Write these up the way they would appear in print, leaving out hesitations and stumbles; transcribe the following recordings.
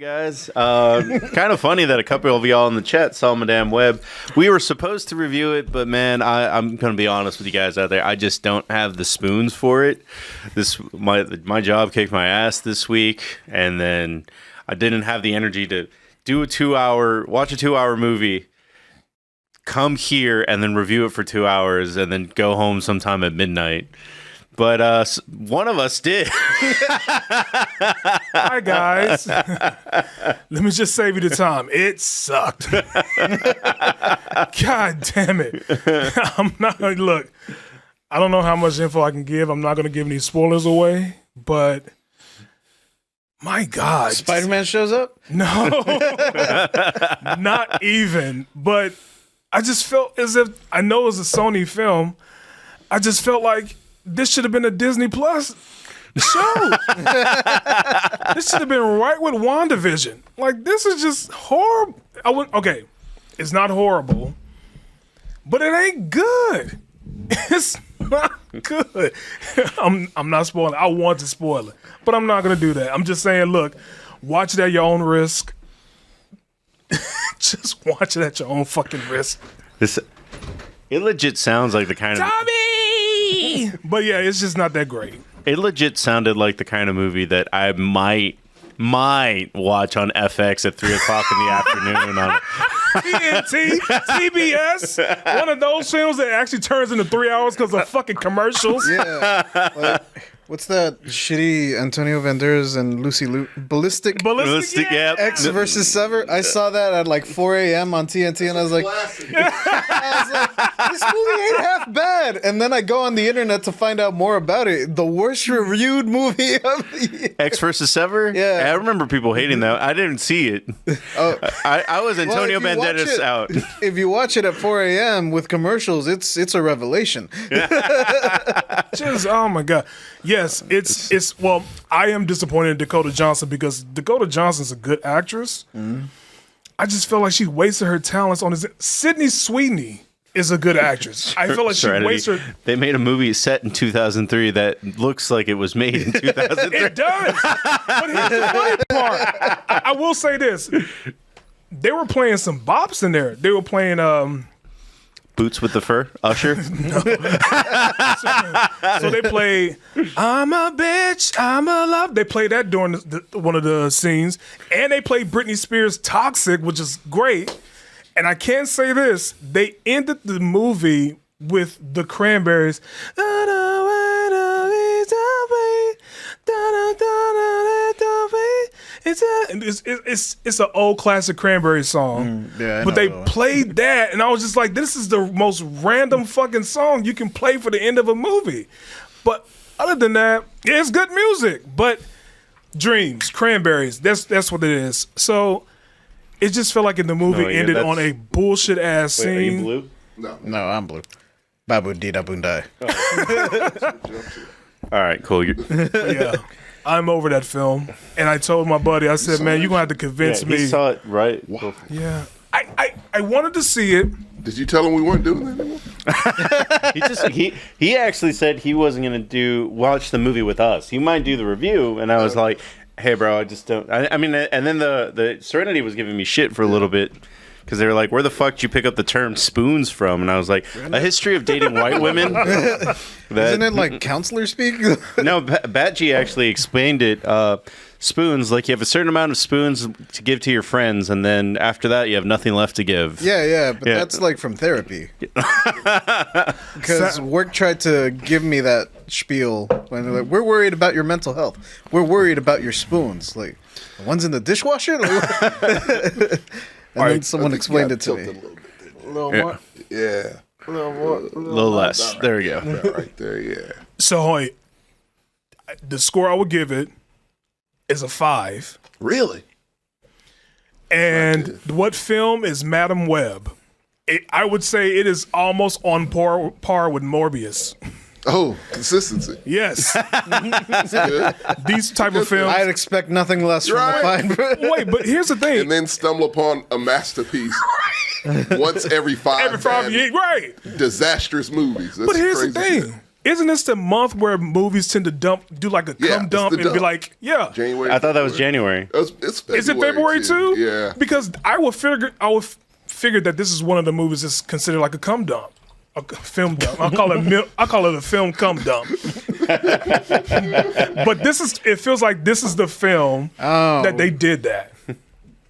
Guys, kind of funny that a couple of y'all in the chat saw my damn web. We were supposed to review it, but man, I'm gonna be honest with you guys out there. I just don't have the spoons for it. My job kicked my ass this week, and then I didn't have the energy to do watch a 2-hour movie, come here, and then review it for 2 hours, and then go home sometime at midnight. But one of us did. Hi, guys. Let me just save you the time. It sucked. God damn it. I'm not going to look. I don't know how much info I can give. I'm not going to give any spoilers away, but my God. Spider-Man shows up? No. Not even. But I just felt as if, I know it's a Sony film, I just felt like this should have been a Disney Plus show. This should have been right with WandaVision. Like, this is just horrible. Okay, it's not horrible, but it ain't good. It's not good. I'm not spoiling. I want to spoil it, but I'm not going to do that. I'm just saying, look, watch it at your own risk. Just watch it at your own fucking risk. It legit sounds like the kind of... Tommy! But yeah, it's just not that great. It legit sounded like the kind of movie that I might watch on FX at 3 o'clock in the afternoon on TNT, TBS, one of those films that actually turns into 3 hours because of fucking commercials. Yeah. Like, what's that shitty Antonio Banderas and Lucy Liu? Ballistic, yeah. X versus Sever. I saw that at like 4 a.m. on TNT, and I was like, this movie ain't half bad. And then I go on the internet to find out more about it. The worst reviewed movie of the year. X versus Sever? Yeah. I remember people hating that. I didn't see it. I was Antonio Banderas out. If you watch it at 4 a.m. with commercials, it's a revelation. Just, oh my God. Yes, it's well, I am disappointed in Dakota Johnson because Dakota Johnson's a good actress. Mm-hmm. I just feel like she wasted her talents on this. Sydney Sweeney is a good actress. I feel like she wasted her. They made a movie set in 2003 that looks like it was made in 2003. It does. But here's the funny part. I will say this. They were playing some bops in there. They were playing Boots with the Fur, Usher. So they play I'm a bitch, I'm a love. They play that during one of the scenes. And they play Britney Spears' Toxic, which is great. And I can't say this. They ended the movie with the Cranberries. It's an old classic Cranberry song. But they played that, and I was just like, this is the most random fucking song you can play for the end of a movie. But other than that, it's good music. But Dreams, Cranberries, that's what it is. So it just felt like in the movie ended on a bullshit ass scene. Are you blue? No, I'm blue. Babu Dida Bundai. All right, cool. Yeah. I'm over that film. And I told my buddy, I said, man, you're going to have to convince me. He saw it, right? Wow. Yeah. I wanted to see it. Did you tell him we weren't doing that anymore? He actually said he wasn't going to watch the movie with us. He might do the review. And I was like, hey, bro, I just don't. I mean, and then the Serenity was giving me shit for a little bit. Because they were like, where the fuck did you pick up the term spoons from? And I was like, a history of dating white women. Isn't it like counselor speak? No, Batji actually explained it. Spoons, like you have a certain amount of spoons to give to your friends, and then after that, you have nothing left to give. Yeah, but that's like from therapy. Because work tried to give me that spiel when they're like, we're worried about your mental health. We're worried about your spoons. Like, the one's in the dishwasher? And then someone explained it to me. A little more? Yeah. A little more. A little less. There we go. Right there, yeah. So, the score I would give it is a 5. Really? And what film is Madam Web? I would say it is almost on par with Morbius. Oh, consistency. Yes. These type of films. I'd expect nothing less from the fine. Wait, but here's the thing. And then stumble upon a masterpiece once every 5 years, right? disastrous movies. That's but here's crazy the thing. shit. Isn't this the month where movies tend to do like a Yeah, cum it's dump the and be dump. like, yeah. January. I thought that was February. January. It's February. Is it February too? Yeah. Because I would figure that this is one of the movies that's considered like a cum dump. A film dump. I call it a film cum dump. But it feels like this is the film that they did that.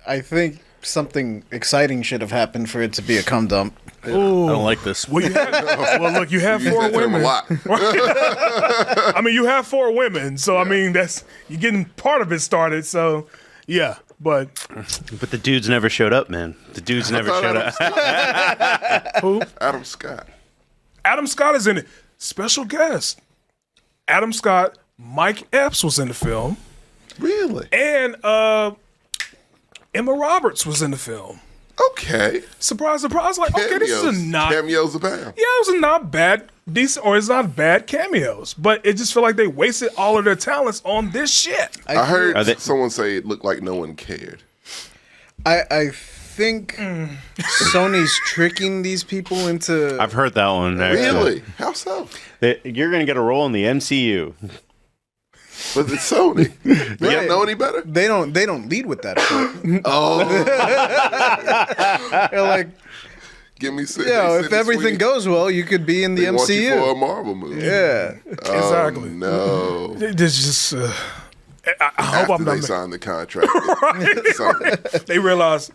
I think something exciting should have happened for it to be a cum dump. Ooh. I don't like this. Well, look, you have You use 4 that term a women. lot. I mean, you have 4 women, so I mean, you're getting part of it started. So, yeah, but the dudes never showed up, man. The dudes never showed up. who? Adam Scott. Adam Scott is in it. Special guest. Adam Scott, Mike Epps was in the film, Really? and Emma Roberts was in the film. Okay. Surprise, surprise! Like, okay, this is Cameos abound. Yeah, it was not bad, decent, or it's not bad cameos, but it just felt like they wasted all of their talents on this shit. I heard Are they- someone say it looked like no one cared. I think Sony's tricking these people into. I've heard that one. Actually. Really? How so? You're going to get a role in the MCU. But it's Sony. They don't know any better? They don't lead with that shit. Oh, They're like, give me six. if everything goes well, you could be in the they want you for a MCU. Marvel movie. Yeah. Exactly. No. There's just. I hope After I'm they not. signed the contract. It's Sony. They realize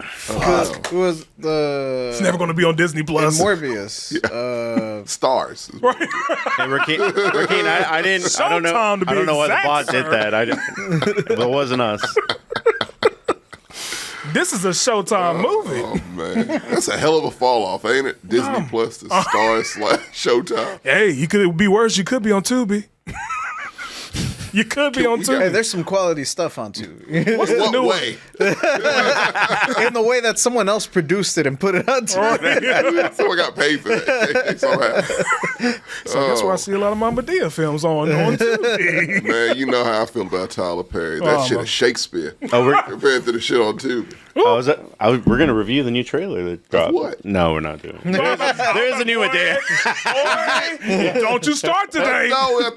Who was the it's never going to be on Disney in Plus. Morbius? Stars. Right. Hey, Rakeem, I didn't. I don't know. Showtime, to be I don't know why the exact, bot sir. did that. It wasn't us. This is a Showtime movie. Oh man, that's a hell of a fall off, ain't it? Disney Plus to Stars / Showtime. Hey, you could be worse. You could be on Tubi. You could be on Hey, Tubi. there's some quality stuff on Tubi. What's the What new one? way? In the way that someone else produced it and put it on Tubi. Someone got paid for that. So that's why I see a lot of Mamma Dia films on Tubi. Man, you know how I feel about Tyler Perry. That shit man. is Shakespeare Oh, compared to the shit on Tubi. we're going to review the new trailer that dropped. What? No, we're not doing it. There's a new one, Dan. Boy, don't you start today. No, I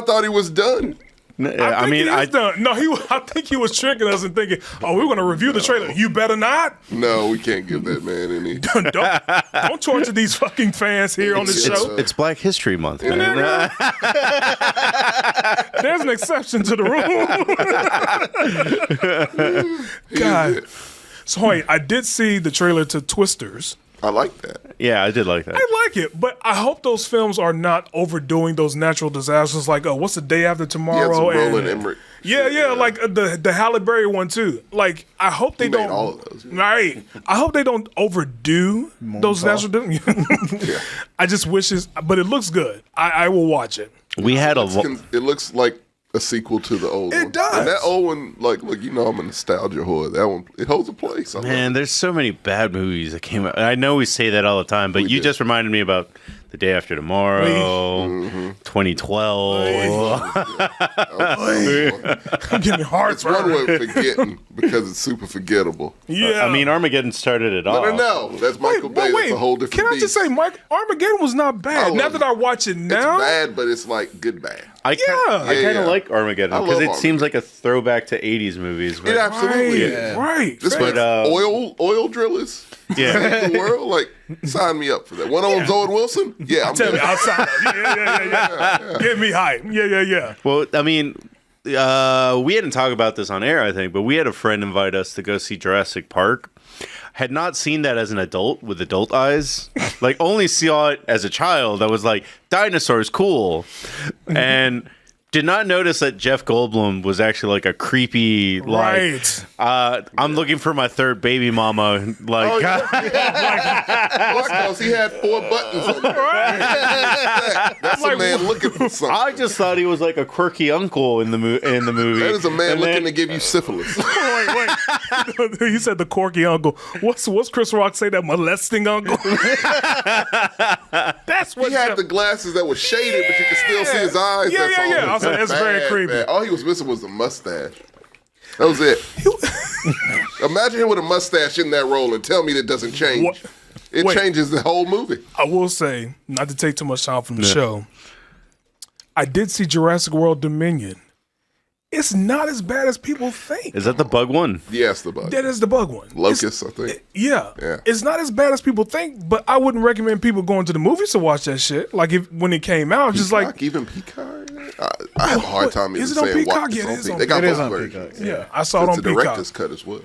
thought he was done. I think he is done. No, I think he was tricking us and thinking, "Oh, we're going to review the trailer." You better not. No, we can't give that man any. Don't torture these fucking fans here on the show. It's Black History Month, man. There's an exception to the rule. God. So wait, I did see the trailer to Twisters. I like that. Yeah, I did like that. I like it, but I hope those films are not overdoing those natural disasters. Like, oh, what's the day after He had tomorrow? some And- Roland Emmerich. yeah, like the Halle Berry one too. Like, I hope they He made don't. all of those, yeah. Right. I hope they don't overdo those natural. I just wish but it looks good. I will watch it. We had It looks like a sequel to the old one. It does. And that old one, like, look, you know I'm a nostalgia whore. That one, it holds a place. I love Man, it. there's so many bad movies that came out. I know we say that all the time, but you did. just reminded me about The Day After Tomorrow, 2012. I'm getting hard It's one way of forgetting because it's super forgettable. Yeah. I mean, Armageddon started it all. No, that's Michael Bay. That's a whole different Can I just beast. say, Mike, Armageddon was not I bad. love Now it. that I watch it It's now, bad, but it's like good bad. I kind Yeah. of like Armageddon I because love it seems like a throwback to 80s movies. It But, absolutely right, is. right. This But, makes oil drillers yeah. in the world. Like, sign me up for that. One of them's Owen Wilson. Yeah, I'm Tell me good. outside. Yeah. Get me hype. Yeah. Well, I mean, we hadn't talked about this on air, I think, but we had a friend invite us to go see Jurassic Park. Had not seen that as an adult with adult eyes. Like, only saw it as a child. I was like, dinosaurs, cool. And did not notice that Jeff Goldblum was actually like a creepy, like, Right. I'm looking for my third baby mama. Like, Oh, because he had 4 buttons on it. That's a man looking for something. I just thought he was like a quirky uncle in the movie. That is a man And looking then- to give you syphilis. Wait. You said the quirky uncle. What's Chris Rock say? That molesting uncle? That's what He had the glasses that were shaded, but you could still see his eyes. Yeah, That's yeah, all. yeah. I was like, that's very creepy. Bad. All he was missing was the mustache. That was it. Imagine him with a mustache in that role and tell me that doesn't change. What? It changes the whole movie. I will say, not to take too much time from the show, I did see Jurassic World Dominion. It's not as bad as people think. Is that the bug one? Yes, the bug. That is the bug one. Locust, I think. Yeah. Yeah. It's not as bad as people think, but I wouldn't recommend people going to the movies to watch that shit. Like when it came out, just like even Peacock. I have a hard time even is it on saying Peacock? what. Yeah, it is on They got It is both on versions. Peacock. yeah, I saw it It's on the Peacock. director's cut as well.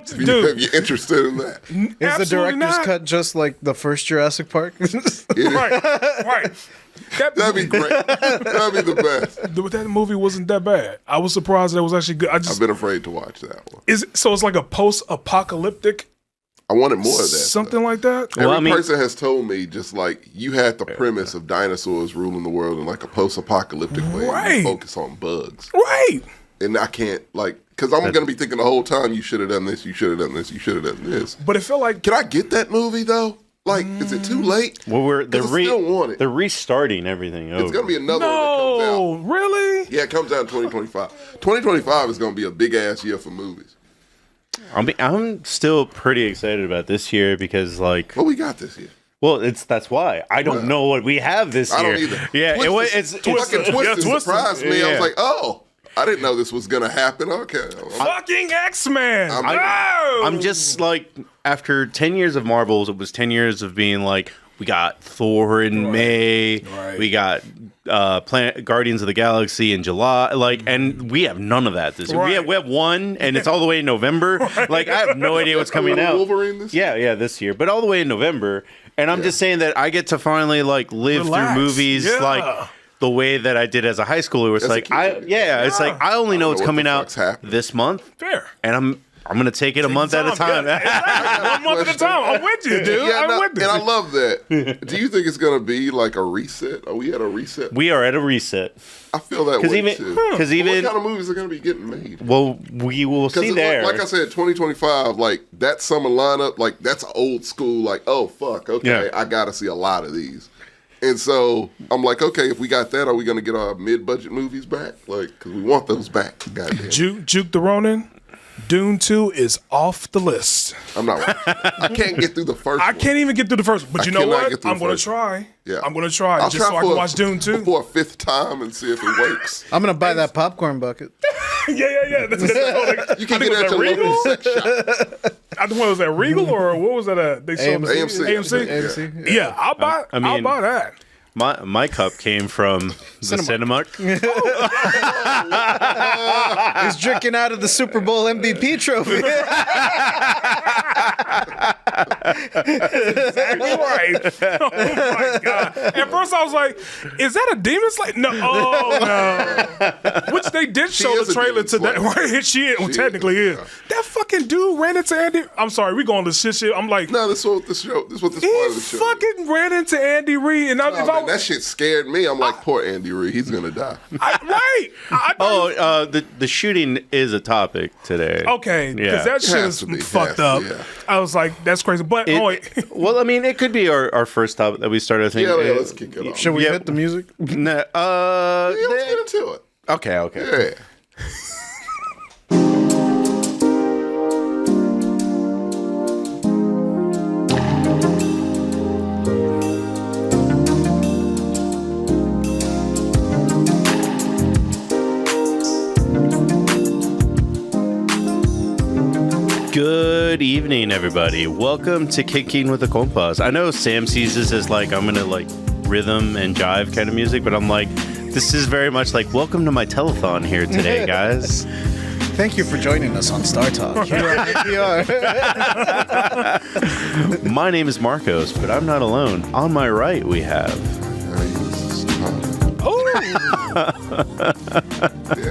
Dude, If you're interested in that, Is the absolutely director's not. cut just like the first Jurassic Park? Right. that'd be great. That'd be the best. That movie wasn't that bad. I was surprised that it was actually good. I've been afraid to watch that one. So it's like a post-apocalyptic I wanted more of that. something like that. Every person has told me just like you had the premise of dinosaurs ruling the world in like a post-apocalyptic way. And Right. you focus on bugs. Right. And I can't because I'm going to be thinking the whole time you should have done this, you should have done this, you should have done this. But it felt like Can I get that movie though? Like, is it too late? Well, I still want it. they're restarting everything over. It's going to be another one that comes out. really? Yeah, it comes out in 2025. 2025 is going to be a big ass year for movies. I'm still pretty excited about this year because, like, What we got this year? well, that's why I don't know what we have this year. I don't either. Yeah, Twisted Twisted. surprised me. I Yeah. was like, oh, I didn't know this was going to happen. Okay. Fucking Xmen. I'm just like, after 10 years of Marvels, it was 10 years of being like, we got Thor in May, we got Guardians of the Galaxy in July, like, and we have none of that this year. Right. We have one, and it's all the way in November. Like, I have no idea what's coming out. Wolverine this year? Yeah, this year, but all the way in November. And I'm just saying that I get to finally like live Relax. through movies Yeah. like the way that I did as a high schooler. It's As a like kid. it's like I only know know it's what coming the out fuck's happening. this month, Fair. and I'm gonna take it a month at a time. Yeah, exactly. 1 month at a time. I'm with you, dude. Yeah, I'm with you. and I love that. Do you think it's going to be like a reset? Are we at a reset? We are at a reset. I feel that way even- too. 'cause But even- what kind of movies are going to be getting made? Well, we will see there. Like I said, 2025, like that summer lineup, like that's old school. Like, oh fuck, okay, Yeah. I got to see a lot of these. And so I'm like, okay, if we got that, are we going to get our mid-budget movies back? Like, because we want those back. Goddamn. Juke the Ronin. Dune 2 is off the list. I'm not watching that. I can't get through the first I one. can't even get through the first one. But you know cannot what? get through I'm the going to first try. Yeah. I'm going to try I'll just so I can watch Dune 2. for a fifth time and see if it works. I'm gonna buy that popcorn bucket. Yeah. That's like, You can I think get it at it your was local Regal. sex shop. I think was that Regal or what was that? They sold AMC. AMC. AMC. Yeah, I'll buy. I mean- I'll buy that. my cup came from the Cinemark. He's drinking out of the Super Bowl MVP trophy. Exactly right. Oh my god! At first I was like, "Is that a Demon Slayer?" No, no. Which they did show is the a trailer Demon to that. Slayer. Right? She technically is. That fucking dude ran into Andy. I'm sorry, we going to shit. I'm like, No, this is what this part of the he show. is. fucking ran into Andy Reid, and Oh, man, that shit scared me. I'm like, poor Andy Reid. He's gonna die. right. I thought The shooting is a topic today. okay, because Yeah. that shit has is to be, fucked has to up. be, yeah. I was like, that's crazy. But Well, I mean, it could be our first topic that we started. I think. Yeah, let's kick it off. Should we Yeah. hit the music? Nah, Yeah, let's get into it. okay. Yeah. Good evening, everybody. Welcome to Kicking with the Compas. I know Sam sees this as like I'm gonna like rhythm and jive kind of music, but I'm like, this is very much like welcome to my telethon here today, guys. Thank you for joining us on Star Talk. Here on APR. My name is Marcos, but I'm not alone. On my right, we have.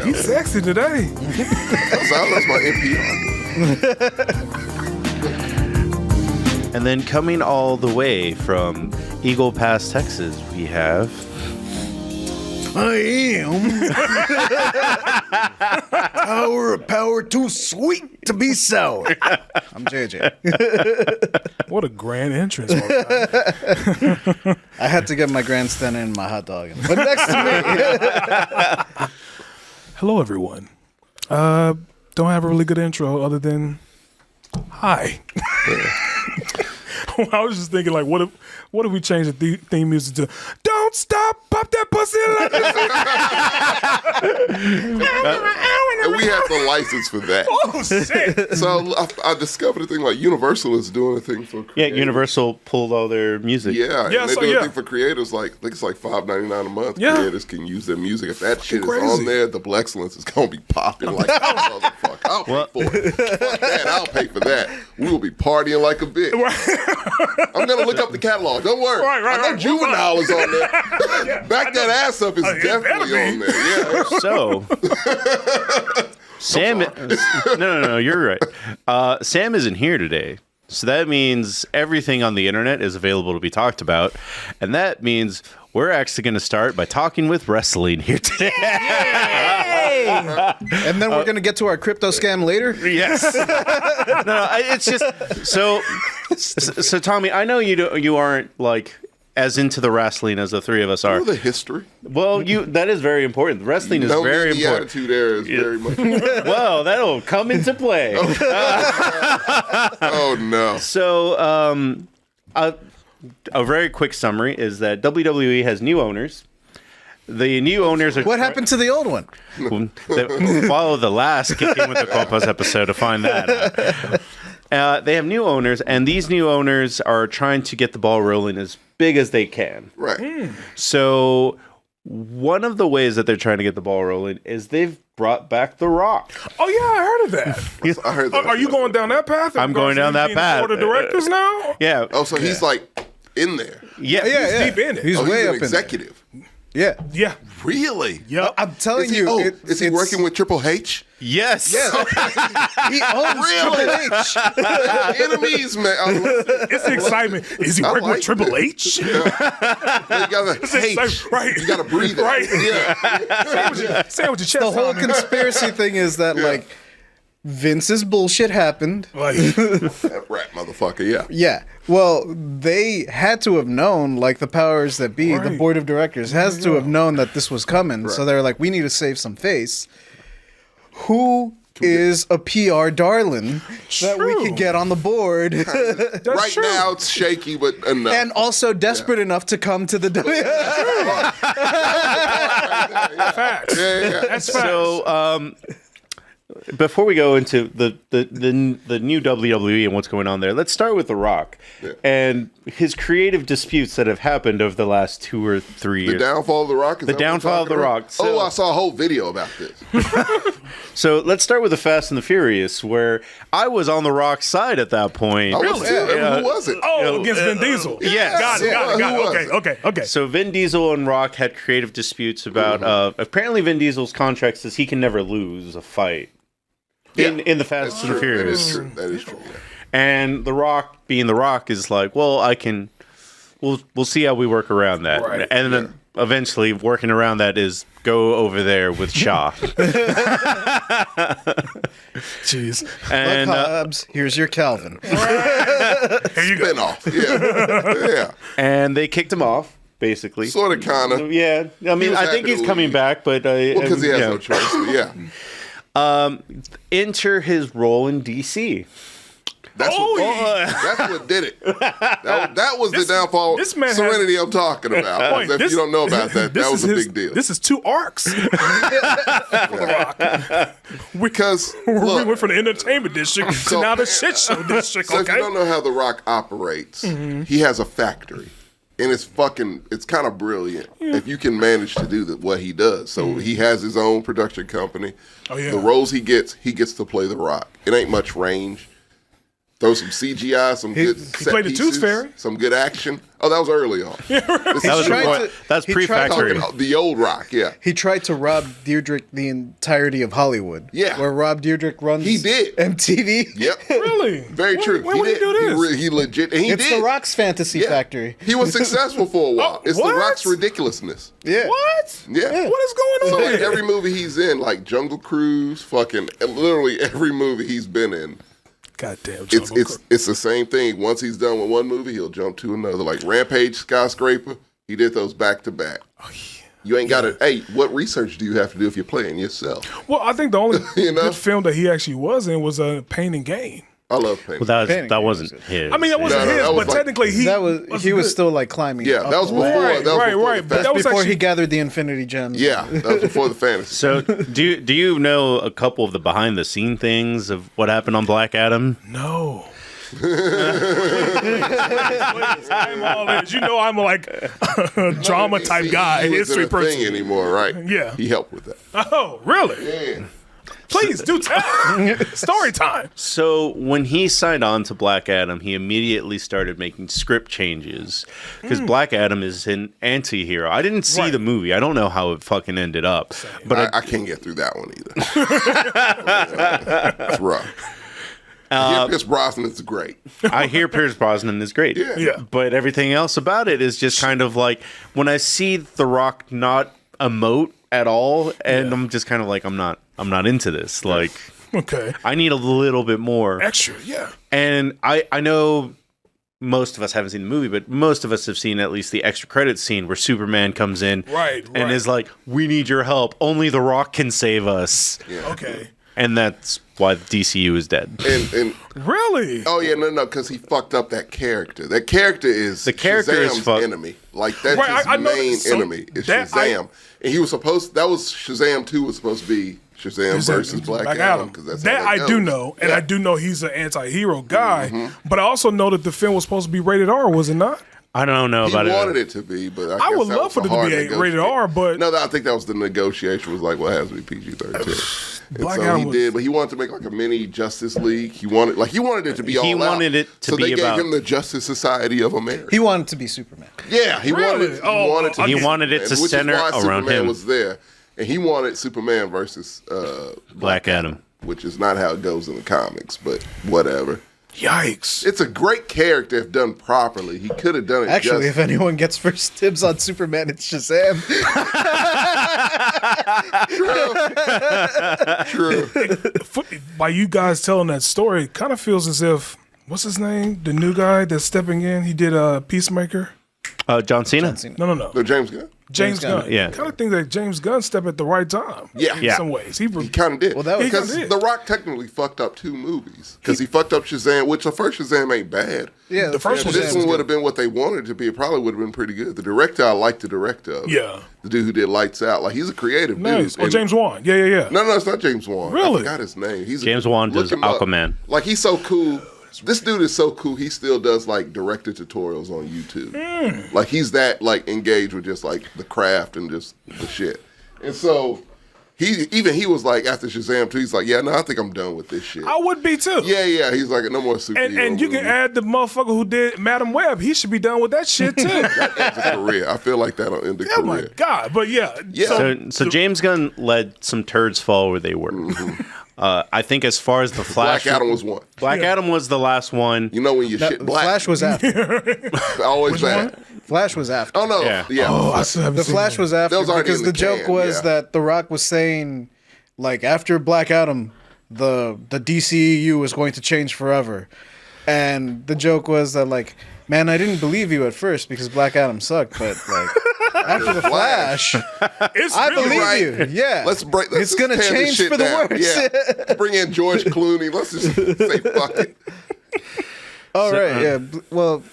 he's sexy today. That's my NPR. And then coming all the way from Eagle Pass, Texas, we have. I am. Tower of power too sweet to be sour. I'm JJ. What a grand entrance. I had to get my grandstand and my hot dog in. But next to me. Hello, everyone. Don't have a really good intro other than hi. I was just thinking, like, what if we change the theme music to "Don't Stop, Pop That Pussy"? And we have the license for that. Oh shit! So I discovered a thing like Universal is doing a thing for Yeah, creators. Universal pulled all their music. Yeah, Yeah, and they so, do yeah. a thing for creators. Like I think it's like $5.99 a month. Yeah. Creators can use their music. If that shit is crazy. on there, the Excellence is gonna be popping like a motherfucker. I'll pay for it. Fuck that. I'll pay for that. We will be partying like a bitch. I'm gonna look up the catalog. Don't worry. Right, I know right. Juvenile is on there. Back that ass up is it definitely better on there. Yeah. So, Sam, no, you're right. Sam isn't here today. So that means everything on the internet is available to be talked about. And that means we're actually going to start by talking with wrestling here today. And then we're going to get to our crypto scam later. Yes. It's just so Tommy, I know you aren't like as into the wrestling as the three of us are. Know the history. Well, that is very important. Wrestling is very the important. attitude there is very much. Well, that'll come into play. Oh no. So, a very quick summary is that WWE has new owners. The new owners are... What happened to the old one? Follow the last Kicking with the Compas episode to find that out. They have new owners, and these new owners are trying to get the ball rolling as big as they can. Right. So one of the ways that they're trying to get the ball rolling is they've brought back The Rock. Oh yeah, I heard of that. I heard that. Are you going down that path? I'm going down that path. Board of directors now. Yeah. Oh, so he's like in there. Yeah. Yeah. Deep in it. He's Oh, he's way an up in executive. there. Yeah. Yeah. Really? Yep. I'm telling Is he, you. is he working with Triple H? Yes. He owns Really? Triple H. Enemies, man. It's the excitement. Is he I working with like Triple it. H? You gotta H. Right. You gotta breathe it. Right. Yeah. Say it with your chest. The whole Tommy. conspiracy thing is that, like, Vince's bullshit happened. Like, That rat motherfucker, yeah. Yeah. Well, they had to have known, like the powers that be, the Right. board of directors has to have known that this was coming. So they're like, we need to save some face. Who is a PR darling that we True. could get on the board that's Right true. now it's shaky, but enough. and also desperate enough to come to the Facts. yeah. That's facts. So, before we go into the new WWE and what's going on there, let's start with The Rock and his creative disputes that have happened over the last 2 or 3 years. The downfall of The Rock? Is The that what we're downfall of talking The about? Rock. So- I saw a whole video about this. So let's start with the Fast and the Furious, where I was on The Rock's side at that point. I was too. Yeah. Who was it? Oh, against Vin Diesel. Yes. Got it. Who was Okay. it? Okay. So Vin Diesel and Rock had creative disputes about. Apparently, Vin Diesel's contract says he can never lose a fight in the Fast That's and the true. Furious. That is true. Yeah. And The Rock, being The Rock, is like, well, I can. We'll see how we work around that. Right. And then eventually, working around that is go over there with Shaw. Jeez. And Hobbs, here's your Calvin. Here you go. Spin off. Yeah. Yeah. and they kicked him off, basically. Sort of, kind of. Yeah, I mean, was I think happy he's to coming leave. back, but Well, because he has yeah. no choice. But yeah. Enter his role in DC. That's what did it. That was the downfall. this man has- Serenity I'm talking about. Wait, if this- you don't know about that, this that was is a his- big deal. This is 2 arcs. For The Rock. Because We look, went from the entertainment district to So- now the shit show district. so if you Okay. don't know how The Rock operates, he has a factory. And it's kind of brilliant if you can manage to do what he does. So he has his own production company. Oh, yeah. The roles he gets to play The Rock. It ain't much range. Throw some CGI, some good set played the Tooth pieces, Fairy. some good action. Oh, that was early on. That was tried to- that's he tried pre-factory. Talking about the old Rock, yeah. He tried to rob Deirdre the entirety of Hollywood. Yeah. Where Rob Deirdre runs He did. MTV. Yep. Really? Very true. When would he do this? He legit. And he It's did. The Rock's fantasy Yeah. factory. He was successful for a while. It's what? The Rock's ridiculousness. Yeah. What? Yeah. What is going So on like here? every movie he's in, like Jungle Cruise, fucking literally every movie he's been in, Goddamn. it's the same thing. Once he's done with one movie, he'll jump to another. Like Rampage, Skyscraper, he did those back to back. Oh, yeah. You ain't got to. Hey, what research do you have to do if you're playing yourself? Well, I think the only You know? good film that he actually was in was Pain and Gain. I love Painting. Well, Painting that was wasn't good. his. I mean, that wasn't No, his, that was but like- technically he he was still like climbing. Yeah, that was before. Right, that was right, before right, the but that fantasy. was before actually- he gathered the Infinity Gems. Yeah, that was before the fantasy. So, do you know a couple of the behind the scene things of what happened on Black Adam? No. I'm all in. You know, I'm like a drama type guy, He wasn't history a thing person. anymore, right? Yeah. he helped with that. Oh, really? Yeah. Please do tell. Story time. So when he signed on to Black Adam, he immediately started making script changes because Black Adam is an anti-hero. I didn't see Right. the movie. I don't know how it fucking ended up. But I can't get through that one either. It's rough. Pierce Brosnan is great. I hear Pierce Brosnan is great. Yeah. But everything else about it is just kind of like when I see The Rock not emote at all, and I'm just kind of like, I'm not into this. Like, Okay. I need a little bit more. Extra, yeah. And I know most of us haven't seen the movie, but most of us have seen at least the extra credits scene where Superman comes in Right. and is like, we need your help. Only The Rock can save us. Yeah. Okay. And that's why the DCU is dead. And Really? oh yeah, no, because he fucked up that character. That character is The character is Shazam's fucked. enemy. Like that's Right, his I know main that. So enemy is that Shazam. And he was supposed. That was Shazam 2 was supposed to be Shazam versus Black Adam because that's how that I goes. do know, and Yeah. I do know he's an anti-hero guy. But I also know that the film was supposed to be rated R, was it not? I don't know He about wanted it. it to be, but I guess would that love was for a it to hard be a rated negotiation. R, but No, I think that was the negotiation. Was like, well, it has to be PG-13. And Black so Adam he was- did, but he wanted to make like a mini Justice League. He wanted it to be all He out. wanted it to so be they about- gave him the Justice Society of America. He wanted to be Superman. Yeah, he Really? wanted. Oh, wanted to. He be wanted it to Superman, center which is why around Superman him. was there, and he wanted Superman versus Black Adam. which is not how it goes in the comics, but whatever. yikes. It's a great character if done properly. He could have done it. Actually, just, if anyone gets first dibs on Superman, it's Shazam. true. By you guys telling that story, it kind of feels as if, what's his name? The new guy that's stepping in, he did Peacemaker. John Cena? No. No, James Gunn. James Gunn. yeah. Kind of think that James Gunn stepped at the right time. Yeah. In Yeah. some ways. He kind of did. Well, that was- because He kinda did. The Rock technically fucked up 2 movies. Because he fucked up Shazam, which the first Shazam ain't bad. Yeah, The first If one this was one good. would have been what they wanted it to be, it probably would have been pretty good. The director, I like the director of it. Yeah. The dude who did Lights Out. Like, he's a creative Nice. dude. Oh, And- James Wan. Yeah. No, it's not James Wan. Really? I forgot his name. James Wan does look him up. Aquaman. Like, he's so cool. This dude is so cool. He still does, like, director tutorials on YouTube. Like, he's that, like, engaged with just, like, the craft and just the shit. And so, he was like, after Shazam 2, he's like, yeah, no, I think I'm done with this shit. I would be too. Yeah. He's like, no more superhero And you can movies. add the motherfucker who did Madam Web. He should be done with that shit too. Ends a career. I feel like that'll end a Oh my career. God. But yeah. Yeah. So James Gunn let some turds fall where they were. I think as far as the Flash, Black Adam was one. Black Adam was the last one. You know when you shit black, Flash was after. always bad. Flash was after. Oh no, Yeah. yeah. Oh, I still haven't The seen Flash that. was after That was already because in the the joke can, was yeah. that The Rock was saying, like, after Black Adam, the DCEU was going to change forever. And the joke was that, like, man, I didn't believe you at first because Black Adam sucked, but, like, after The Flash, It's I really believe right. you. Yeah. Let's break. It's going to just tear this change shit for the down. worse. Yeah. Let's bring in George Clooney. Let's just say fuck it. All right, yeah. Well,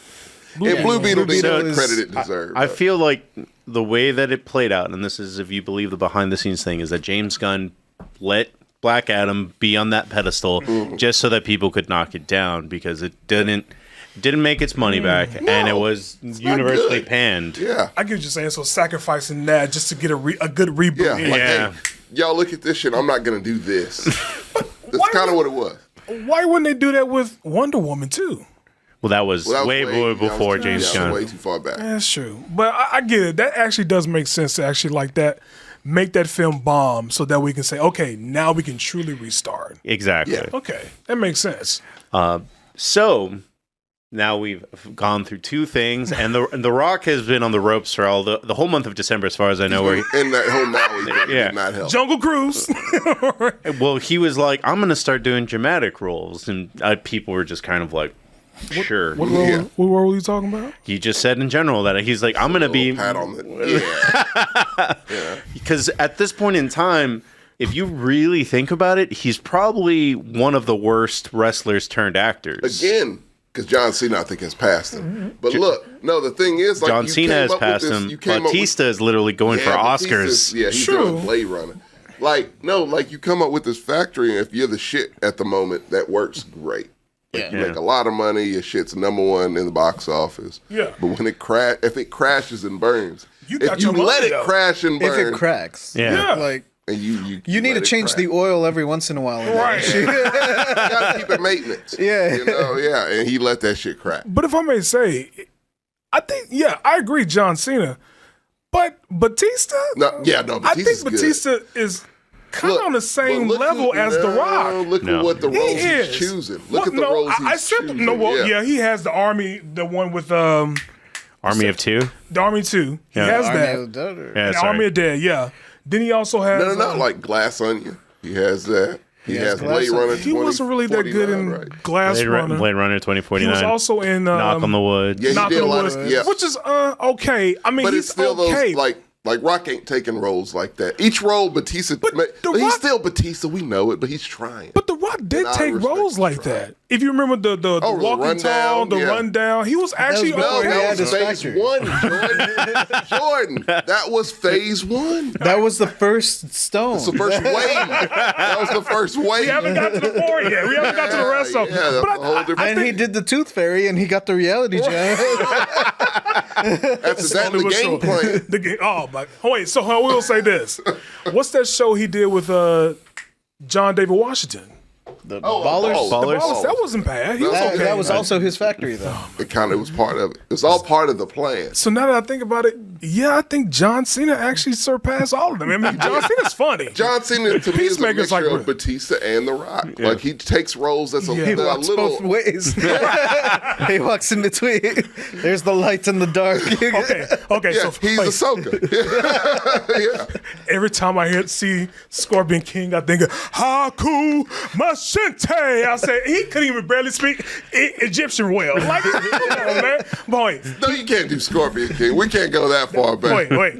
And Blue Beetle didn't Beetle get the is- credit it deserved. I feel like the way that it played out, and this is if you believe the behind the scenes thing, is that James Gunn let Black Adam be on that pedestal just so that people could knock it down because it didn't make its money back and it was universally good. panned. yeah. I get what you're saying. So sacrificing that just to get a good reboot. Yeah. in. Like, Yeah. hey, y'all look at this shit. I'm not gonna do this. That's Why kind of would- what it was. Why wouldn't they do that with Wonder Woman too? Well, that was Well, that was way before James yeah, Gunn. way too far back. That's true. But I get it. That actually does make sense to actually like that, make that film bomb so that we can say, okay, now we can truly restart. Exactly. Yeah. Okay, that makes sense. So now we've gone through 2 things, and the Rock has been on the ropes for all the whole month of December, as far as I know. Where And that whole Maui thing Yeah. did not help. Jungle Cruise. well, he was like, "I'm going to start doing dramatic roles," and people were just kind of like, "Sure." What Yeah. role? What role were you talking about? He just said in general that he's like, "I'm going to be," Pat on the yeah. because at this point in time, if you really think about it, he's probably one of the worst wrestlers turned actors. Again, because John Cena, I think, has passed him. But look, no, the thing is, like, John Cena has passed him. Batista is literally going for Oscars. Yeah, he's doing Blade Runner. Like, no, like, you come up with this factory, and if you're the shit at the moment, that works great. Like, you make a lot of money, your shit's #1 in the box office. Yeah. But when if it crashes and burns, got if you your money, let it though. crash and burn, If it cracks. Yeah. Like, and you need to let it change crack. the oil every once in a while. Right. You gotta keep it maintenance. Yeah. You know, yeah. And he let that shit crack. But if I may say, I think, I agree, John Cena. But Batista? No, I think Batista's Batista is kind of on the same level as The Rock. Look at what the He roles he's is. choosing. Look at the roles he's choosing. He has the Army, the one with Army of Two? the Army 2. He Yeah. has Army that. of the Dead or- Yeah, The sorry. Army of Dead, yeah. Then he also has... No, like Glass Onion. He has that. He has has Glass Blade Runner Onion. He wasn't really that good in 2049, right? Glass Runner. Blade Runner He 2049. was also in Knock on the Wood. Yeah, he Knock did on a the lot Woods, of, yeah. which is okay. I mean, But he's it's still okay. those, like Rock ain't taking roles like that. Each role, Batista, The he's Rock- still Batista, we know it, but he's trying. But The Rock did And I take respect roles the like try. that. If you remember the The walking tall, Rundown, the yeah. rundown, he was actually was No, before he okay. had that was his phase factory. 1, Jordan. That was phase 1. That was the first stone. It's the first wave. That was the first wave. We haven't got to the 4 yet. We haven't got to the rest of them. Yeah, that's But a whole different. and he did the Tooth Fairy, and he got the reality check. That's that the game plan. The game. Oh my! Oh, wait. So I will say this: what's that show he did with John David Washington? The Ballers. Wallace, that wasn't bad. He was That, okay. that was also his factory, though. It kind of was part of it. It's all part of the plan. So now that I think about it, I think John Cena actually surpassed all of them. I mean, John Cena's funny. John Cena to me is a Peacemaker's mixture like- of Batista and The Rock. Like he takes roles that's a, He that are walks little. both ways. He walks in between. There's the light and the dark. Okay. Yeah, So he's wait, Ahsoka. Yeah. every time I see Scorpion King, I think of Haku Mashente. I say he couldn't even barely speak Egyptian well. Like, come on, man. Boy, No, you can't do Scorpion King. We can't go that far back. wait.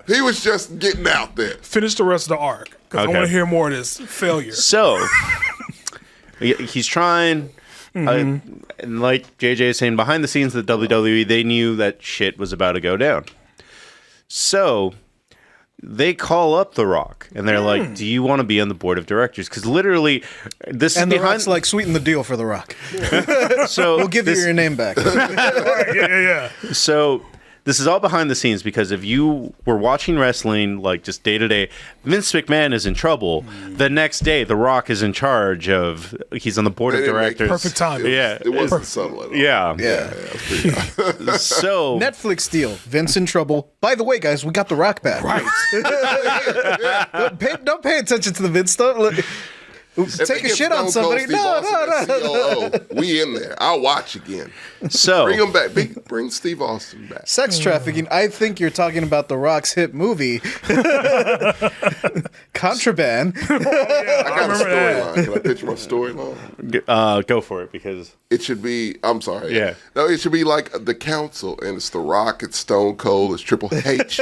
He was just getting out there. Finish the rest of the arc because I Okay. want to hear more of this failure. So he's trying, and like JJ is saying, behind the scenes of the WWE, they knew that shit was about to go down. So they call up The Rock, and they're like, "Do you want to be on the board of directors?" Because literally, this And is the behind. Rock's like, sweeten the deal for the Rock. So We'll give you your name back. Yeah. So this is all behind the scenes because if you were watching wrestling like just day to day, Vince McMahon is in trouble. The next day, The Rock is in charge of. He's on the board They of didn't make directors. Perfect timing. Yeah. It wasn't subtle at all. Yeah. Yeah. So Netflix deal. Vince in trouble. By the way, guys, we got the Rock back. Right. Don't pay attention to the Vince stuff. Look, If they take a get shit on Stone Cold somebody. Steve Austin as No. COO, we in there. I'll watch again. so Bring him back. Bring Steve Austin back. Sex trafficking. I think you're talking about the Rock's hit movie, Contraband. I got a remember that. storyline. Can I pitch my storyline? go for it because It should be. I'm sorry. Yeah. No, it should be like the Council, and it's The Rock, it's Stone Cold, it's Triple H.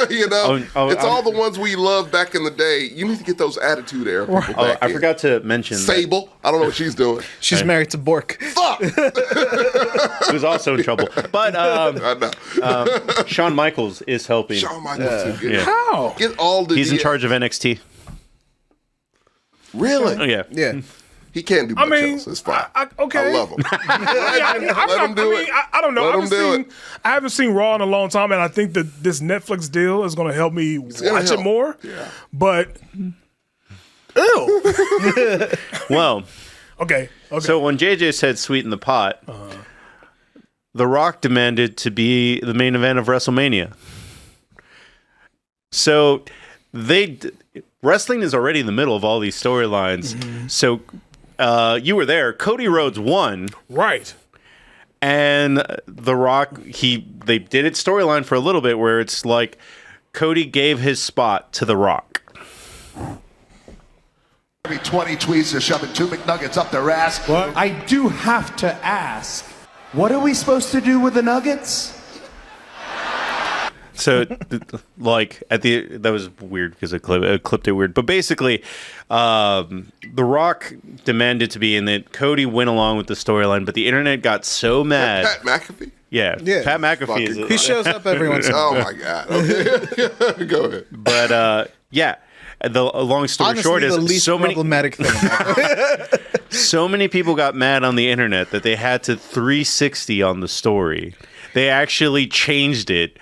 You know, it's all the ones we loved back in the day. You need to get those Attitude Era people back I in. forgot to mention that Sable. I don't know what she's doing. She's married to Bork. Fuck. he was also in trouble. But I know. Shawn Michaels is helping. Shawn Michaels too. Yeah. How? Get all the. He's in charge of NXT. Really? Yeah. Yeah. He can't do much mean, else. It's fine. okay. I love him. Let him do it. I don't know. Let him do it. I haven't seen Raw in a long time, and I think that this Netflix deal is going to help me watch gonna it help. more. Yeah. But, ew. Well, Okay. so when JJ said sweeten the pot, The Rock demanded to be the main event of WrestleMania. So wrestling is already in the middle of all these storylines. So you were there. Cody Rhodes won. Right. And The Rock, they did it storyline for a little bit where it's like Cody gave his spot to The Rock. Every 20 tweets are shoving 2 McNuggets up their ass. What? I do have to ask, what are we supposed to do with the nuggets? So, like that was weird because I clipped it weird. But basically, The Rock demanded to be in it. Cody went along with the storyline, but the internet got so mad. Pat McAfee? Yeah, Pat McAfee is. He shows up every once in a while. Oh my god. Okay. Go ahead. But yeah, the long story Honestly, short is the least problematic thing. so many people got mad on the internet that they had to 360 on the story. They actually changed it.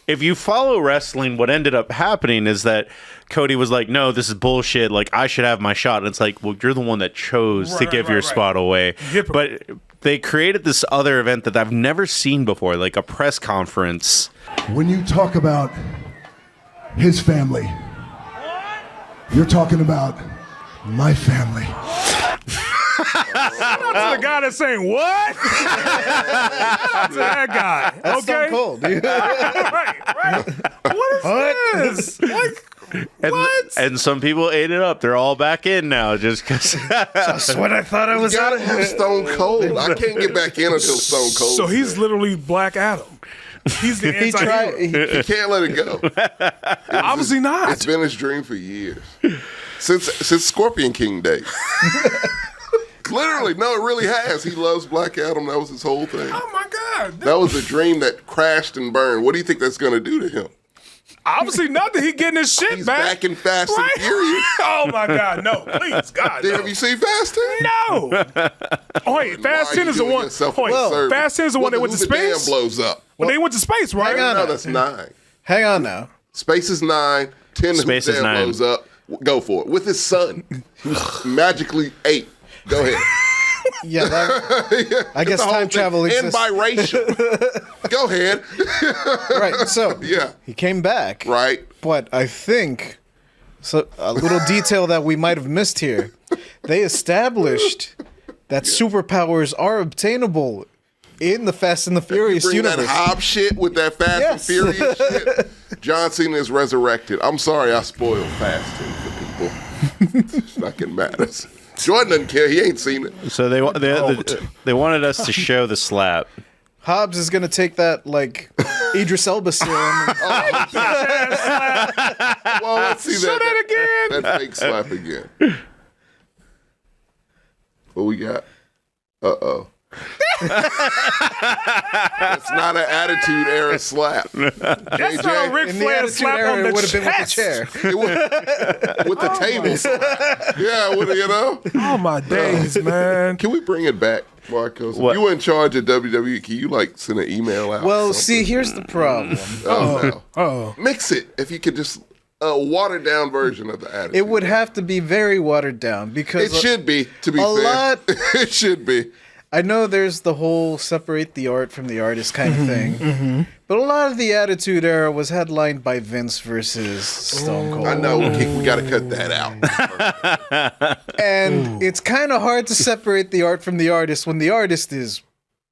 If you follow wrestling, what ended up happening is that Cody was like, no, this is bullshit. Like, I should have my shot. And it's like, well, you're the one that chose to give your spot away. But they created this other event that I've never seen before, like a press conference. When you talk about his family, you're talking about my family. Shout out to the guy that's saying what? Shout out to that guy. That's okay. Stone Cold, dude. right. What is this? Like, what? And some people ate it up. They're all back in now just because. That's what I thought I was Gotta out. have Stone Cold. I can't get back in until Stone Cold. So he's literally Black Adam. He's the He anti-hero. tried. He can't let it go. Obviously not. It's been his dream for years. Since Scorpion King days. Literally, no, it really has. He loves Black Adam. That was his whole thing. Oh my God. That was a dream that crashed and burned. What do you think that's going to do to him? Obviously nothing. He getting his shit He's back. back in Fast Right? and Furious. Oh my God, no. Please, God. No. Have you seen Fast 10? No. Oh, wait, Fast 10 is the one. Fast 10 is the one that went to space. Dam blows up. When they went to space, right? Hang on. No, that's 9. Hang on now. Space is 9. 10 Space the is Dam 9. blows up. Go for it. With his son. Who's magically 8. Go ahead. Yeah, I guess The whole time thing. travel exists. And biracial. Go ahead. Right, so Yeah. he came back. Right. But I think so. A little detail that we might have missed here: they established that superpowers are obtainable in the Fast and the Furious Bring universe. that Hobbs shit with that Fast Yes. and Furious shit. John Cena is resurrected. I'm sorry I spoiled Fast 10 for people. It's not getting mad at us. Jordan doesn't care. He ain't seen it. So they wanted us to show the slap. Hobbs is gonna take that like Idris Elba serum. Well, let's see Show that again. That fake slap again. What we got? Uh-oh. That's not an Attitude Era slap. That's JJ, not a Ric In the Flair Attitude slap Era, on it the would have been with the chest. chair. with the table slap. Yeah, you know. Oh my days, man. Can we bring it back, Marcos? What? If you were in charge of WWE, can you like send an email out? Well, or see, something? here's the problem. Oh, no. Oh, Mix it. If you could just a watered down version of the Attitude. It would have to be very watered down because It should be, to be a fair. lot- It should be. I know there's the whole separate the art from the artist kind of thing, but a lot of the Attitude Era was headlined by Vince versus Stone Cold. I know. We got to cut that out. And it's kind of hard to separate the art from the artist when the artist is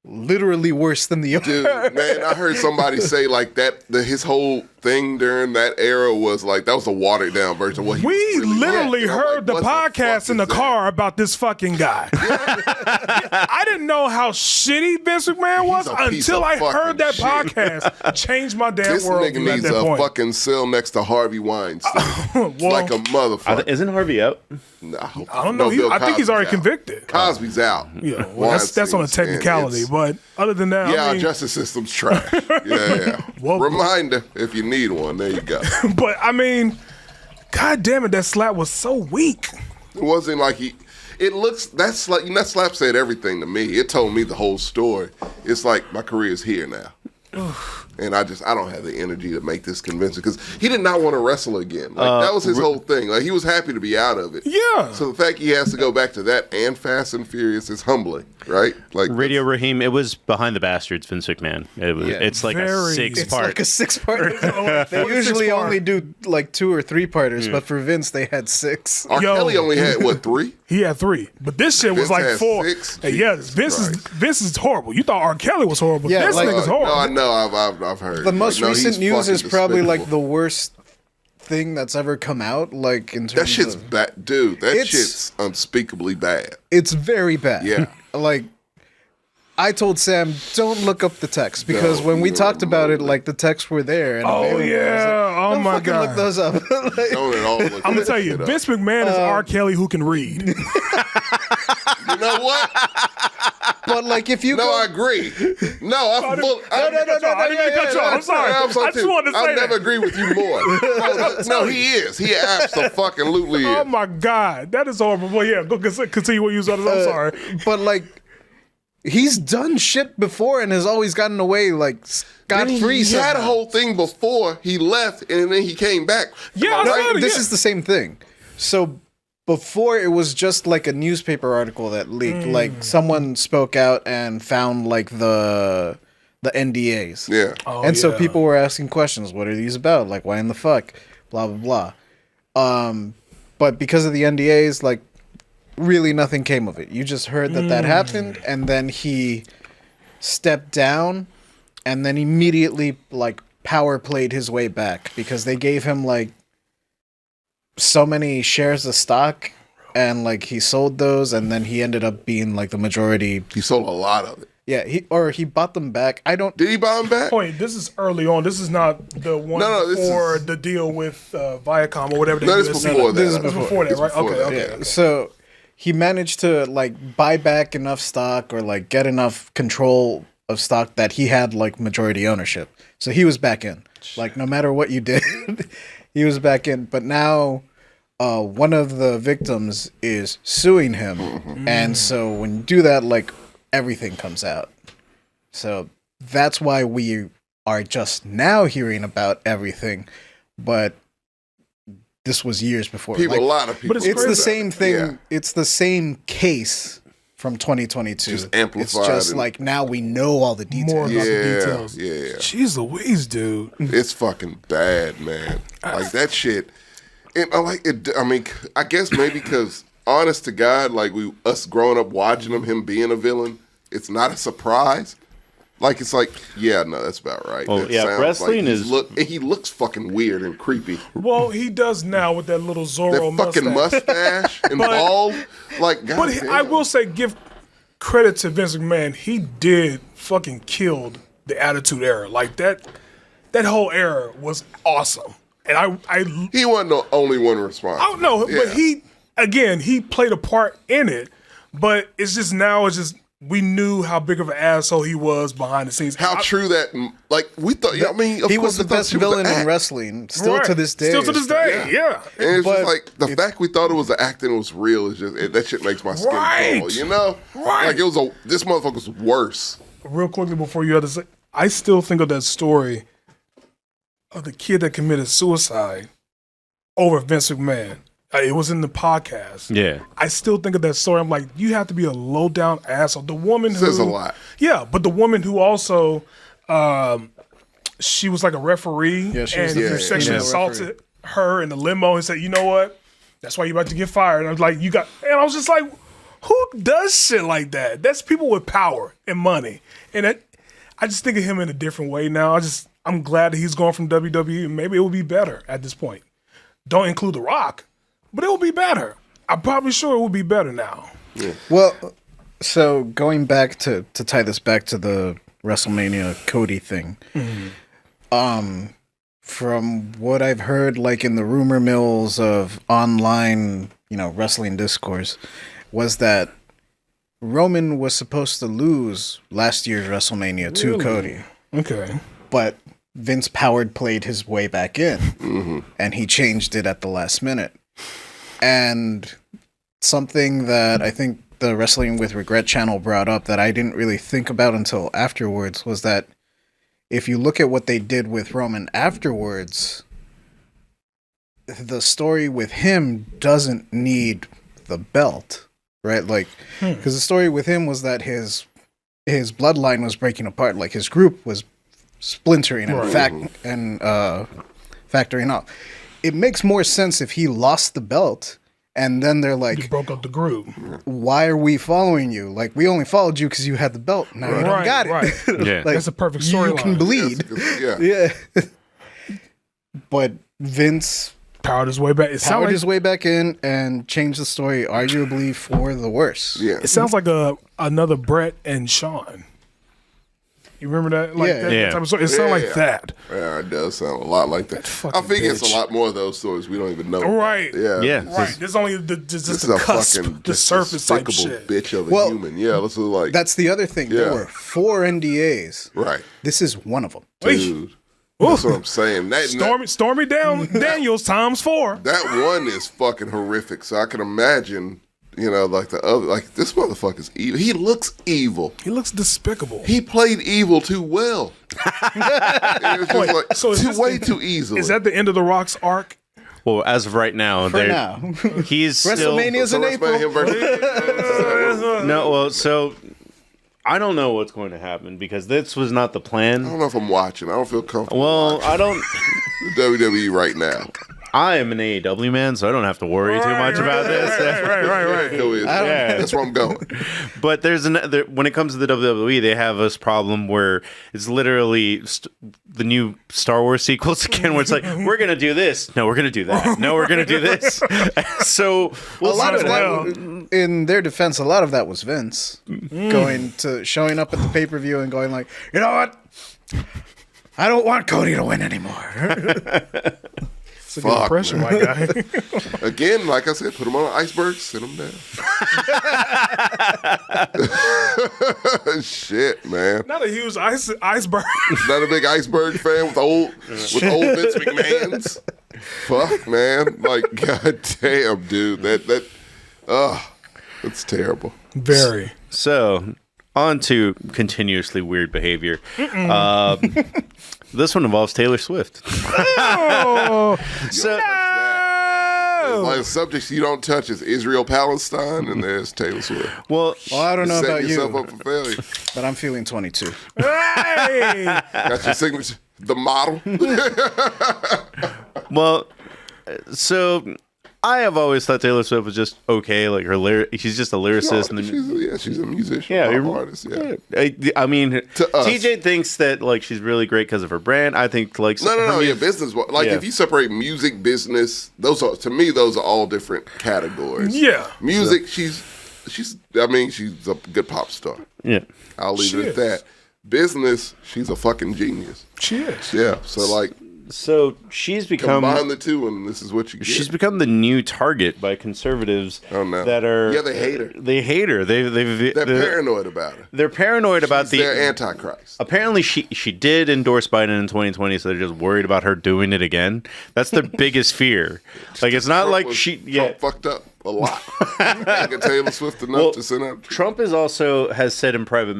literally worse than the art. Dude, man, I heard somebody say like that. His whole thing during that era was like that was a watered down version. Of what he we was really literally like. And I'm heard like, the what fuck podcast in the is that? car about this fucking guy. I didn't know how shitty Vince McMahon was a piece until of I heard fucking that shit. podcast. Changed my damn This world nigga at needs that a point. fucking cell next to Harvey Weinstein. Well, Like a motherfucker. Isn't Harvey out? No, I don't know. Bill I think he's Cosby's already out. convicted. Cosby's out. Yeah, well, that's on a Weinstein's- technicality, and but other than that, yeah, I our mean, justice system's trash. Yeah. Well- Reminder if you need one. There you go. but I mean, god damn it, that slap was so weak. It wasn't like he. It looks that slap said everything to me. It told me the whole story. It's like my career's here now. And I don't have the energy to make this convincing because he did not want to wrestle again. Like that was his whole thing. Like he was happy to be out of it. Yeah. So the fact he has to go back to that and Fast and Furious is humbling, right? Like Radio Raheem, it was Behind the Bastards, Vince McMahon. It's like a Very- 6 It's part. like a 6-part. They usually 6-part. only do like 2 or 3-parters, but for Vince they had 6. R. Yo. Kelly only had what 3? He had 3, but this shit was Vince like had 4. 6? Hey, yeah, Jesus Vince is horrible. You thought R. Kelly was horrible. Yeah, This like- nigga's No, I horrible. know. I've heard. The most Like, no, recent he's news is fucking probably like despicable. the worst thing that's ever come out. Like in terms That shit's of, bad, dude. That It's- shit's unspeakably bad. it's very bad. Yeah. Like I told Sam, don't look up the text because when we talked about it, like the texts were there. And Oh available. I was yeah. like, Oh don't my fucking god. look those up. Like, Don't at all look I'm gonna that tell you, shit up. Vince McMahon is R. Kelly who can read. You know what? but like if you No, go, I agree. No, I'm full. I didn't mean to cut you off. I'm sorry. I just wanted to say I'll never that. agree with you more. No, he is. He absolutely Oh is. my god, that is horrible. Well, yeah, go continue what you said. I'm sorry. but like he's done shit before and has always gotten away like scot free. He had a whole thing before he left, and then he came back. Yeah, I said it, This yeah. is the same thing. So before it was just like a newspaper article that leaked. Like someone spoke out and found like the NDAs. Yeah. Oh, and so yeah. people were asking questions. What are these about? Like, why in the fuck? Blah, blah, blah. But because of the NDAs, like, really nothing came of it. You just heard that happened, and then he stepped down, and then immediately, like, power played his way back because they gave him, like, so many shares of stock, and, like, he sold those, and then he ended up being, like, the majority. He sold a lot of it. Yeah, he bought them back. I don't. Did he buy him back? Wait, this is early on. This is not the one No, this before is- the deal with Viacom or whatever. They No, do this at before Cinema. that. This is This is before that, It's right? before Okay, that. okay. So he managed to like buy back enough stock or like get enough control of stock that he had like majority ownership. So he was back in. Like no matter what you did, he was back in. But now one of the victims is suing him. And so when you do that, like everything comes out. So that's why we are just now hearing about everything. But this was years before. People, Like, a lot of people. it's it's the crazy. same thing. Yeah. It's the same case from 2022. Just amplified It's just and- like now we know all the details. More about the Yeah, details. yeah. Jeez Louise, dude. It's fucking bad, man. Like that shit. And I like it. I mean, I guess maybe because, honest to God, like us growing up watching him being a villain, it's not a surprise. Like it's like, yeah, no, that's about right. Well, That yeah, sounds wrestling like he looks fucking weird and creepy. Well, he does now with that little That Zorro fucking mustache and But- bald, like, God But I damn. will say, give credit to Vince McMahon. He did fucking killed the Attitude Era. Like that whole era was awesome. And I He wasn't the only one responsible. don't know, Yeah. but he played a part in it. But it's just now, we knew how big of an asshole he was behind the scenes. How true that, like, we thought, I mean, of He course was the we thought best she was villain an in act. wrestling, still Right. to this day. Still to this day, yeah. And it's But just like the fact we thought it was the acting was real is just that shit makes my skin Right. crawl, you know? Right. Like it was this motherfucker's worse. Real quickly before you have to say, I still think of that story of the kid that committed suicide over Vince McMahon. It was in the podcast. Yeah. I still think of that story. I'm like, you have to be a low down asshole. The woman who Says a lot. Yeah, but the woman who also, she was like a referee, Yeah, she was and the who sexually female assaulted her in the limo and said, you know what? That's why you're about to get fired. And I was like, and I was just like, who does shit like that? That's people with power and money. And I just think of him in a different way now. I'm glad that he's going from WWE. Maybe it will be better at this point. Don't include The Rock, but it will be better. I'm probably sure it will be better now. Well, so going back to tie this back to the WrestleMania Cody thing, from what I've heard, like in the rumor mills of online, wrestling discourse, was that Roman was supposed to lose last year's WrestleMania to Cody, Okay. but Vince powered played his way back in, and he changed it at the last minute. And something that I think the Wrestling with Regret channel brought up that I didn't really think about until afterwards was that if you look at what they did with Roman afterwards, the story with him doesn't need the belt, right? Like, because the story with him was that his bloodline was breaking apart, like his group was splintering and factoring off. It makes more sense if he lost the belt and then they're You like, broke up the group. why are we following you? Like, we only followed you because you had the belt. Now you don't Right, got it. right. Yeah. Like, That's a perfect you storyline. can bleed. Yeah. Yeah. But Vince Powered his way back. It sounds powered like, his way back in and changed the story arguably for the worse. Yeah. it sounds like another Brett and Sean. You remember that? Like Yeah. that Yeah. type of story. It sounded like that. Yeah, it does sound a lot like that. fucking I think it's bitch. a lot more of those stories we don't even know. Right. Yeah. Yeah. Right. There's only This just is the a cusp, fucking the surface type despicable shit. bitch of a Well, human. Yeah, this is like That's the other thing. There Yeah. were 4 NDAs. right, This is one of them. dude. That's what I'm saying. Stormy Daniels times 4. That one is fucking horrific. So I can imagine, like the other, like this motherfucker's evil. He looks evil. He looks despicable. He played evil too well. It was just Wait, like so is this way the- too easily. Is that the end of the Rock's arc? Well, as of right now, For now. he's still WrestleMania's in April. Him versus, no. Well, so I don't know what's going to happen because this was not the I plan. don't know if I'm watching. I don't feel comfortable. Well, I don't. The WWE right now. I am an AEW man, so I don't have to worry too much about this. Right. Go is. Yeah. That's where I'm going. But there's when it comes to the WWE, they have this problem where it's literally the new Star Wars sequels again, where it's like we're gonna do this, no, we're gonna do that, no, we're gonna do this. So A lot of well. that, in their defense, a lot of that was Vince showing up at the pay-per-view and going like, you know what? I don't want Cody to win anymore. It's a good Fuck, impression, my guy. Again, like I said, put him on an iceberg, sit him down. Shit, man. Not a huge iceberg. Not a big iceberg fan with old Vince McMahon's. Fuck, man. Like, goddamn, dude. That's terrible. Very. So, on to continuously weird behavior. This one involves Taylor Swift. Oh, So, Like, subjects you don't touch is Israel, Palestine, and there's Taylor Swift. well, Well, I don't know Set about yourself you, up for failure. but I'm feeling 22. hey! Got your signature, the model. well, so I have always thought Taylor Swift was just okay. Like she's just a lyricist. And she's a musician. Yeah, Pop artist. Yeah. I mean, To us. TJ thinks that like she's really great because of her brand. I think like No. her Yeah, music- business. Like Yeah. if you separate music, business, those are all different categories. Yeah. Music, she's a good pop star. Yeah. I'll leave She it at is. that. Business, she's a fucking genius. She is. Yeah. So like So she's become combine the two, and this is what you get. she's become the new target by conservatives. Oh, no. That are Yeah, they hate her. They hate her. They're paranoid about her. They're paranoid about They're antichrist. Apparently, she did endorse Biden in 2020, so they're just worried about her doing it again. That's their biggest fear. Like it's not like Trump fucked up a lot. Get Taylor Swift enough to send out. Trump has said in private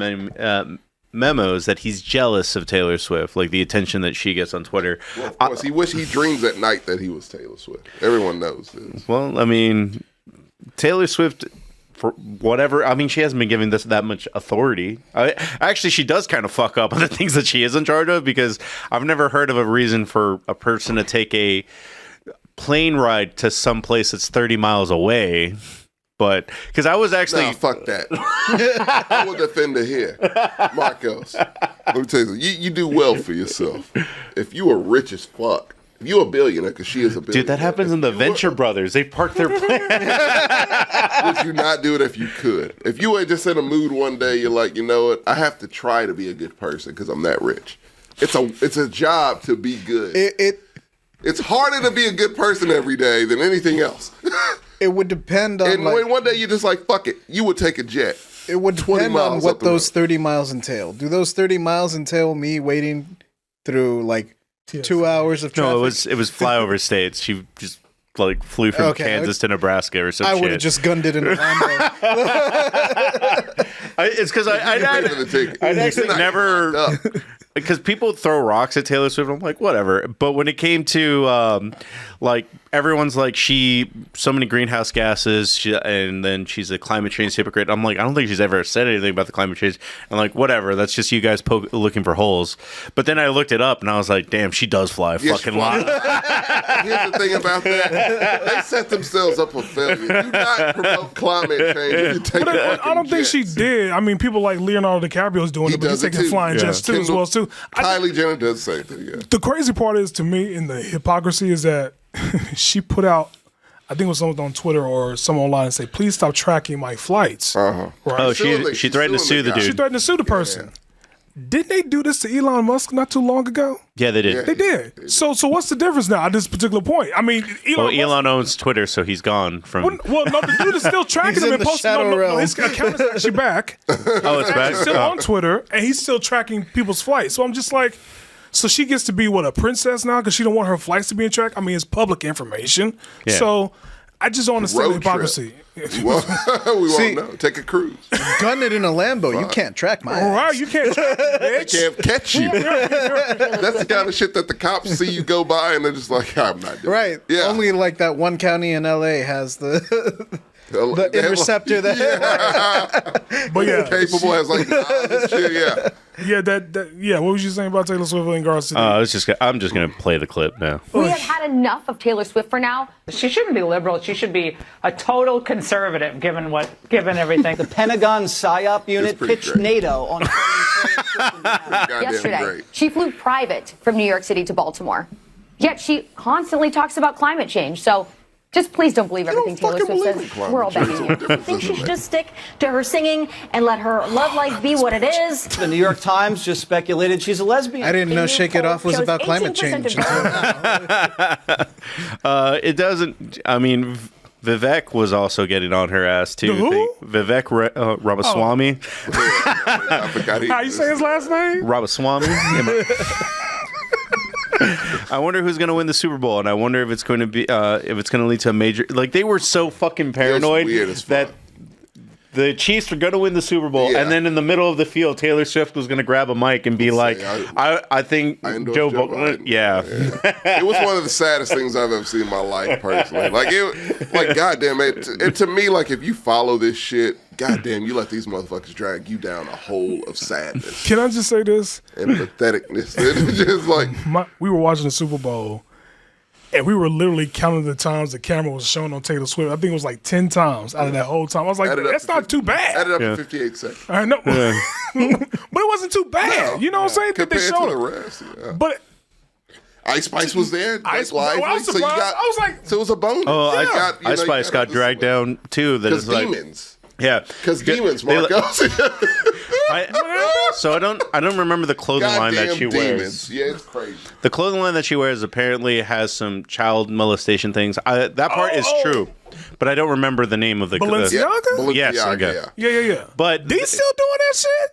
memos that he's jealous of Taylor Swift, like the attention that she gets on Twitter. Well, of course, he dreams at night that he was Taylor Swift. Everyone knows this. Well, I mean, Taylor Swift, for whatever, I mean, she hasn't been given that much authority. Actually, she does kind of fuck up on the things that she is in charge of, because I've never heard of a reason for a person to take a plane ride to some place that's 30 miles away. But because I was actually Fuck that. I will defend her here, Marcos. Let me tell you, you do well for yourself. If you are rich as fuck, if you a billionaire, because she is a billionaire. dude, that happens in the Venture Brothers. They park their plane. Would you not do it if you could? If you were just in a mood one day, you're like, you know what? I have to try to be a good person because I'm that rich. It's a job to be good. It's harder to be a good person every day than anything else. It would depend on And when one day you're just like, fuck it, you would take a jet. it would 20 depend on miles what up the those road. 30 miles entail. Do those 30 miles entail me waiting through like 2 hours of traffic? No, it was flyover states. She just like flew from Okay, Kansas to Nebraska or some I shit. would have just gunned it in a Lambo. It's because You pay for the ticket. I'd actually You're not never. locked up. Because people throw rocks at Taylor Swift, I'm like, whatever. But when it came to, like, everyone's like, so many greenhouse gases, and then she's a climate change hypocrite. I'm like, I don't think she's ever said anything about the climate change. I'm like, whatever. That's just you guys looking for holes. But then I looked it up, and I was like, damn, she does fly a Yeah, fucking she lot. Here's the thing about that. They set themselves up for failure. Do not promote climate change if you take But I don't think she jets. did. I mean, people like Leonardo DiCaprio's doing He it, but he's does it taking too. flying Yeah. jets too as well too. Kylie Jenner does the same thing, yeah. The crazy part is, to me, in the hypocrisy is that she put out, I think it was someone on Twitter or someone online, and say, please stop tracking my flights. Uh-huh. Right? Oh, Suing she the- threatened to she's sue suing the the guy. She dude. threatened to sue the person. Didn't they do this to Elon Musk not too long ago? Yeah, they did. They did. So what's the difference now at this particular point? I mean, Elon owns Twitter, so he's gone from. Well, no, the dude is still tracking He's him in and the posting. shadow No, realm. his account is actually back. Oh, it's back. He's still on Twitter, and he's still tracking people's flights. So I'm just like, so she gets to be a princess now because she don't want her flights to be in track. I mean, it's public information. Yeah. So I just don't understand the Road trip. hypocrisy. We won't know. Take a cruise. Gun it in a Lambo. You can't track my ass. Right, you can't track me, They bitch. can't catch you. That's the kind of shit that the cops see you go by and they're just like, I'm not doing Right. it. Yeah. Only like that one county in LA has the the interceptor that. But yeah, capable has like knives and shit. Yeah. yeah. What was you saying about Taylor Swift and Garth City? I'm just gonna play the clip now. We have had enough of Taylor Swift for now. She shouldn't be liberal. She should be a total conservative, given everything. The Pentagon PSYOP unit pretty pitched great. NATO on Goddamn Yesterday, great. she flew private from New York City to Baltimore. Yet she constantly talks about climate change. So just please don't believe everything Taylor Swift says. We're all begging you. I think she should just stick to her singing and let her love life be what it is. The New York Times just speculated she's a lesbian. I didn't know The new Shake It poll Off was shows about climate 18% change. of It doesn't. I mean, Vivek was also getting on her ass too. Who? Vivek Ramaswamy. I forgot How you say his last name? Ramaswamy. I wonder who's going to win the Super Bowl, and I wonder if it's going to be if it's going to lead to a major. Like they were so fucking paranoid weird as that fuck. the Chiefs were going to win the Super Bowl, Yeah. and then in the middle of the field, Taylor Swift was going to grab a mic and be like, "I think I endorse Joe Joe Biden." Biden. Yeah. It was one of the saddest things I've ever seen in my life, personally. Like goddamn it. To me, like if you follow this shit, goddamn, you let these motherfuckers drag you down a hole of sadness Can I just say this? and patheticness. It's just like We were watching the Super Bowl, and we were literally counting the times the camera was shown on Taylor Swift. I think it was like 10 times out of that whole time. I was like, added up that's to not too bad. Added up Yeah. to 58 seconds. I know. But it wasn't too bad. You know what I'm saying? That they Compared to showed the it. rest. Yeah. But Ice Spice was there. Ice- lively, I was so you surprised. got, I was like- so it was a bonus. Oh, You got- you know, Ice you Spice got this dragged way. down too. That Because is like, demons. yeah, Because demons, They- Marcos. So I don't remember the clothing line that she Goddamn wears. demons. Yeah, it's crazy. The clothing line that she wears apparently has some child molestation things. That part is true, but I don't remember the name of the. Balenciaga? Yes, Balenciaga, okay. Yeah. But They still doing that shit?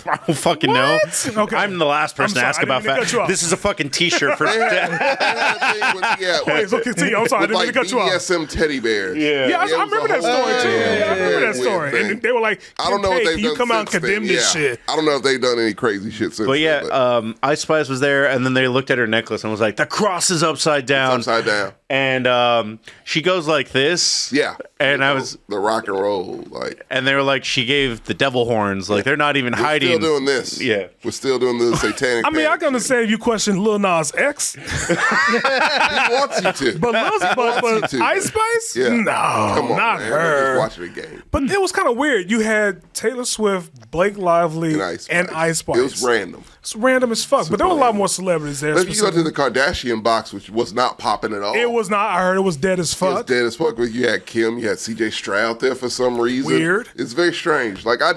I don't fucking know. What? Okay. I'm the last person I'm to ask sorry, I about didn't mean to cut you that. off. This is a fucking T-shirt for. They had a thing with, Wait, so continue. I'm sorry, I with didn't mean like to cut you off. BDSM teddy bears. Yeah, I remember that story too. I remember that story. Thing. And they were like, I don't know what "Hey, they've can you done come out and since condemn then. this Yeah. shit?" I don't know if they've done any crazy shit since. But yeah, then, Ice Spice was there, and then they looked at her necklace and was like, "The cross is upside down." upside down. And she goes like this. Yeah, And You I know, was, the rock and roll. Like and they were like, she gave the devil horns. Like they're not even we're hiding. still doing this. Yeah. we're still doing the satanic. I mean, I panic can understand if you question Lil Nas X, shit. He wants you to. but wants you to. Ice Spice, Yeah. no, Come on, not man. her. I'm just watching the game. But it was kind of weird. You had Taylor Swift, Blake Lively, And Ice Spice. It was random. It's random as fuck. But there were a lot more celebrities there. But if you go to the Kardashian box, which was not popping at all. It was not. I heard it was dead as It was fuck. dead as fuck. But you had Kim, you had CJ Stroud there for some reason. Weird. It's very strange. Like I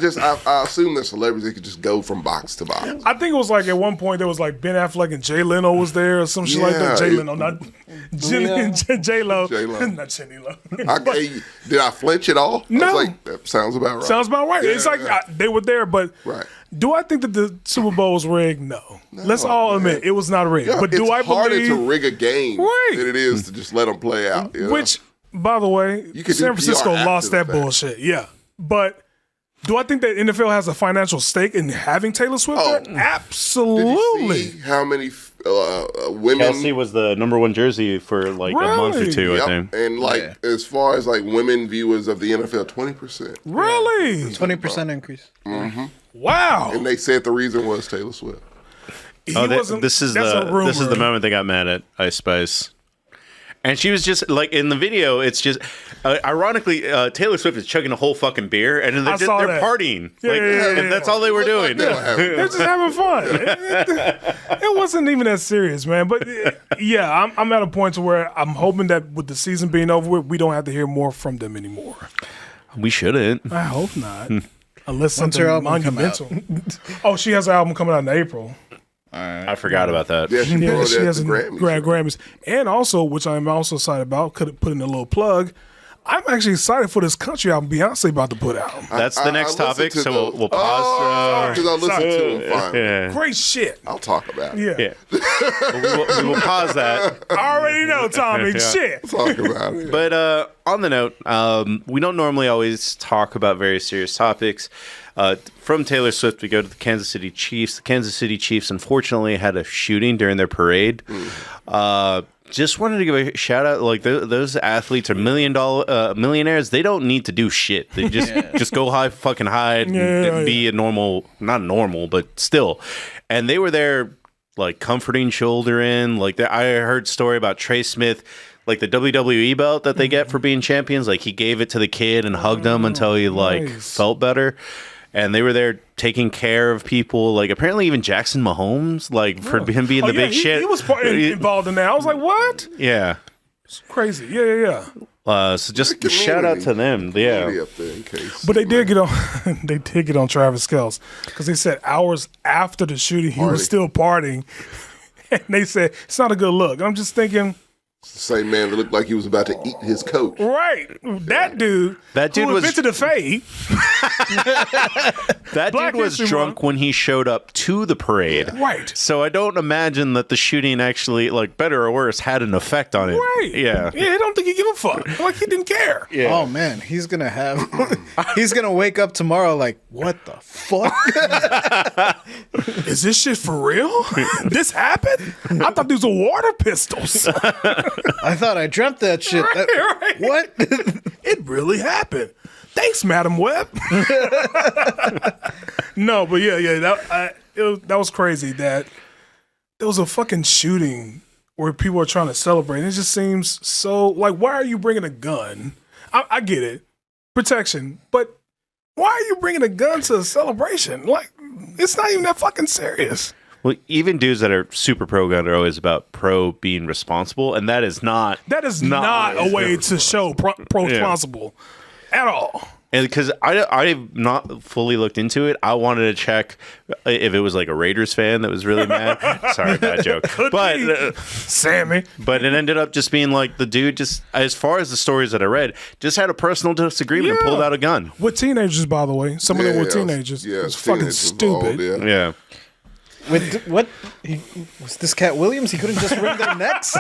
assume that celebrities they could just go from box to box. I think it was like at one point there was like Ben Affleck and Jay Leno was there or some shit like that. Yeah, Jay it- Leno, not J Lo, J-Lo. not Jenny Lo. Did I flinch at all? No. I was like, that sounds about right. Sounds about right. Yeah, It's like yeah. they were there, but Right. do I think that the Super Bowl was rigged? No. Let's all admit it was not rigged. Yeah, but do it's I harder believe? to rig a game Right. than it is to just let them play out. You know? Which, by the way, You could do San Francisco PR after lost the that fact. bullshit. Yeah, but do I think that NFL has a financial stake in having Taylor Swift there? Did Absolutely. you see how many women? Kelsey was the #1 jersey for like a month or Really? two, I Yep. think. And like as far as like women viewers of the NFL, 20%. Really? 20% increase. Wow. And they said the reason was Taylor Swift. He Oh, wasn't- this is that's a the rumor. moment they got mad at Ice Spice. And she was just like in the video. It's just ironically, Taylor Swift is chugging a whole fucking beer, and they're, I saw they're that. partying. Yeah, like, yeah, yeah, and yeah. that's all they were doing. They were having They're just having fun. It wasn't even that serious, man. But yeah, I'm at a point to where I'm hoping that with the season being over with, we don't have to hear more from them anymore. We shouldn't. I hope not. Unless When's something her album come monumental. Oh, she has an album coming out in April. I forgot about that. Yeah, she Yeah, brought she that has to a Grammys. Grammys. And also, which I'm also excited about, could have put in a little plug. I'm actually excited for this country album Beyonce about to put out. That's the next I topic, listened so to we'll pause. Because I listened to him finally. Yeah. Great shit. I'll talk about it. Yeah. We will pause that. I already know, Tommy. Yeah. Shit. Talk about it. But on the note, we don't normally always talk about very serious topics. From Taylor Swift, we go to the Kansas City Chiefs. The Kansas City Chiefs, unfortunately, had a shooting during their parade. Just wanted to give a shout out. Like those athletes are millionaires. They don't need to do shit. They just go fucking hide and be a normal, not normal, but still. And they were there, like comforting shoulder in. Like I heard a story about Trey Smith. Like the WWE belt that they get for being champions, like he gave it to the kid and hugged him until he felt better. And they were there taking care of people. Like apparently even Jackson Mahomes, like for him being the big shit. He was involved in that. I was like, what? Yeah. It's crazy. Yeah. So just shout out to them. Yeah. Up there in case. But they did get on. They did get on Travis Kelce because they said hours after the shooting he was still partying, and they said it's not a good look. I'm just thinking. It's the same man that looked like he was about to eat his coach. Right. That dude who was invented the fade. That Black dude was History drunk Month. when he showed up to the parade. Yeah. Right. So I don't imagine that the shooting actually, like better or worse, had an effect on it. Right. Yeah. Yeah, I don't think he give a fuck. Like he didn't care. Yeah. Oh man, he's gonna wake up tomorrow like, what the fuck? Is this shit for real? This happened? I thought these were water pistols. I thought I dreamt that shit. Right. What? It really happened. Thanks, Madam Webb. No, but that was crazy that there was a fucking shooting where people are trying to celebrate. It just seems so like, why are you bringing a gun? I get it, protection, but why are you bringing a gun to a celebration? Like, it's not even that fucking serious. Well, even dudes that are super pro gun are always about pro being responsible, and that is not. That is not a way to show pro-responsible at all. And because I've not fully looked into it, I wanted to check if it was like a Raiders fan that was really mad. Sorry, bad joke. But Sammy. But it ended up just being like the dude just, as far as the stories that I read, just had a personal disagreement and pulled out a gun. With teenagers, by the way. Some of them were teenagers. Yeah, It's fucking stupid. Yeah. With what? Was this Cat Williams? He couldn't just wring their necks?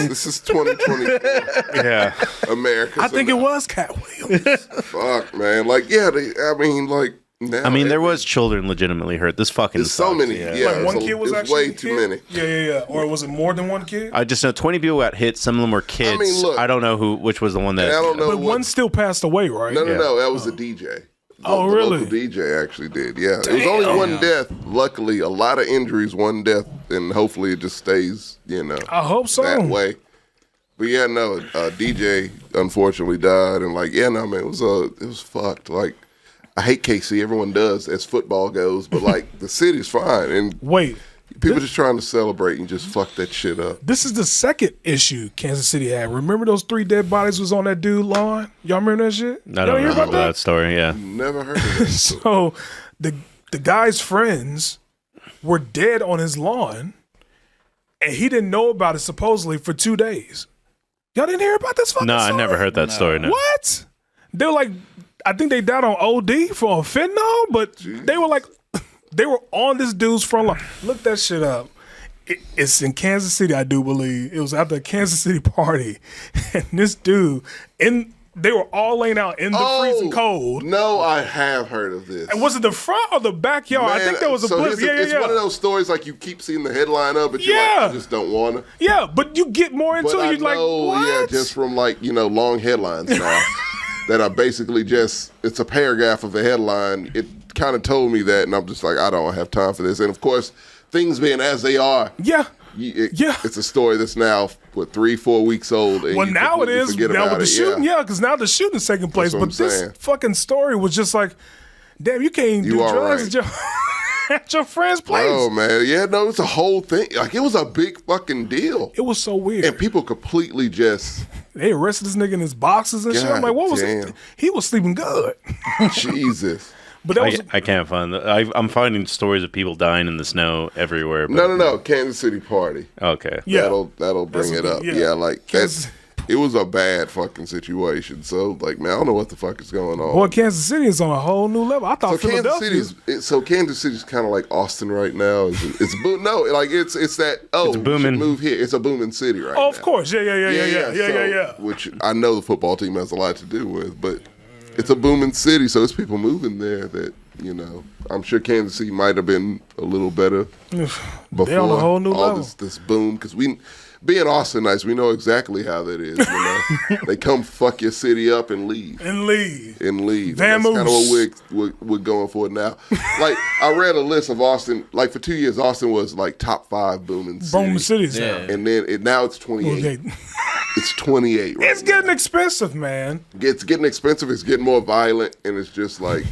This is 2024. Yeah. America. I think it was Cat Williams. Fuck, man. Like, yeah, now. I mean, there was children legitimately hurt. This fucking There's so sucks. many. Yeah, Like one kid was it's actually way a too kid? many. Yeah. Or was it more than one kid? I just know 20 people got hit. Some of them were kids. I mean, look. I don't know which was the one that. And I don't know But one still passed away, right? No, that was a DJ. The really? local DJ actually did. Yeah, it was only one death. Luckily, a lot of injuries, one death, and hopefully it just stays, I hope so. that way. But yeah, no, DJ unfortunately died, and man, it was fucked. Like, I hate KC. Everyone does as football goes, but like the city's fine, and Wait. people just trying to celebrate and just fuck that shit up. This is the second issue Kansas City had. Remember those 3 dead bodies was on that dude lawn? Y'all remember that shit? I don't know that story. Yeah. Never heard of it. So the guy's friends were dead on his lawn, and he didn't know about it supposedly for 2 days. Y'all didn't hear about this fucking No, story? I never heard that story. No. What? They were like, I think they died on OD for fentanyl, but they were like, they were on this dude's front lawn. Look that shit up. It's in Kansas City, I do believe. It was after a Kansas City party, and this dude, they were all laying out in the freezing cold. No, I have heard of this. And was it the front or the backyard? I think there was a blip. It's one of those stories like you keep seeing the headline up, but you just don't want to. Yeah, but you get more into it. You're like, what? Yeah, just from long headlines now that are basically just, it's a paragraph of a headline. It kind of told me that, and I'm just like, I don't have time for this. And of course, things being as they are. Yeah. It's a story that's now 3-4 weeks old. And now it is. Now with the shooting, because now the shooting's taking place. That's what But I'm this saying. fucking story was just like, damn, you can't do drugs. at your friend's place. Oh man, yeah, no, it's a whole thing. Like it was a big fucking deal. It was so weird. And people completely just they arrested this nigga in his boxes and shit. I'm like, what was it? He was sleeping good. Jesus. But that was, I can't find I'm finding stories of people dying in the snow everywhere. But No. Kansas City party. Okay. Yeah. That'll bring it up. Yeah, like Kansas, it was a bad fucking situation. So like, man, I don't know what the fuck is going on. boy, Kansas City is on a whole new level. I thought So Philadelphia. Kansas City's kind of like Austin right now. It's that It's we booming. should move here. It's a booming city right now. Oh, of course. Yeah. Which I know the football team has a lot to do with, but it's a booming city, so it's people moving there that, you know, I'm sure Kansas City might have been a little better before They're on a whole new all level. this boom. Because being Austinites, we know exactly how that is. You know, they come fuck your city up and leave. And leave. That's kind of what we're going for now. Like I read a list of Austin. Like for 2 years, Austin was like top 5 booming cities. Yeah. And then now it's 28. It's 28 right It's getting expensive, man. It's getting expensive. It's getting more violent, and it's just like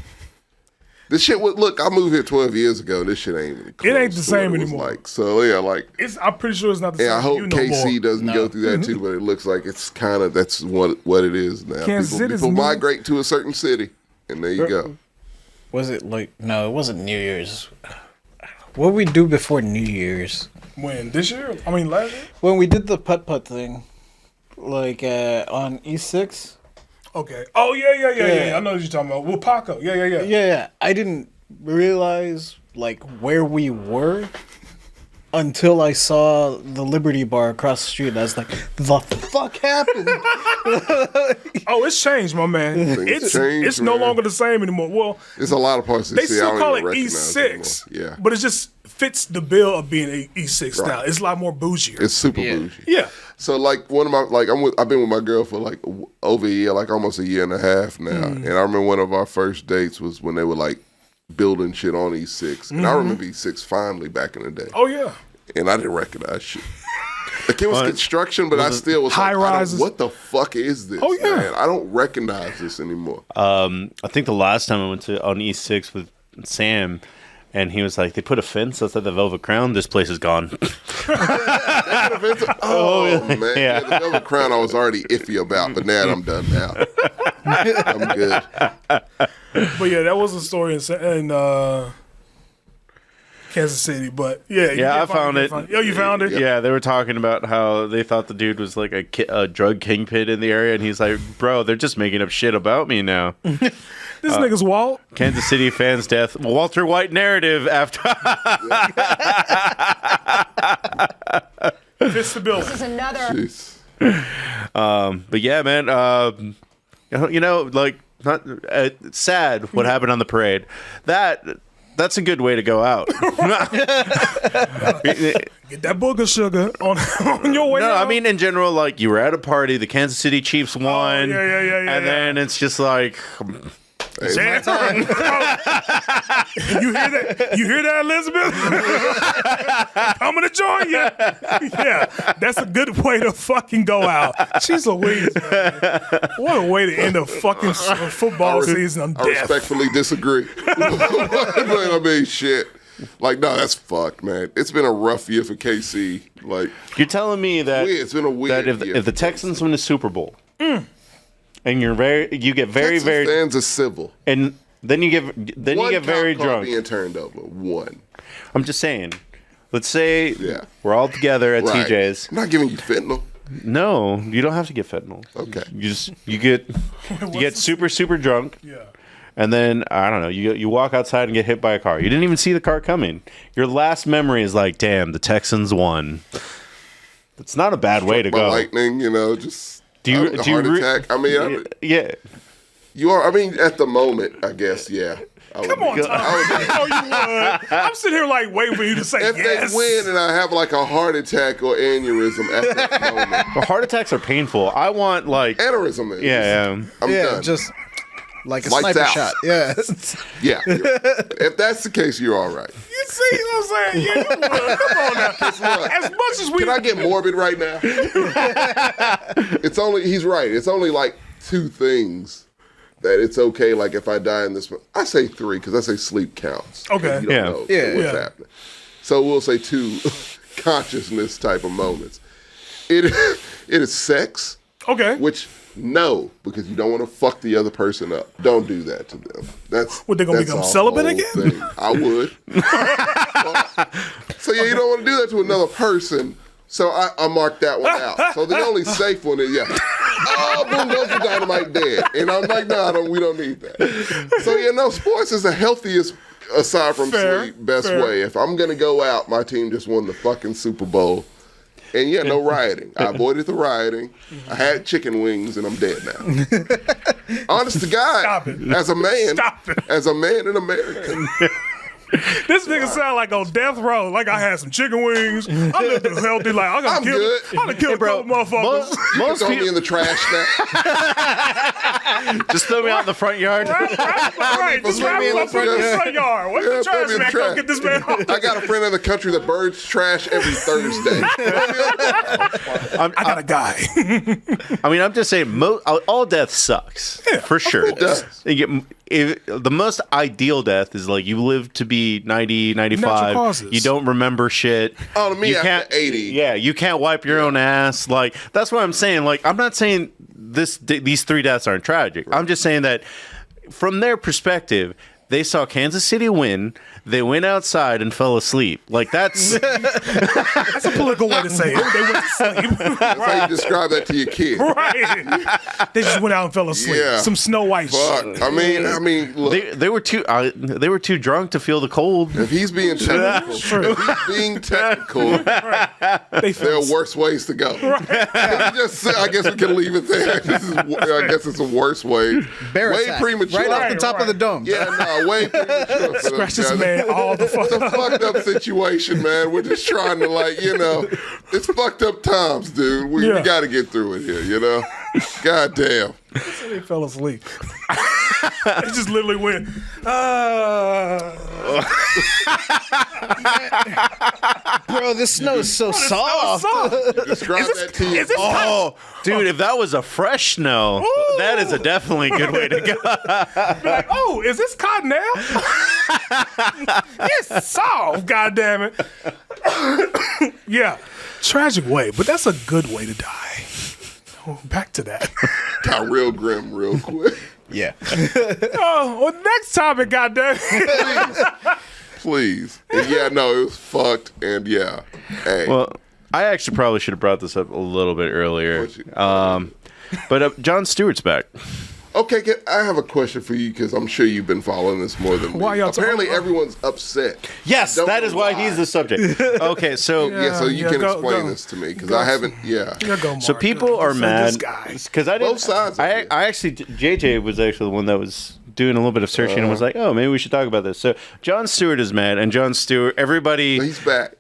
this shit. Look, I moved here 12 years ago. And this shit ain't even close It ain't the to same what it was anymore. Like so, yeah, like I'm pretty sure it's not the same. yeah. I hope for you no KC more. doesn't go through that too, but it looks like it's kind of that's what it is now. Kansas City's people new. migrate to a certain city, and there you go. Was it like no? It wasn't New Year's. What did we do before New Year's? When this year? I mean last year. When we did the putt thing, like on E6. Okay. Oh yeah. I know what you're talking about. With Paco. Yeah. Yeah. I didn't realize like where we were until I saw the Liberty Bar across the street. And I was like, the fuck happened? Oh, it's changed, my man. Things changed, It's no man. longer the same anymore. Well, There's a lot of parts of the they city I still don't call even it recognize E6. anymore. Yeah, But it just fits the bill of being a E6 now. Right. It's a lot more bougier. it's super bougie. Yeah. So like one of my I've been with my girl for like over a year, like almost a year and a half now. And I remember one of our first dates was when they were like building shit on E6. And I remember E6 finally back in the day. Oh yeah. And I didn't recognize shit. Like it was construction, but I still was high like, rises. what the fuck is this? Oh, yeah. Man? I don't recognize this anymore. I think the last time I went to on E6 with Sam, and he was like, "They put a fence outside the Velvet Crown. This place is gone." Oh man, Yeah. the Velvet Crown I was already iffy about, but now I'm done now. I'm good. But yeah, that was a story in Kansas City. But yeah, Yeah, I found it. Oh, you found it? Yeah, they were talking about how they thought the dude was like a drug kingpin in the area, and he's like, "Bro, they're just making up shit about me now." This nigga's Walt. Kansas City fans' death. Walter White narrative after. Fits the bill. This is another. Jeez. But yeah, man. You know, like not sad what happened on the parade. That's a good way to go out. Get that booger sugar on your way No, out. I mean in general, like you were at a party, the Kansas City Chiefs won, and then it's just like, You hear that? You hear that, Elizabeth? Coming to join you. Yeah, that's a good way to fucking go out. Jeez Louise, man. What a way to end a fucking football season on I death. respectfully disagree. I mean, shit. Like, no, that's fucked, man. It's been a rough year for KC. Like, you're telling me that it's been a weird that year if the for Texans win the Super Bowl, and you get very Texas fans are civil. and then you get One very cop car drunk. being turned over. One. I'm just saying. Let's say Yeah. we're all together at Right. TJ's. I'm not giving you fentanyl. No, you don't have to get fentanyl. Okay. You get super drunk. Yeah. And then I don't know. You walk outside and get hit by a car. You didn't even see the car coming. Your last memory is like, damn, the Texans won. It's not a bad way to By go. lightning, you know, just Do you a heart attack. I mean, yeah. you are. I mean, at the moment, I guess, yeah. Come on, Tom. I know you would. I'm sitting here like waiting for you to say If yes. they win and I have like a heart attack or aneurysm at that moment, But heart attacks are painful. I want like aneurysm is. yeah. I'm done. just like a Lights sniper out. shot. Yeah. Yeah. If that's the case, you're all right. You see what I'm saying? Yeah, you would. Come on now. As much as we Can I get morbid right now? He's right. It's only like two things that it's okay. Like if I die in this, I say 3 because I say sleep counts. Okay. You don't know what's Yeah. happening. So we'll say 2 consciousness type of moments. It is sex. Okay. Which no, because you don't want to fuck the other person up. Don't do that to them. That's What, they gonna that's become a celibate whole again? thing. I would. So yeah, you don't want to do that to another person. So I marked that one out. So the only safe one is oh, boom goes the dynamite dead. And I'm like, no, we don't need that. So yeah, no, sports is the healthiest aside from sleep best way. If I'm gonna go out, my team just won the fucking Super Bowl. And yeah, no rioting. I avoided the rioting. I had chicken wings, and I'm dead now. Honest to God, as a man in America. This nigga sound like on death row. Like I had some chicken wings. I'm living healthy. Like I gotta kill a couple motherfuckers. Most throw me in the trash now. Just throw me out in the front yard. Right, just wrap me up in the front yard. What's the trash man? Come get this man off. I got a friend in the country that burns trash every Thursday. I got a guy. I mean, I'm just saying, all death sucks. For sure. It does. The most ideal death is like you live to be 90, 95. You don't remember shit. Oh, to me, you after can't, 80. Yeah, you can't wipe your own ass. Like, that's what I'm saying. Like, I'm not saying these 3 deaths aren't tragic. Right. I'm just saying that from their perspective, they saw Kansas City win. They went outside and fell asleep. Like, that's a political way to say it. They went to sleep. That's how you describe that to your kid. Right. They just went out and fell asleep. Yeah. Some Snow White shit. I mean, look. They were too drunk to feel the cold. If he's being technical, there are worse ways to go. Right. I guess we can leave it there. I guess it's a worse way. Way premature. Right off the top of the dome. Yeah, no, way premature. Scratch this man all the fuck It's a fucked up situation, man. We're just trying to, it's fucked up times, dude. We got to get through it here, God damn. He fell asleep. He just literally went, Bro, this snow is so soft. Describe that to you. Oh, dude, if that was a fresh snow, that is a definitely good way to go. Be like, oh, is this cottonelle? It's soft, goddammit. Yeah, tragic way, but that's a good way to die. Oh, back to that. Got real grim real quick. Yeah. Oh, well, next topic, goddammit. Please. And yeah, no, it was fucked, and yeah. Hey. Well, I actually probably should have brought this up a little bit earlier. But Jon Stewart's back. Okay, I have a question for you because I'm sure you've been following this more than me. Apparently, everyone's upset. Yes, that is why he's the subject. Okay, so so you can explain this to me because I haven't. Yeah. So people are mad because I didn't. Both sides. I actually JJ was actually the one that was doing a little bit of searching and was like, oh, maybe we should talk about this. So Jon Stewart is mad, and Jon Stewart, everybody. So he's back.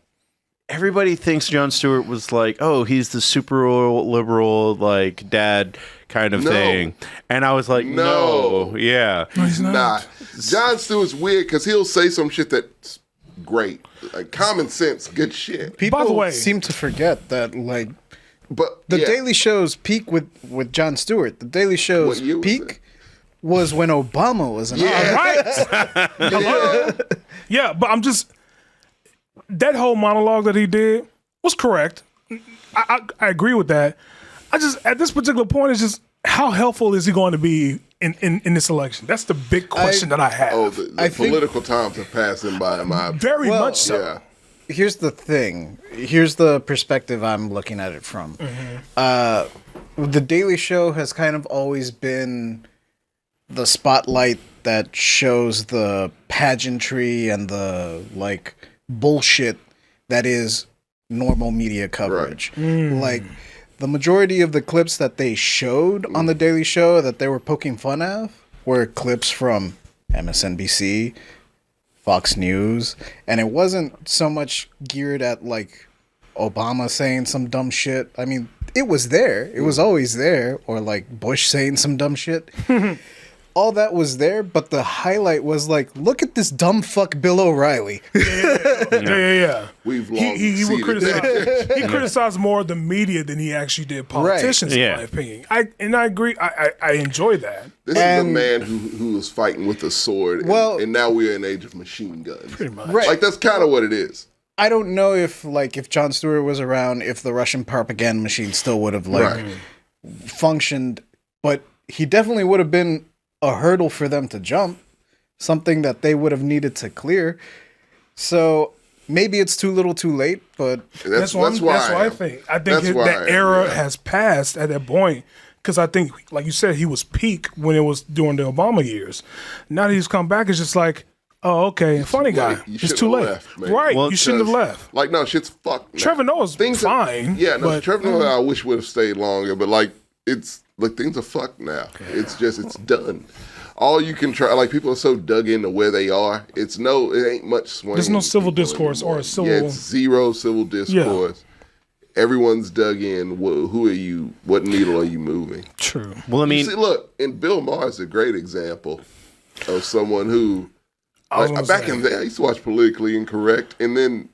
Everybody thinks Jon Stewart was like, oh, he's the super liberal, like, dad kind of thing. And I was like, no. Yeah. No, he's not. Jon Stewart's weird because he'll say some shit that's great. Like, common sense, good shit. People seem to forget that, like, but the Daily Show's peak with Jon Stewart, the Daily Show's peak was when Obama was in office. Right. Hello? Yeah, but I'm just... That whole monologue that he did was correct. I agree with that. I just, at this particular point, it's just how helpful is he going to be in this election? That's the big question that I have. Oh, the political times have passed him by, in my opinion. Very much so. Yeah. Here's the thing. Here's the perspective I'm looking at it from. The Daily Show has kind of always been the spotlight that shows the pageantry and the, like, bullshit that is normal media coverage. Like, the majority of the clips that they showed on the Daily Show that they were poking fun of were clips from MSNBC, Fox News, and it wasn't so much geared at, like, Obama saying some dumb shit. I mean, it was there. It was always there. Or, like, Bush saying some dumb shit. all that was there, but the highlight was like, look at this dumb fuck Bill O'Reilly. Yeah. We've long He would exceeded criticize. He criticized more of the media than he actually did politicians. Yeah. In my opinion, I agree. I enjoy that. This is a man who was fighting with a sword, and now we're in an age of machine guns. Pretty much. Right. Like, that's kind of what it is. I don't know if Jon Stewart was around, if the Russian propaganda machine still would have functioned, but he definitely would have been a hurdle for them to jump, something that they would have needed to clear. So maybe it's too little, too late. But That's why I think that era has passed at that point. Because I think, like you said, he was peak when it was during the Obama years. Now that he's come back, it's just like, oh, okay, funny guy. It's too late. Right, you shouldn't have left. Like, no, shit's fucked now. Trevor Noah's fine. Trevor Noah I wish would have stayed longer, but like, it's like things are fucked now. It's done. All you can try, like, people are so dug into where they are. It ain't much swing. There's no civil discourse or a civil. Yeah, it's zero civil discourse. Everyone's dug in. Who are you? What needle are you moving? True. Well, I mean, look, and Bill Maher is a great example of someone who, back in the day, I used to watch Politically Incorrect, and then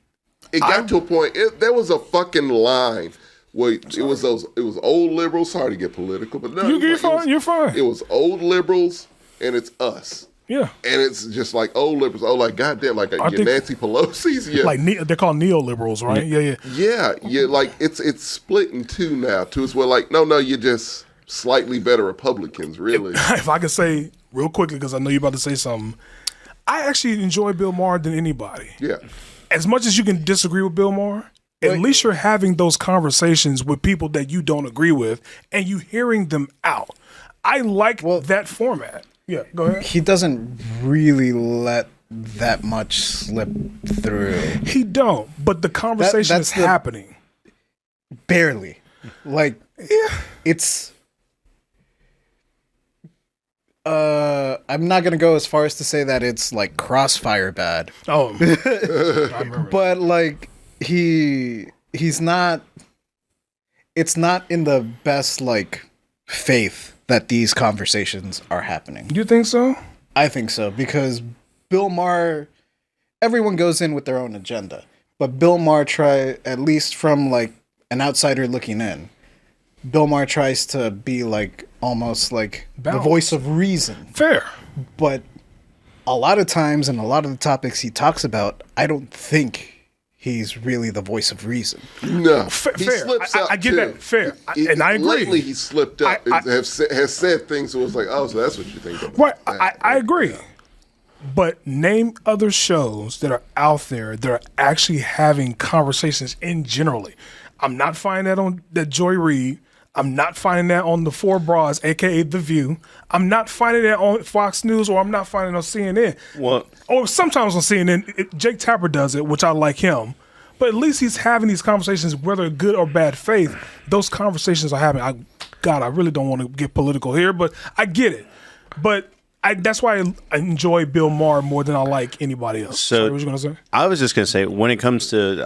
it got to a point. There was a fucking line where it was old liberals. Sorry to get political, but no, you're fine. It was old liberals, and it's us. Yeah, and it's just like old liberals. Oh, like goddamn, like your Nancy Pelosi's. Yeah, like they're called neoliberals, right? Yeah. Like it's split in two now. Two is where like no, you're just slightly better Republicans, really. If I could say real quickly, because I know you're about to say something, I actually enjoy Bill Maher than anybody. Yeah. As much as you can disagree with Bill Maher, at least you're having those conversations with people that you don't agree with, and you hearing them out. I like that format. Yeah, go ahead. He doesn't really let that much slip through. He don't, but the conversation is happening. Barely. Like, it's... I'm not going to go as far as to say that it's, like, Crossfire bad. Oh. I remember. But, like, he's not... It's not in the best, like, faith that these conversations are happening. You think so? I think so, because Bill Maher, everyone goes in with their own agenda, but Bill Maher at least from like an outsider looking in, Bill Maher tries to be like almost like the voice of reason. Fair. But a lot of times and a lot of the topics he talks about, I don't think he's really the voice of reason. No, he fair. Slips out I get too. That. Fair. And I agree. Lately, he slipped up and has said things that was like, oh, so that's what you think about. Right. I agree. But name other shows that are out there that are actually having conversations in generally. I'm not finding that on that Joy Reid. I'm not finding that on the Four Bras, a.k.a. The View. I'm not finding that on Fox News, or I'm not finding it on CNN. Well, or sometimes on CNN, Jake Tapper does it, which I like him. But at least he's having these conversations, whether good or bad faith. Those conversations are happening. I really don't want to get political here, but I get it. But that's why I enjoy Bill Maher more than I like anybody else. So, sorry, what was you going to say? I was just going to say, when it comes to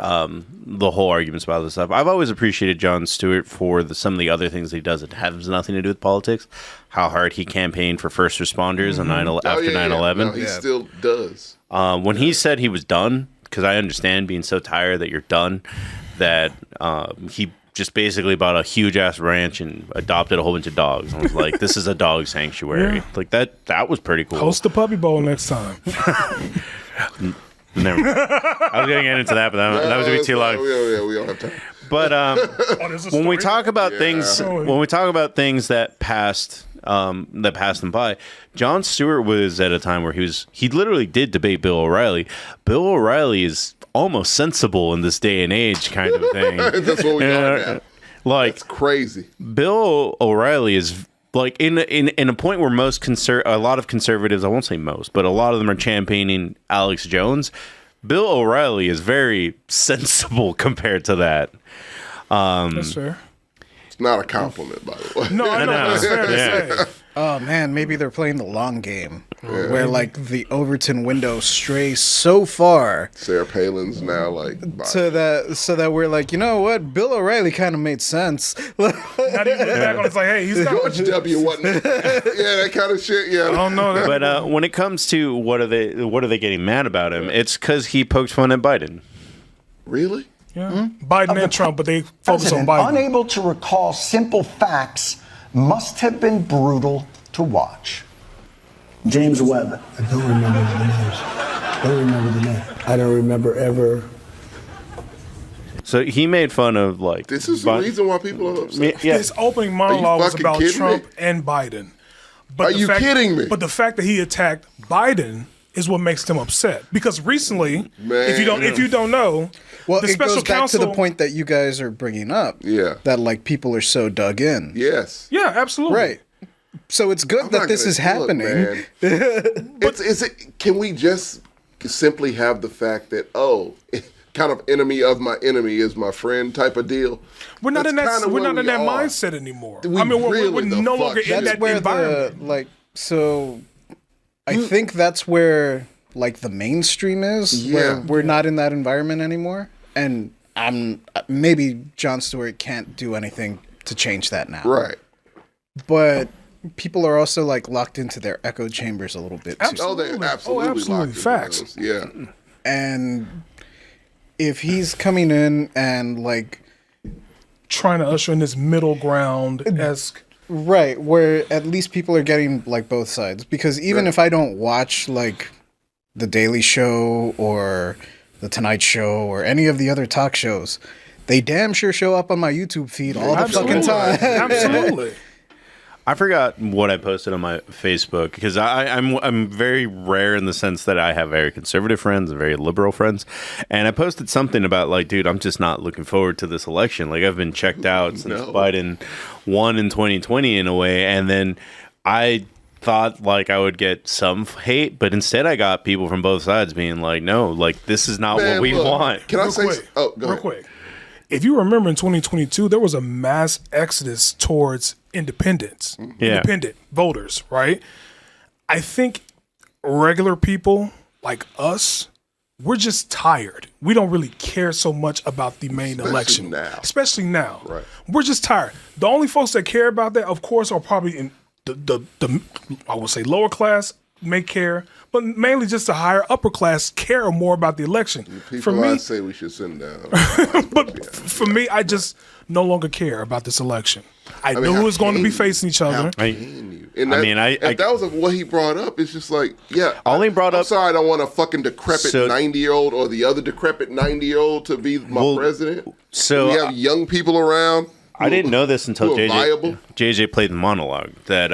the whole arguments about this stuff, I've always appreciated Jon Stewart for some of the other things that he does that has nothing to do with politics. How hard he campaigned for first responders on after 9/11. No, he still does. When he said he was done, because I understand being so tired that you're done, that he just basically bought a huge ass ranch and adopted a whole bunch of dogs. I was like, this is a dog sanctuary. Yeah. Like that was pretty cool. Host the Puppy Bowl next time. Never. I was going to get into that, but that was going to be too long. We don't have time. But when we talk about things that passed them by, Jon Stewart was at a time where he literally did debate Bill O'Reilly. Bill O'Reilly is almost sensible in this day and age, kind of thing. That's what we are now. Like, that's crazy. Bill O'Reilly is like in a point where a lot of conservatives, I won't say most, but a lot of them are championing Alex Jones. Bill O'Reilly is very sensible compared to that. That's fair. It's not a compliment, by the way. No, I know. That's fair to say. Oh man, maybe they're playing the long game, where like the Overton window strays so far. Sarah Palin's now like so that we're like, you know what, Bill O'Reilly kind of made sense. Not even look back on it's like, hey, he's not George W. wasn't. Yeah, that kind of shit. Yeah, I don't know that. But when it comes to what are they getting mad about him? It's because he poked fun at Biden. Really? Yeah. Biden and Trump, but they focus on Biden. Unable to recall simple facts must have been brutal to watch. James Webb. I don't remember the names. I don't remember ever. So he made fun of like. This is the reason why people are upset. Yeah. His opening monologue was about kidding Trump me? and Biden. But Are you kidding me? But the fact that he attacked Biden is what makes them upset. Because recently, if you don't know, Well, the it special goes back counsel to the point that you guys are bringing up. Yeah. That like people are so dug in. Yes. Yeah, absolutely. Right. So it's good that this is happening. Can we just simply have the fact that kind of enemy of my enemy is my friend type of deal? We're not in that. We're not in that are. mindset anymore. We I mean, we're really no the longer fuck in shit. that where environment. I think that's where like the mainstream is. Yeah. Where we're not in that environment anymore, and maybe Jon Stewart can't do anything to change that now. Right. But people are also like locked into their echo chambers a little bit too. Absolutely. They're absolutely absolutely. locked into Facts. those. Yeah. And if he's coming in and like Trying to usher in this middle ground esque. right, where at least people are getting like both sides, because even if I don't watch like the Daily Show or the Tonight Show or any of the other talk shows, they damn sure show up on my YouTube feed all the fucking time. Absolutely. I forgot what I posted on my Facebook because I'm very rare in the sense that I have very conservative friends and very liberal friends, and I posted something about like, dude, I'm just not looking forward to this election. Like I've been checked out since Biden won in 2020 in a way, and then I thought like I would get some hate, but instead I got people from both sides being like, no, like this is not what we want. Can I say? Go real quick. If you remember in 2022, there was a mass exodus towards independent voters, right? I think regular people like us, we're just tired. We don't really care so much about the main election. Especially now. Right. We're just tired. The only folks that care about that, of course, are probably in the I would say lower class may care, but mainly just the higher upper class care more about the election. People for me, I say we should send down. but for me, I just no longer care about this election. I know who is going to be facing each other. How can you? And if that was what he brought up, it's just like, I'm sorry, I don't want a fucking decrepit 90-year-old or the other decrepit 90-year-old to be my president. So we have young people around. I didn't know this until JJ played the monologue that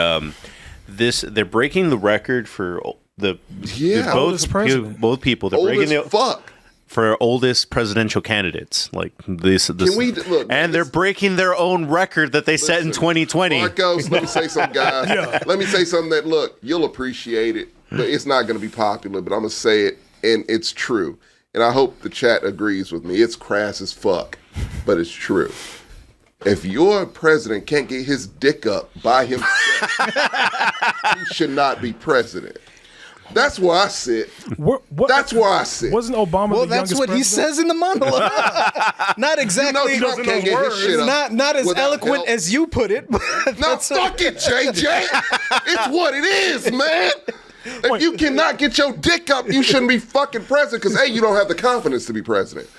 they're breaking the record for both people. They're breaking the for oldest presidential candidates. Like this and they're breaking their own record that they set in 2020. Marcos, let me say something, guys. Let me say something that you'll appreciate it, but it's not going to be popular. But I'm gonna say it, and it's true. And I hope the chat agrees with me. It's crass as fuck, but it's true. If your president can't get his dick up by himself, he should not be president. That's where I sit. That's where I sit. Wasn't Obama well, the that's youngest what president? he says in the monologue. Not exactly. You know Trump can't get his shit up. Not as eloquent help. as you put it. No, fuck it, JJ. It's what it is, man. If you cannot get your dick up, you shouldn't be fucking president because A, you don't have the confidence to be president.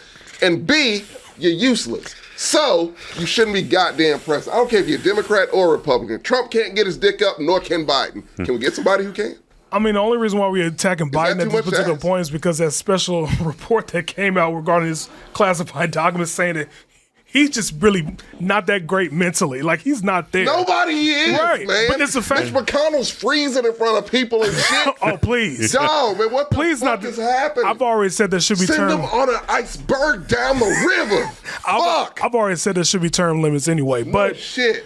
And B, you're useless. So, you shouldn't be goddamn president. I don't care if you're a Democrat or Republican. Trump can't get his dick up, nor can Biden. Can we get somebody who can? I mean, the only reason why we're attacking Biden at this particular point is because that special report that came out regarding his classified documents saying that he's just really not that great mentally. Like, he's not there. Nobody is, right, man. But it's a fact. Mitch McConnell's freezing in front of people and shit. Oh, please. Dog, man, what the fuck is happening? I've already said there should be Send them on an iceberg down the river. Fuck. I've already said there should be term limits anyway. But shit.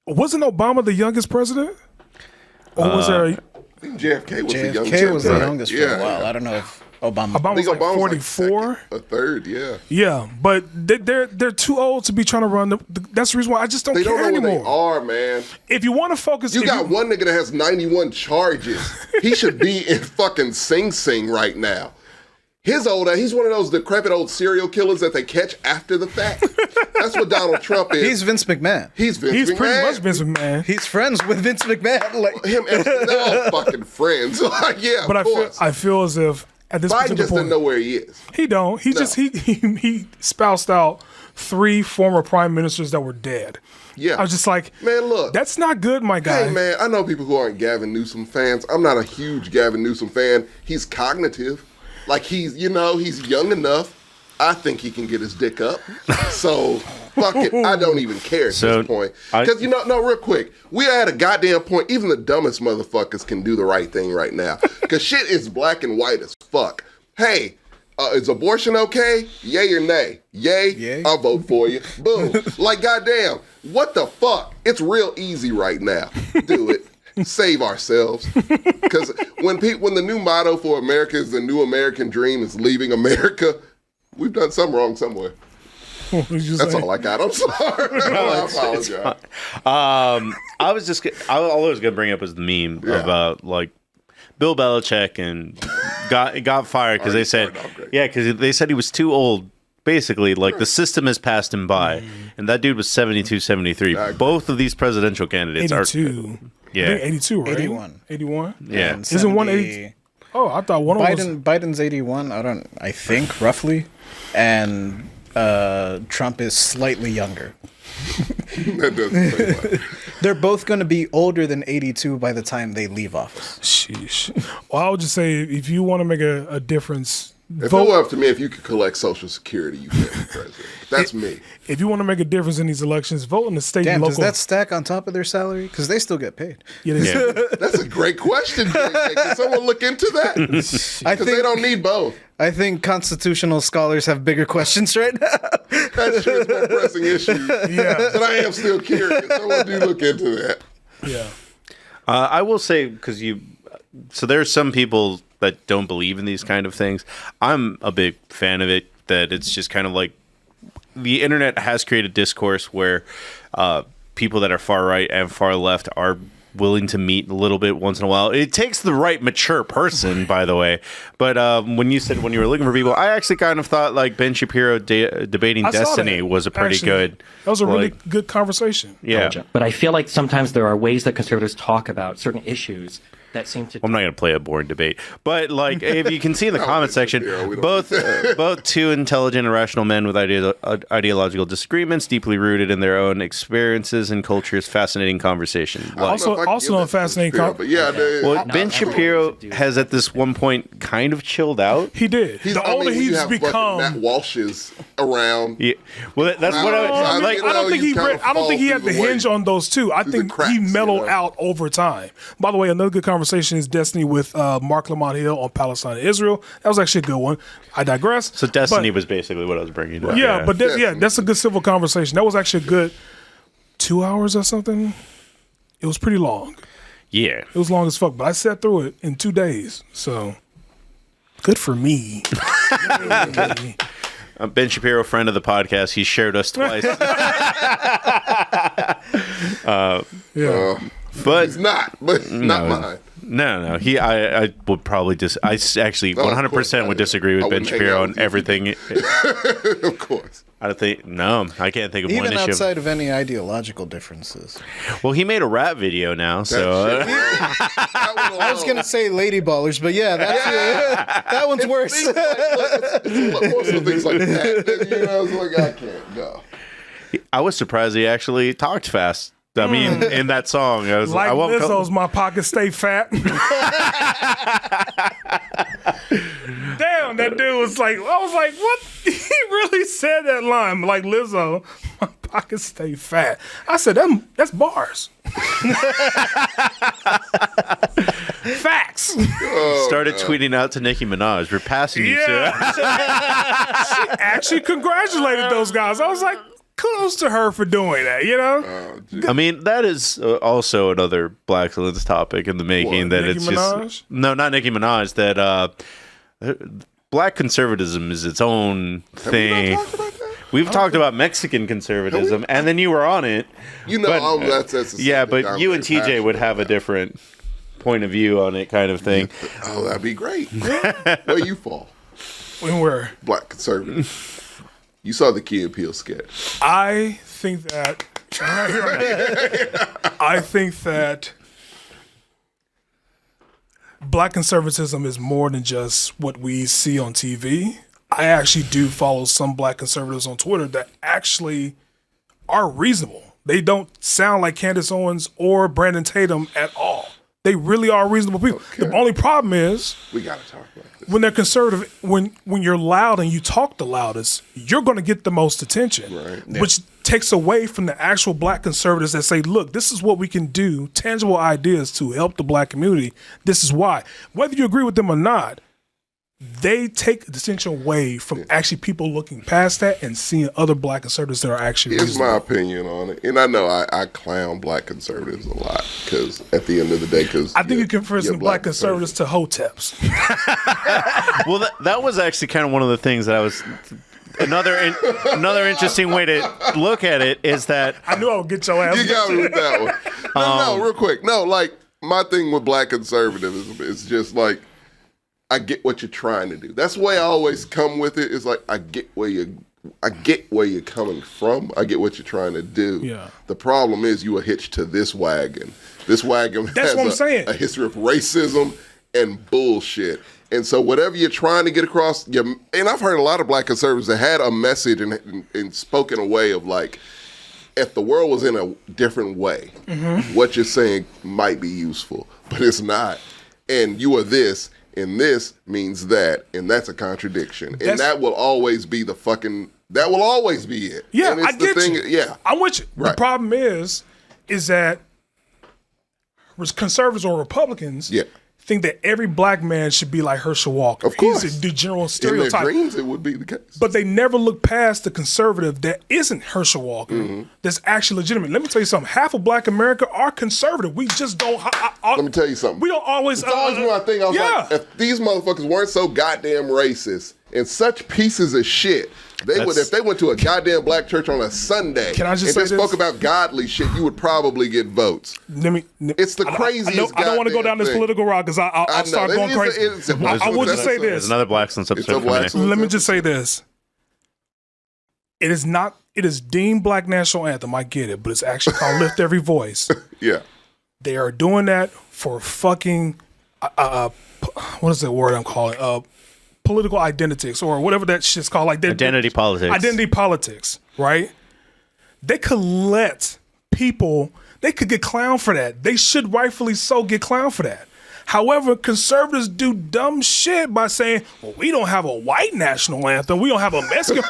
Wasn't Obama the youngest president? Or was there JFK was the youngest. JFK was the youngest for a while. I don't know if Obama. Obama was like Obama's 44. Like a third, yeah. Yeah, but they're too old to be trying to run. That's the reason why I just don't They care don't know anymore. where they are, man. If you want to focus, You got one nigga that has 91 charges. He should be in fucking Sing Sing right now. He's one of those decrepit old serial killers that they catch after the fact. That's what Donald Trump is. He's Vince McMahon. He's pretty much Vince McMahon. He's friends with Vince McMahon. Like him and they're all fucking friends. Like, yeah, but of course. I feel as if at this Biden particular just point, doesn't know where he is. He don't. He just he spoused out 3 former prime ministers that were dead. Yeah. I was just like, man, look, that's not good, my guy. Hey, man, I know people who aren't Gavin Newsom fans. I'm not a huge Gavin Newsom fan. He's cognitive. Like, he's young enough. I think he can get his dick up. So, fuck it. I don't even care at this point. Because, real quick, we are at a goddamn point. Even the dumbest motherfuckers can do the right thing right now. Because shit is black and white as fuck. Hey, is abortion okay? Yay or nay? Yay. I'll vote for you. Boom. Like, goddamn, what the fuck? It's real easy right now. Do it. Save ourselves. Because when the new motto for America is the new American dream is leaving America, we've done something wrong somewhere. That's all I got. I'm sorry. I apologize. I was going to bring up was the meme about like Bill Belichick and got fired because they said because they said he was too old. Basically, like the system has passed him by, and that dude was 72, 73. Both of these presidential candidates 82. Yeah, 82, right? 81. Yeah, isn't 180? Oh, I thought one was Biden's 81. I think roughly, and Trump is slightly younger. That doesn't say much. They're both going to be older than 82 by the time they leave office. Sheesh. Well, I would just say if you want to make a difference. If it were up to me, if you could collect Social Security, you could be president. That's me. If you want to make a difference in these elections, vote in the state and local. Does that stack on top of their salary? Because they still get paid. Yeah. That's a great question, Jay. Can someone look into that? Because they don't need both. I think constitutional scholars have bigger questions right now. That's sure it's more pressing issue. Yeah. But I am still curious. Someone do look into that. Yeah. I will say, because so there's some people that don't believe in these kind of things. I'm a big fan of it, that it's just kind of like the internet has created discourse where people that are far right and far left are willing to meet a little bit once in a while. It takes the right mature person, by the way. But when you were looking for people, I actually kind of thought like Ben Shapiro debating Destiny was a pretty good. That was a really good conversation. Yeah. But I feel like sometimes there are ways that conservatives talk about certain issues that seem to. I'm not going to play a boring debate, but like if you can see in the comment section, both two intelligent and rational men with ideological disagreements, deeply rooted in their own experiences and cultures. Fascinating conversation. Also a fascinating conversation. Well, Ben Shapiro has at this one point kind of chilled out. He did. The older he's become, Matt Walsh is around. Yeah. Well, that's what I like. I don't think he had to hinge on those two. I think he mellowed out over time. By the way, another good conversation is Destiny with Mark Lamont Hill on Palestine and Israel. That was actually a good one. I digress. So Destiny was basically what I was bringing up. Yeah, but that's a good civil conversation. That was actually a good 2 hours or something. It was pretty long. Yeah. It was long as fuck, but I sat through it in 2 days. So good for me. Ben Shapiro, friend of the podcast, he shared us twice. But he's not mine. No. I would probably I actually 100% would disagree with Ben Shapiro on everything. Of course. I can't think of Even one issue. Even outside of any ideological differences. Well, he made a rap video now, so. I was going to say Lady Ballers, but that one's worse. It's most of things like that. It's like, I can't go. I was surprised he actually talked fast. I mean, in that song, I was like, I won't Lizzo's "My Pockets Stay Fat." Damn, that dude was like, I was like, what? He really said that line, like Lizzo, "My pockets stay fat." I said, that's bars. Facts. Started tweeting out to Nicki Minaj. We're passing you, sir. She actually congratulated those guys. I was like, kudos to her for doing that, I mean, that is also another Black Excellence topic in the making. That Nicki it's Minaj? just no, not Nicki Minaj. That black conservatism is its own thing. We've talked about Mexican conservatism, and then you were on it. You know, that's yeah, but you and TJ would have a different point of view on it, kind of thing. Oh, that'd be great. Where you fall? Where? Black conservative. You saw the Key and Peele sketch. I think that. I think that black conservatism is more than just what we see on TV. I actually do follow some black conservatives on Twitter that actually are reasonable. They don't sound like Candace Owens or Brandon Tatum at all. They really are reasonable people. Okay. The only problem is we gotta talk about this. When they're conservative, when you're loud and you talk the loudest, you're going to get the most attention, right. Which takes away from the actual black conservatives that say, look, this is what we can do, tangible ideas to help the black community. This is why. Whether you agree with them or not, they take the attention away from actually people looking past that and seeing other black conservatives that are actually Here's reasonable. my opinion on it. And I know I clown black conservatives a lot because at the end of the day, I think you compare black conservatives to hoteps. Well, that was actually kind of one of the things that I was... Another interesting way to look at it is that... I knew I would get your ass. You got me with that one. No, real quick. No, like, my thing with black conservatism is just like, I get what you're trying to do. That's the way I always come with it. It's like I get where you're coming from. I get what you're trying to do. Yeah. The problem is you are hitched to this wagon. This wagon That's has what I'm saying. A history of racism and bullshit. And so whatever you're trying to get across, and I've heard a lot of black conservatives that had a message and spoke in a way of like, if the world was in a different way, what you're saying might be useful, but it's not. And you are this. And this means that, and that's a contradiction. And that will always be that will always be it. Yeah, and it's I get you. Yeah. I'm with you. Right. The problem is that conservatives or Republicans think that every black man should be like Herschel Walker. Of course. He's the general stereotype. In their dreams, it would be the case. But they never look past the conservative that isn't Herschel Walker, that's actually legitimate. Let me tell you something. Half of black America are conservative. We just don't... Let me tell you something. We don't always... It's always been my thing. I was like, if these motherfuckers weren't so goddamn racist and such pieces of shit... if they went to a goddamn black church on a Sunday and they spoke about godly shit, you would probably get votes. It's the craziest. I don't want to go down this political route because I'll start going crazy. I will just say this. There's another Black Excellence episode coming. Let me just say this. It is deemed Black National Anthem. I get it, but it's actually called Lift Every Voice. Yeah. They are doing that for fucking, what is the word I'm calling? Political identities or whatever that shit's called. Like identity politics. Identity politics, right? They could let people, they could get clowned for that. They should rightfully so get clowned for that. However, conservatives do dumb shit by saying, well, we don't have a white national anthem. We don't have a Mexican.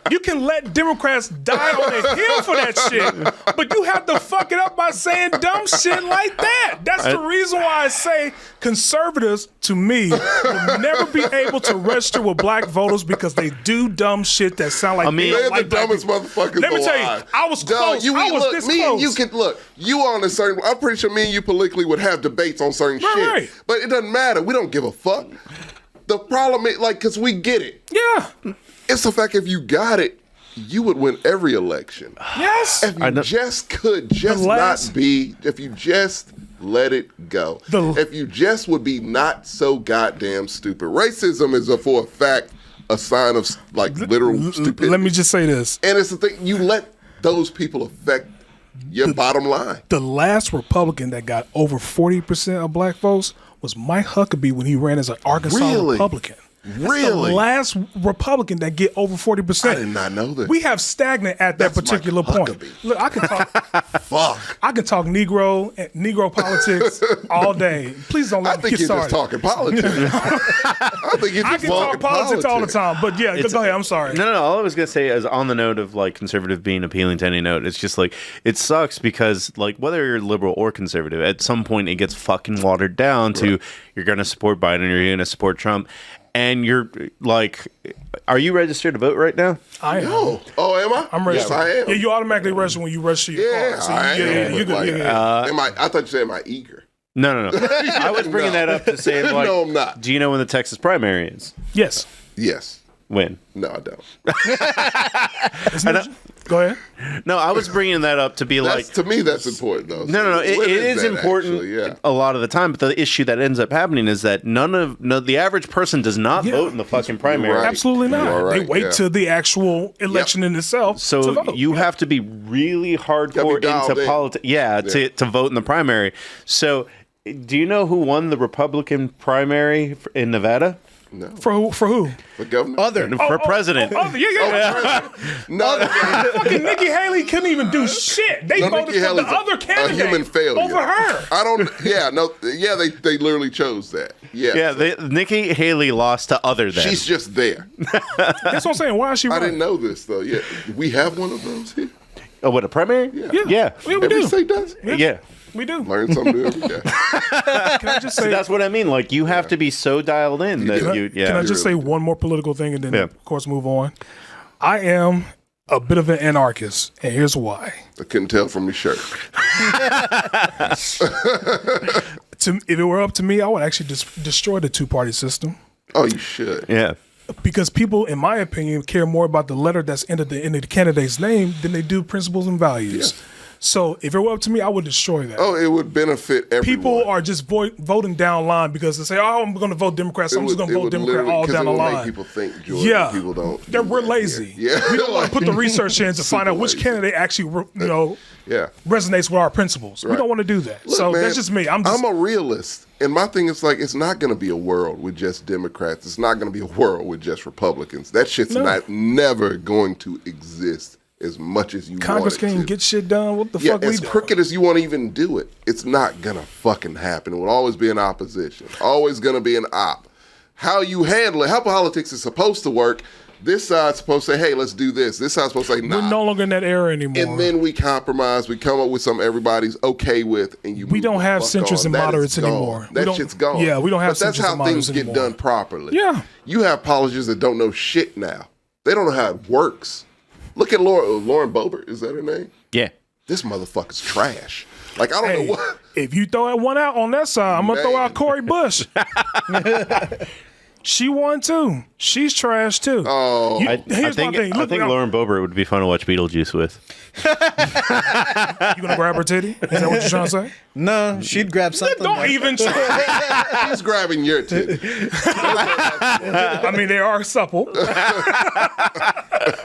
you can let Democrats die on a hill for that shit, but you have to fuck it up by saying dumb shit like that. That's the reason why I say conservatives, to me, will never be able to register with black voters because they do dumb shit that sound like they're like the dumbest motherfuckers. Let me tell you, I was close. I was this close. You can look. You on a certain. I'm pretty sure me and you politically would have debates on certain shit. Right. But it doesn't matter. We don't give a fuck. The problem is, because we get it. Yeah. It's the fact if you got it, you would win every election. Yes. If you if you just let it go. If you just would be not so goddamn stupid. Racism is for a fact a sign of like literal stupidity. Let me just say this. And it's the thing, you let those people affect your bottom line. The last Republican that got over 40% of black votes was Mike Huckabee when he ran as an Arkansas Republican. Really? The last Republican that get over 40%. I did not know that. We have stagnant at that particular point. Look, I can talk. Fuck. I can talk Negro politics all day. Please don't let me get started. Just talking politics. I think you're just I can talk politics all the time. But yeah, go ahead. I'm sorry. No. All I was gonna say is on the note of like conservative being appealing to any note. It's just like it sucks because like whether you're liberal or conservative, at some point it gets fucking watered down to you're gonna support Biden or you're gonna support Trump. And you're like, are you registered to vote right now? I am. No. Oh, am I? I'm registered. Yes, I am. Yeah, you automatically register when you register your car. So I am. you're good. I thought you said, am I eager? No. I was bringing that up to say, like, No, I'm not. Do you know when the Texas primary is? Yes. Yes. When? No, I don't. Go ahead. No, I was bringing that up to be like. To me, that's important, though. No. It is that, important actually? Yeah. a lot of the time, but the issue that ends up happening is that the average person does not vote in the fucking primary. right. Absolutely not. You are right, They wait till the actual election in itself to So vote. you have to be really hardcore dialed into in. politics, to vote in the primary. So, do you know who won the Republican primary in Nevada? No. For who? For governor? For president. No. Fucking Nikki Haley couldn't even do shit. They voted Nikki for Haley's the other a candidate human failure. over her. I don't. Yeah. No. Yeah. They literally chose that. Yeah. Yeah, Nikki Haley lost to other than. She's just there. That's what I'm saying. Why is she I running? didn't know this though. Yeah. We have one of those here. Oh, what, a primary? Yeah. Yeah. we Every do. state does. Yeah. We do. Learn something new every day. Can I just So say? that's what I mean. Like, you have to be so dialed in that Can I, you. can I just say really one more political thing and then, of course, move on? I am a bit of an anarchist, and here's why. I couldn't tell from your shirt. If it were up to me, I would actually destroy the two-party system. Oh, you should. Yeah. Because people, in my opinion, care more about the letter that's in the candidate's name than they do principles and values. Yeah. So if it were up to me, I would destroy that. Oh, it would benefit everyone. People are just voting down line because they say, "Oh, I'm going to vote Democrat, so I'm just going to vote Democrat all down the line." Make people think, Jordan, people don't. We're lazy. Yeah. We don't want to put the research in to find out which candidate actually, resonates with our principles. We don't want to do that. Look, so man, that's just me. I'm a realist. And my thing is, like, it's not going to be a world with just Democrats. It's not going to be a world with just Republicans. That shit's never going to exist as much as you Congress want it can't to. get shit done. What the fuck we as do? crooked as you want to even do it, it's not going to fucking happen. It will always be an opposition. Always going to be an op. How you handle it, how politics is supposed to work, this side's supposed to say, hey, let's do this. This side's supposed to say, nah. We're no longer in that era anymore. And then we compromise. We come up with something everybody's okay with, and we don't have centrists and moderates gone. anymore. That shit's gone. Yeah, we don't have But that's centrists how and moderates things anymore. get done properly. Yeah. You have politicians that don't know shit now. They don't know how it works. Look at Lauren Boebert. Is that her name? Yeah. This motherfucker's trash. Like, I don't know what. If you throw that one out on that side, I'm going to throw out Cori Bush. She won too. She's trash too. Oh, here's my thing. I think Lauren Boebert would be fun to watch Beetlejuice with. You gonna grab her titty? Is that what you're trying to say? No, she'd grab something. Don't even try. He's grabbing your titty. I mean, they are supple.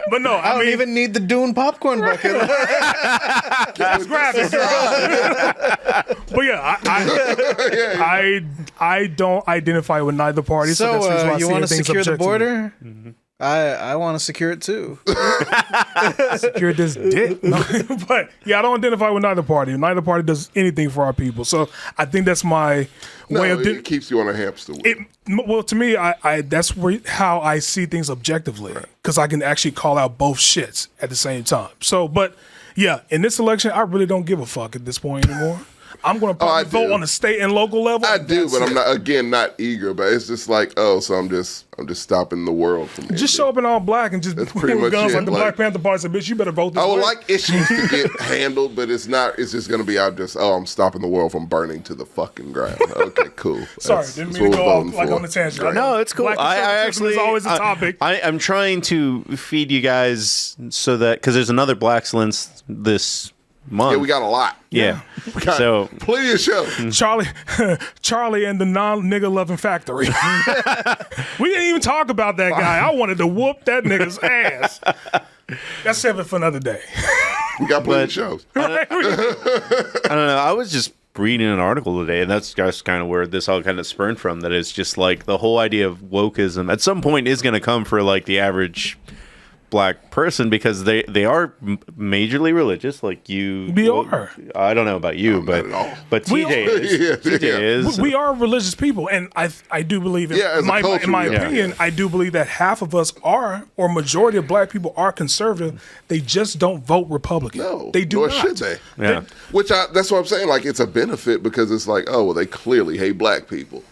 But no, I don't even need the Dune popcorn bucket. Just grab it, girl. But yeah, I don't identify with neither party. So, that's the reason why I you see want to things secure the objectively. border? Mm-hmm. I want to secure it too. Secure this dick. No, but yeah, I don't identify with neither party. Neither party does anything for our people. So I think that's my way of. It keeps you on a hamster wheel. Well, to me, I that's how I see things objectively, because I can actually call out both shits at the same time. So, but yeah, in this election, I really don't give a fuck at this point anymore. I'm going to probably vote on the state and local level. I do, but I'm not eager. But it's just like, so I'm just stopping the world from just show up in all black and just pretty much guns it. like the Black Panther Party said, bitch, you better vote this I would way. like issues to get handled, but it's not. It's just going to be I'm stopping the world from burning to the fucking ground. Okay, cool. Sorry, didn't mean to go off like on the tangent. No, it's cool. Black I actually is always a topic. I'm trying to feed you guys so that because there's another Black Excellence this month. Yeah, we got a lot. Yeah. We got So plenty of shows. Charlie and the non-nigga loving factory. We didn't even talk about that guy. I wanted to whoop that nigga's ass. That's something for another day. We got plenty of shows. I don't know. I was just reading an article today, and that's kind of where this all kind of spurned from. That it's just like the whole idea of wokeism at some point is going to come for like the average Black person, because they are majorly religious, like you. We are. I don't know about you, but TJ is. TJ is. We are religious people, and I do believe in my opinion. I do believe that half of us are, or majority of Black people are conservative. They just don't vote Republican. No, they do nor not. should they? Yeah. That's what I'm saying. Like, it's a benefit because it's like, oh, well, they clearly hate Black people.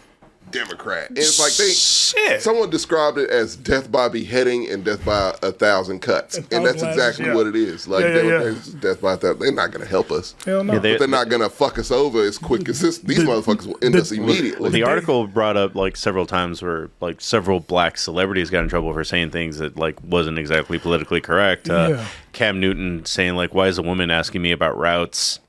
Democrat. And it's like Shit. someone described it as death by beheading and death by 1,000 cuts. And that's exactly what it is. Like, Democrats, death by 1,000. They're not going to help us. Hell no. But they're not going to fuck us over as quick as this. These motherfuckers will end us immediately. The article brought up like several times where like several black celebrities got in trouble for saying things that like wasn't exactly politically correct. Cam Newton saying like, "Why is a woman asking me about routes?"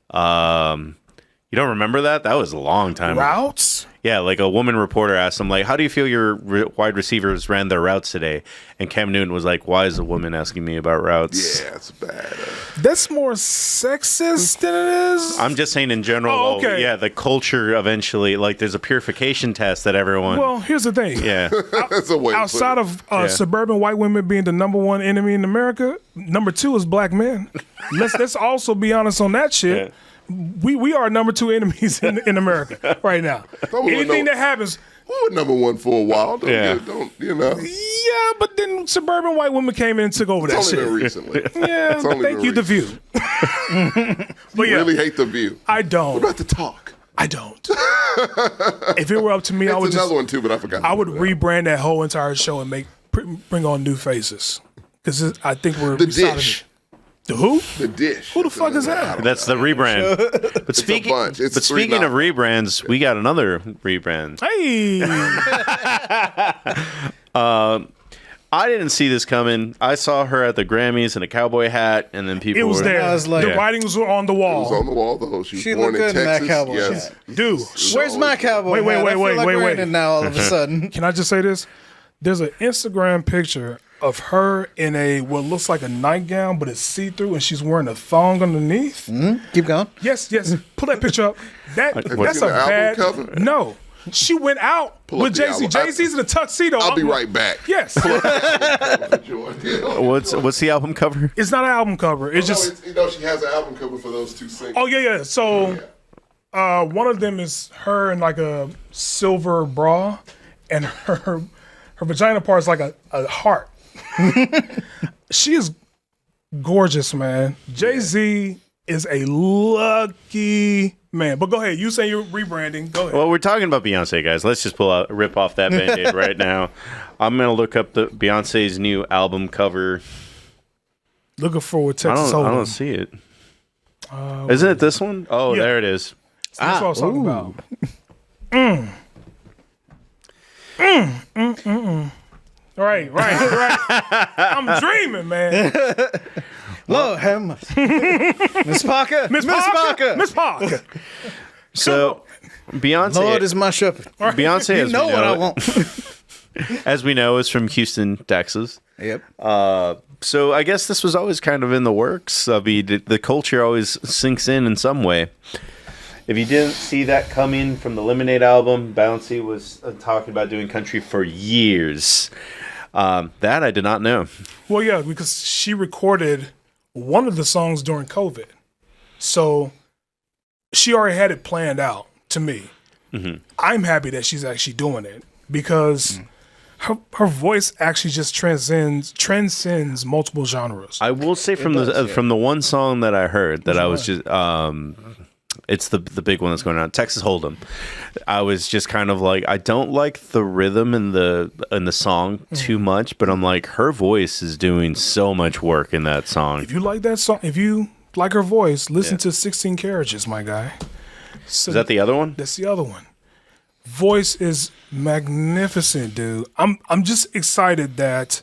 You don't remember that? That was a long time ago. Routes? Yeah, like a woman reporter asked him, like, how do you feel your wide receivers ran their routes today? And Cam Newton was like, why is a woman asking me about routes? Yeah, it's bad. That's more sexist than it is. I'm just saying in general, Oh, okay. yeah, the culture eventually, like there's a purification test that everyone... Well, here's the thing. Yeah. That's a way to Outside put it. of suburban white women being the number one enemy in America, number two is black men. Let's also be honest on that shit. Yeah. We are number two enemies in America right now. Anything that happens... We were number one for a while. Yeah, but then suburban white women came in and took over that It's shit. only been recently. Yeah, thank you, The View. But yeah, really hate The View. I don't. What about The Talk? I don't. If it were up to me, I would another one too, but I forgot. I would rebrand that whole entire show and bring on new faces because I think we're The Dish. The who? The Dish. Who the fuck is that? That's the rebrand. But speaking of rebrands, we got another rebrand. Hey. I didn't see this coming. I saw her at the Grammys in a cowboy hat, and then people It was were, there. I was like- The writings were on the It wall. was on the wall though. She was She born looked in good in that Texas. cowboy Yes. hat. Dude, Where's my cowboy Wait, hat? wait, I feel wait, like wait, we're wait. in it now all of a sudden. Can I just say this? There's an Instagram picture of her in what looks like a nightgown, but it's see-through, and she's wearing a thong underneath. Keep going. Yes. Pull that picture up. That's in a the album bad cover? No. She went out Pull up with the Jay-Z. album. Jay-Z's in a tuxedo. I'll be right back. Yes. What's the album cover? It's not an album cover. It's just... she has an album cover for those two singles. Oh, yeah. So one of them is her in like a silver bra, and her vagina part is like a heart. She is gorgeous, man. Jay-Z is a lucky man. But go ahead. You say you're rebranding. Go ahead. Well, we're talking about Beyonce, guys. Let's just rip off that Band-Aid right now. I'm going to look up the Beyonce's new album cover. Looking forward to Texas I Hold'em. don't see it. Isn't it this one? Oh, yeah. there it is. That's what I was talking about. Right. I'm dreaming, man. Lord have mercy. Miss Parker. Miss Parker. So, Beyonce. Lord is my shepherd. Beyonce, You as know we what I know, want. as we know, is from Houston, Texas. Yep. So I guess this was always kind of in the works. I mean, the culture always sinks in some way. If you didn't see that coming from the Lemonade album, Bouncy was talking about doing country for years. That I did not know. Well, yeah, because she recorded one of the songs during COVID. So she already had it planned out to me. Mm-hmm. I'm happy that she's actually doing it because her voice actually just transcends multiple genres. I will say from the one song that I heard that I was just it's the big one that's going on, Texas Hold'em. I was just kind of like, I don't like the rhythm in the song too much, but I'm like, her voice is doing so much work in that song. If you like that song, if you like her voice, listen to 16 Carriages, my guy. So is that the other one? That's the other one. Voice is magnificent, dude. I'm just excited that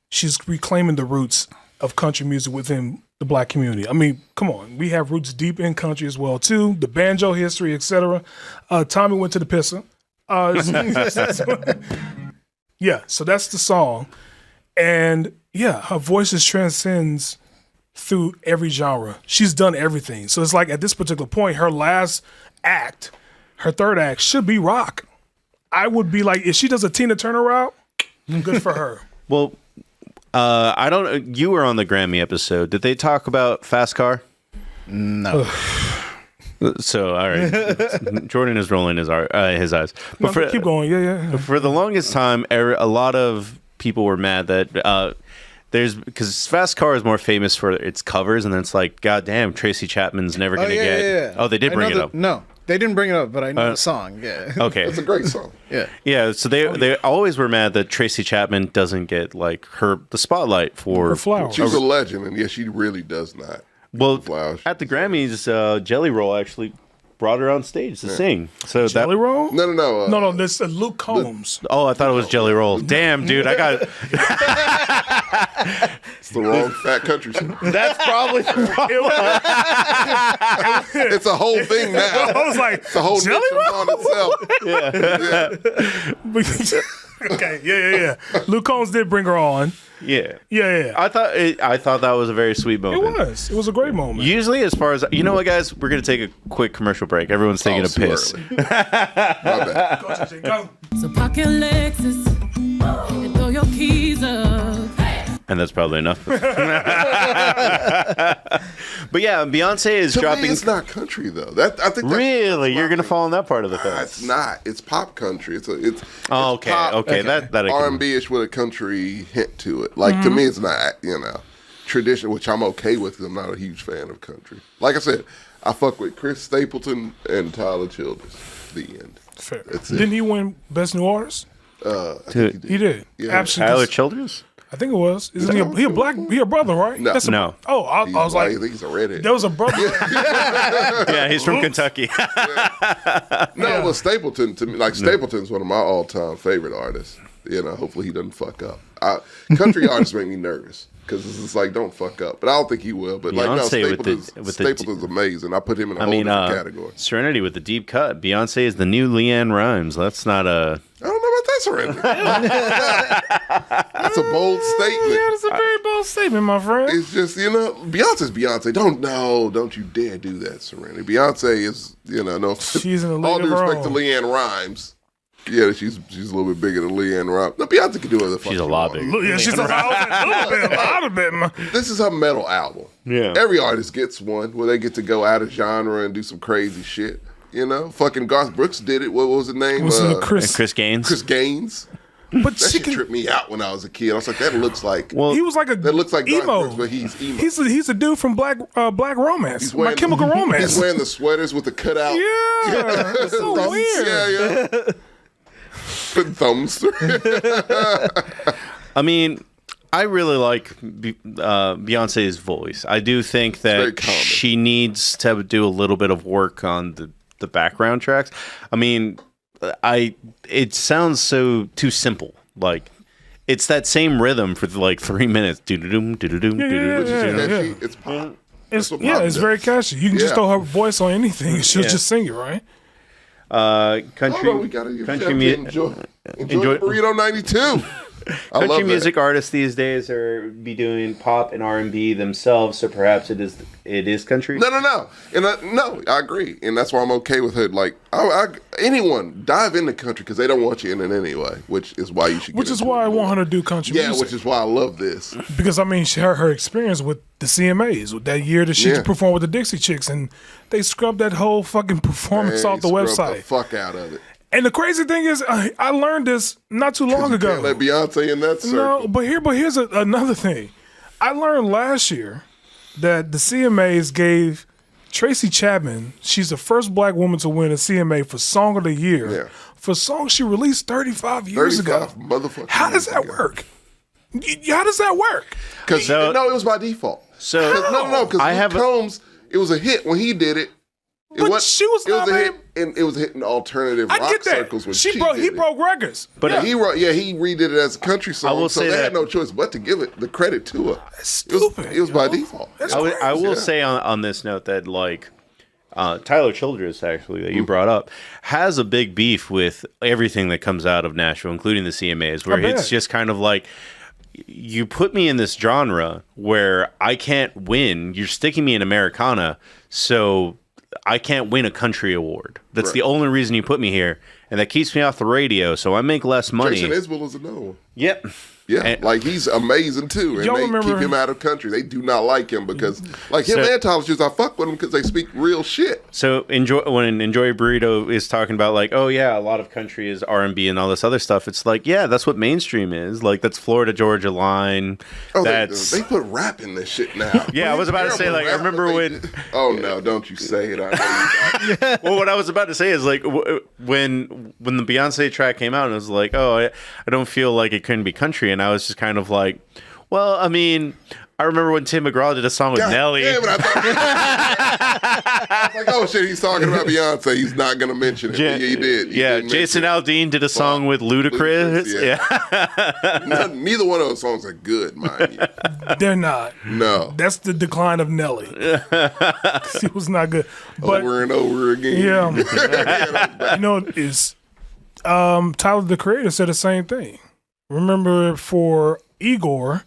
she's reclaiming the roots of country music within the black community. I mean, come on. We have roots deep in country as well, too. The banjo history, etc. Tommy went to the pisser. Yeah, so that's the song. And yeah, her voice just transcends through every genre. She's done everything. So it's like at this particular point, her last act, her third act should be rock. I would be like, if she does a Tina Turner route, good for her. Well, I don't. You were on the Grammy episode. Did they talk about Fast Car? No. So, all right. Jordan is rolling his eyes. But No, keep going. Yeah. For the longest time, a lot of people were mad that because Fast Car is more famous for its covers, and then it's like, God damn, Tracy Chapman's never going to get. Yeah. Oh, they did bring it up. No. They didn't bring it up, but I know the song. Yeah. Okay. It's a great song. Yeah. Yeah, so they always were mad that Tracy Chapman doesn't get like the spotlight for Her flowers. She's a legend, and she really does not. Well, Flowers. at the Grammys, Jelly Roll actually brought her on stage to sing. So Jelly Roll? No. No. This Luke Combs. Oh, I thought it was Jelly Roll. Damn, dude, I got. It's the wrong fat country song. That's probably. It's a whole thing now. I was like, It's a whole Jelly niche on itself. Yeah. Okay. Yeah. Luke Combs did bring her on. Yeah. Yeah. I thought that was a very sweet moment. It was a great moment. Usually, as far as you know, what guys, we're gonna take a quick commercial break. Everyone's taking a piss. My bad. Go. So park your Lexus and throw your keys up. And that's probably enough. But yeah, Beyonce is To dropping. me, it's not country though. I think Really, you're gonna fall in that part of the fence. It's not. It's pop country. It's Oh, okay, pop, okay. That I can- R&B-ish with a country hint to it. Like to me, it's not tradition, which I'm okay with. Because I'm not a huge fan of country. Like I said, I fuck with Chris Stapleton and Tyler Childers. The end. Fair. That's it. Didn't he win Best New Artist? I think He did. Yeah. Absolutely. Tyler Childers. I think it was. Isn't he a black? He a brother, right? No. No. Oh, I was I like, think he's a redhead. there was a brother. Yeah, he's from Kentucky. No, but Stapleton to me, like Stapleton's one of my all-time favorite artists. Hopefully he doesn't fuck up. Country artists make me nervous because it's like don't fuck up, but I don't think he will. But Beyonce with Stapleton's amazing. I put him in a whole different category. Serenity with the deep cut. Beyonce is the new Leanne Rimes. That's not a. I don't know about that, Serenity. That's a bold statement. Yeah, that's a very bold statement, my friend. It's just Beyonce's Beyonce. Don't you dare do that, Serenity. Beyonce is no. She's in a league all due of her respect to own. Leanne Rimes. Yeah, she's a little bit bigger than Leanne Rimes. No, Beyonce can do whatever the fuck She's a she lot wants. bigger. Yeah, she's a lot bit, man. This is her metal album. Yeah. Every artist gets one where they get to go out of genre and do some crazy shit. Fucking Garth Brooks did it. What was his name? Was it Chris Gaines. Chris Gaines. But That she shit can. tripped me out when I was a kid. I was like, that looks like He was like that looks like Garth emo. Brooks, but he's emo. He's a dude from Black Romance. My Chemical Romance. He's wearing the sweaters with the cutout. Yeah, it's so thumbs. weird. Yeah. Putting thumbs through. I mean, I really like Beyonce's voice. I do think that she needs to do a little bit of work on the background tracks. I mean, it sounds so too simple. Like it's that same rhythm for like 3 minutes. It's pop. It's very catchy. You can just throw her voice on anything and she'll just sing it, right? Country we gotta music. enjoy Burrito 92. Country music artists these days are doing pop and R&B themselves, so perhaps it is country. No. And no, I agree, and that's why I'm okay with it. Like, anyone dive into country because they don't want you in it anyway, which is why you should. Which is why I want her to do country music. Yeah, which is why I love this. Because I mean, her experience with the CMAs, with that year that she Yeah. performed with the Dixie Chicks, and they scrubbed that whole fucking performance off the Scrub website. the fuck out of it. And the crazy thing is, I learned this not too long ago. Can't let Beyonce in that circle. No, but here's another thing. I learned last year that the CMAs gave Tracy Chapman, she's the first black woman to win a CMA for Song of the Year for a song she released 35 years ago. Motherfucking How does that work? How does that work? Because no, it was by default. So because Combs, it was a hit when he did it. But she was It was a nominated. hit, and it was a hit in alternative I rock get that. circles when He did broke it. records. But he redid it as a country song. I will so say they that- had no choice but to give it the credit to her. That's stupid. It was by default. I will say on this note that like Tyler Childers actually that you brought up has a big beef with everything that comes out of Nashville, including the CMAs, where it's just kind of like, you put me in this genre where I can't win. You're sticking me in Americana, so I can't win a country award. That's the only reason you put me here, and that keeps me off the radio, so I make less money. Jason Isbell is another one. Yep. Yeah, like he's amazing too, and Y'all they remember- keep him out of country. They do not like him because, like him and Tyler Shoes, I fuck with him because they speak real shit. So when Enjoy Burrito is talking about like, oh yeah, a lot of country is R&B and all this other stuff. It's like, yeah, that's what mainstream is. Like that's Florida Georgia Line. Oh, that's they put rap in this shit now. Yeah, I was about to say like I remember when. Oh no, don't you say it! I know you got Well, what I was about to say is like when the Beyonce track came out, and it was like, oh, I don't feel like it couldn't be country, and I was just kind of like, well, I mean, I remember when Tim McGraw did a song with Nelly. Damn it, I was like, oh shit, he's talking about Beyonce. He's not gonna mention it. He did. He did Jason Aldean did a song with Ludacris. Yeah. Neither one of those songs are good, mind you. They're not. No. That's the decline of Nelly. It was not good. But, over and over again. Yeah. You know, it's Tyler the Creator said the same thing. Remember for Igor,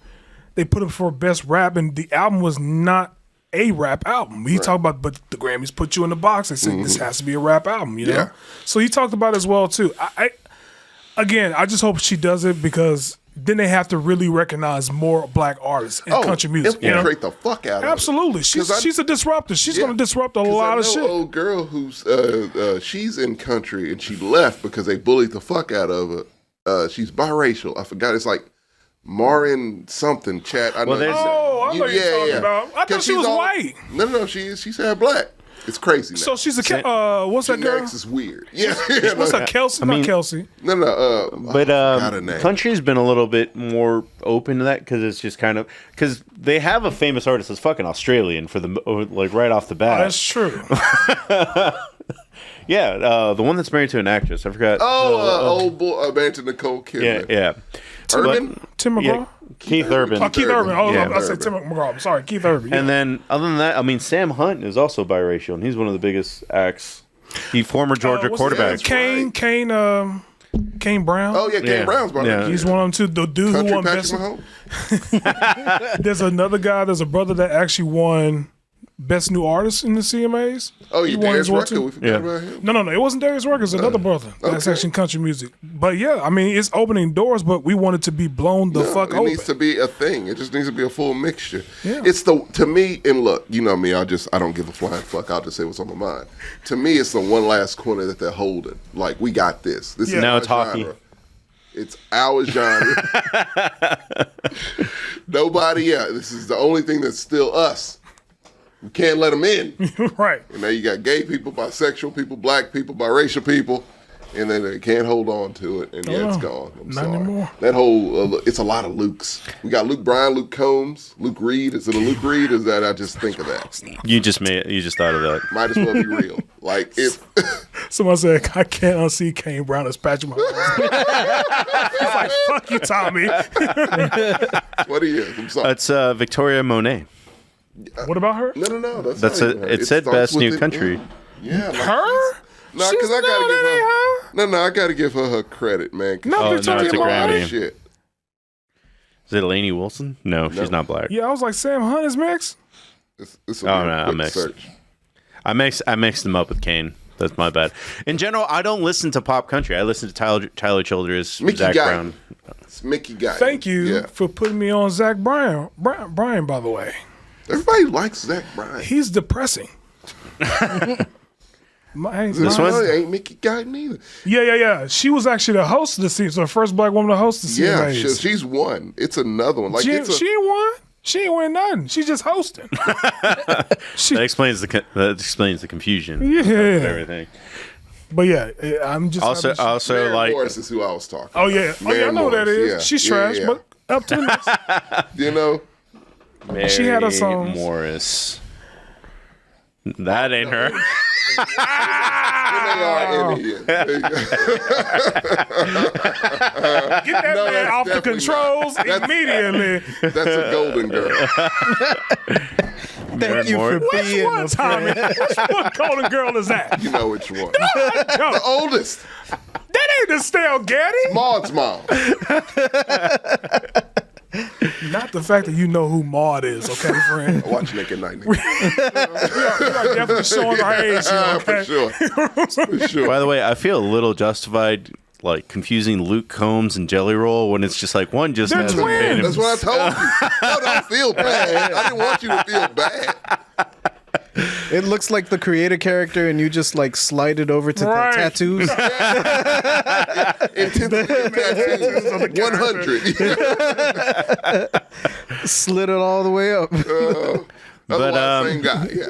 they put him for best rap, and the album was not a rap album. He talked about, but the Grammys put you in the box. They said this has to be a rap album, you know? Yeah. So he talked about it as well, too. I just hope she does it because then they have to really recognize more black artists in country music. Infiltrate the fuck out of it. Absolutely. She's a disruptor. She's going to disrupt a lot of shit. Old girl who's she's in country and she left because they bullied the fuck out of her. She's biracial. I forgot. It's like Marin something. Chat. I know. I know you're talking about. I thought she was white. No. She's half black. It's crazy. Now. So she's a what's that girl? Genetics is weird. Yeah. What's that? Kelsey? Not Kelsey. No. But country's been a little bit more open to that because it's just kind of because they have a famous artist that's fucking Australian for the like right off the bat. Oh, that's true. Yeah, the one that's married to an actress. I forgot. Old boy, married to Nicole Kidman. Yeah. Urban? Tim McGraw? Yeah, Keith Urban. Oh, Keith Urban. I said Tim McGraw. I'm sorry, Keith Urban. Yeah. And then, other than that, I mean, Sam Hunt is also biracial, and he's one of the biggest acts. He former Georgia quarterback. Kane Brown. Oh yeah, Kane Brown's brother. Yeah. He's one of them too. The dude who won best. There's another guy. There's a brother that actually won Best New Artist in the CMAs. Oh, he you won Darius as well, Rucker. too. We forgot about him. No. It wasn't Darius Rucker. It's another brother that's actually in country music. But yeah, I mean, it's opening doors, but we want it to be blown the fuck open. It needs to be a thing. It just needs to be a full mixture. Yeah. It's to me, and look, you know me, I don't give a flying fuck. I'll just say what's on my mind. To me, it's the one last corner that they're holding. Like, we got this. This is now our it's hockey. genre. It's our genre. Nobody else. This is the only thing that's still us. We can't let them in. Right. And now you got gay people, bisexual people, black people, biracial people, and then they can't hold on to it, and it's gone. I'm not sorry. anymore. That whole, it's a lot of Lukes. We got Luke Bryan, Luke Combs, Luke Reed. Is it a Luke Reed? Is that I just think of that? You just thought of that. Might as well be real. Like if someone said, I can't unsee Kane Brown as Patrick Mahomes. It's like, fuck you, Tommy. What he is? I'm sorry. That's Victoria Monet. What about her? No. That's it. Said best new country. Yeah. Like her? No, because I gotta give her. No, I gotta give her credit, man. No, it's a Grammy. Shit. Is it Lainey Wilson? No, she's not black. Yeah, I was like, Sam Hunt is mixed. It's I mixed. Search. I mixed them up with Kane. That's my bad. In general, I don't listen to pop country. I listen to Tyler Childers, Zach Brown. It's Mickey Guy. Thank you for putting me on Zach Bryan. Bryan, by the way. Everybody likes Zach Bryan. He's depressing. This one ain't Mickey Guy neither. Yeah. She was actually the host of the CMAs. So the first black woman to host the CMAs. Yeah, she's won. It's another one. Like she ain't won. She ain't win nothing. She's just hosting. That explains the confusion. Yeah, and everything. But yeah, I'm just also Mary like Morris is who I was talking. Oh yeah, Mary I know who that is. Yeah. She's trash, but up to the next. You know, Mary she had her songs. Morris. That ain't her. Get that man off the controls immediately. That's a golden girl. Thank you for being a Tommy. What golden girl is that? You know which one. No. The oldest. That ain't the stale Gaddy. Maud's mom. Not the fact that you know who Maud is, okay, friend? Watch Nick at Night. We are definitely showing our age here, okay? For sure. By the way, I feel a little justified like confusing Luke Combs and Jelly Roll when it's just like one just They're has a twins. bit of- That's what I told you. No, don't feel bad. I didn't want you to feel bad. It looks like the creator character, and you just like slide it over to Right. the tattoos. Intensity tattoos, 100. Slid it all the way up. Otherwise, same guy. Yeah.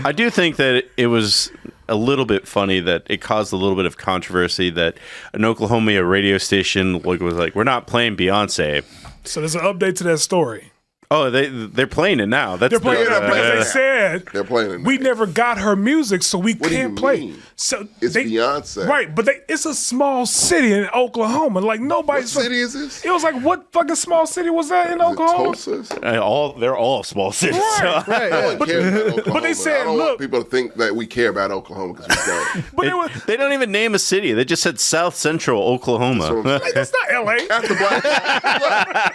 I do think that it was a little bit funny that it caused a little bit of controversy that an Oklahoma radio station was like, we're not playing Beyonce. So there's an update to that story. Oh, they're playing it now. That's They're playing the- it because they said They're playing it now. we never got her music, so we What do you can't play. mean? So It's Beyonce. right? But it's a small city in Oklahoma. Like What nobody's. city is this? It was like, what fucking small city was that in Is it Oklahoma? Tulsa or something? they're all small cities. Right, Right. I don't care about Oklahoma. but they said, I don't look- want people to think that we care about Oklahoma because we don't. But it was, They don't even name a city. They just said South Central Oklahoma. That's what I'm saying. that's not L.A.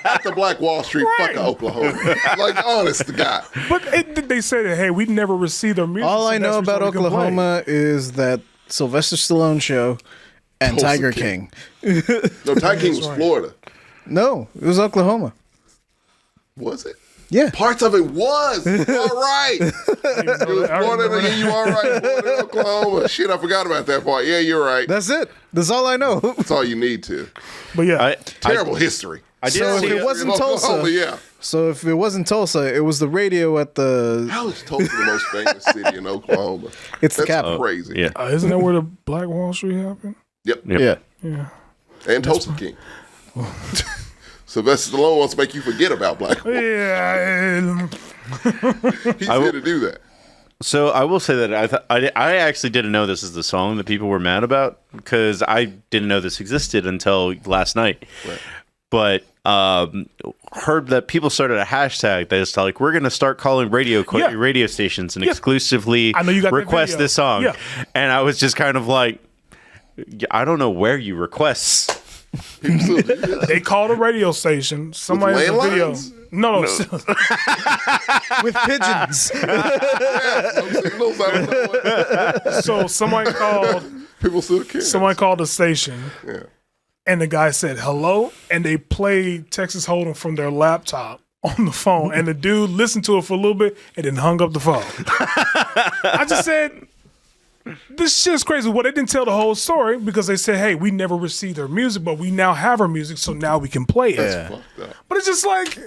After Black Wall Street, Right. fuck Oklahoma. Like, honest to God. But they said that, hey, we never received their music. All so I know that's about what we can play. Oklahoma is that Sylvester Stallone show and Tulsa Tiger King. King. No, Tiger King was Florida. No, it was Oklahoma. Was it? Yeah. Parts of it was. You all right. It was Florida, and you all right. Florida, Oklahoma. Shit, I forgot about that part. Yeah, you're right. That's it. That's all I know. That's all you need to. But yeah, Terrible history. I did So if see it wasn't Tulsa, Oklahoma, yeah. so if it wasn't Tulsa, it was the radio at the. How is Tulsa the most famous city in Oklahoma? It's the That's capital. crazy. Yeah. isn't that where the Black Wall Street happened? Yep. Yep. Yeah. And Tulsa King. Sylvester Stallone wants to make you forget about Black Wall. Yeah. He's here to do that. So I will say that I actually didn't know this is the song that people were mad about because I didn't know this existed until last night. Right. But heard that people started a hashtag that's like, we're going to start calling radio stations and exclusively I know you got that request video. this song. Yeah. And I was just kind of like, I don't know where you request. People still do this. They called a radio station. Somebody has a video. landlines? No. With pigeons. Yeah, some signals, I don't know what. So somebody called. People still care. Somebody called the station, Yeah. and the guy said hello, and they played Texas Hold'em from their laptop on the phone, and the dude listened to it for a little bit and then hung up the phone. I just said, this shit's crazy. Well, they didn't tell the whole story because they said, hey, we never received her music, but we now have her music, so now we can play it. Yeah. Fucked up. But it's just like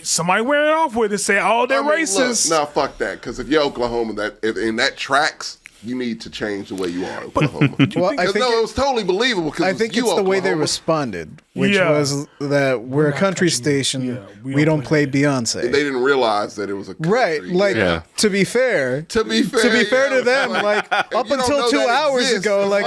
somebody went off with it, say, oh, they're racist. Look, nah, fuck that. Because if you're Oklahoma, in that tracks, you need to change the way you are in Oklahoma. Well, I think it was totally believable. Because I think it's the way they responded, which was that we're a country station. We don't play Beyonce. They didn't realize that it was a country. Right, like to be fair to them, like up until 2 hours ago, like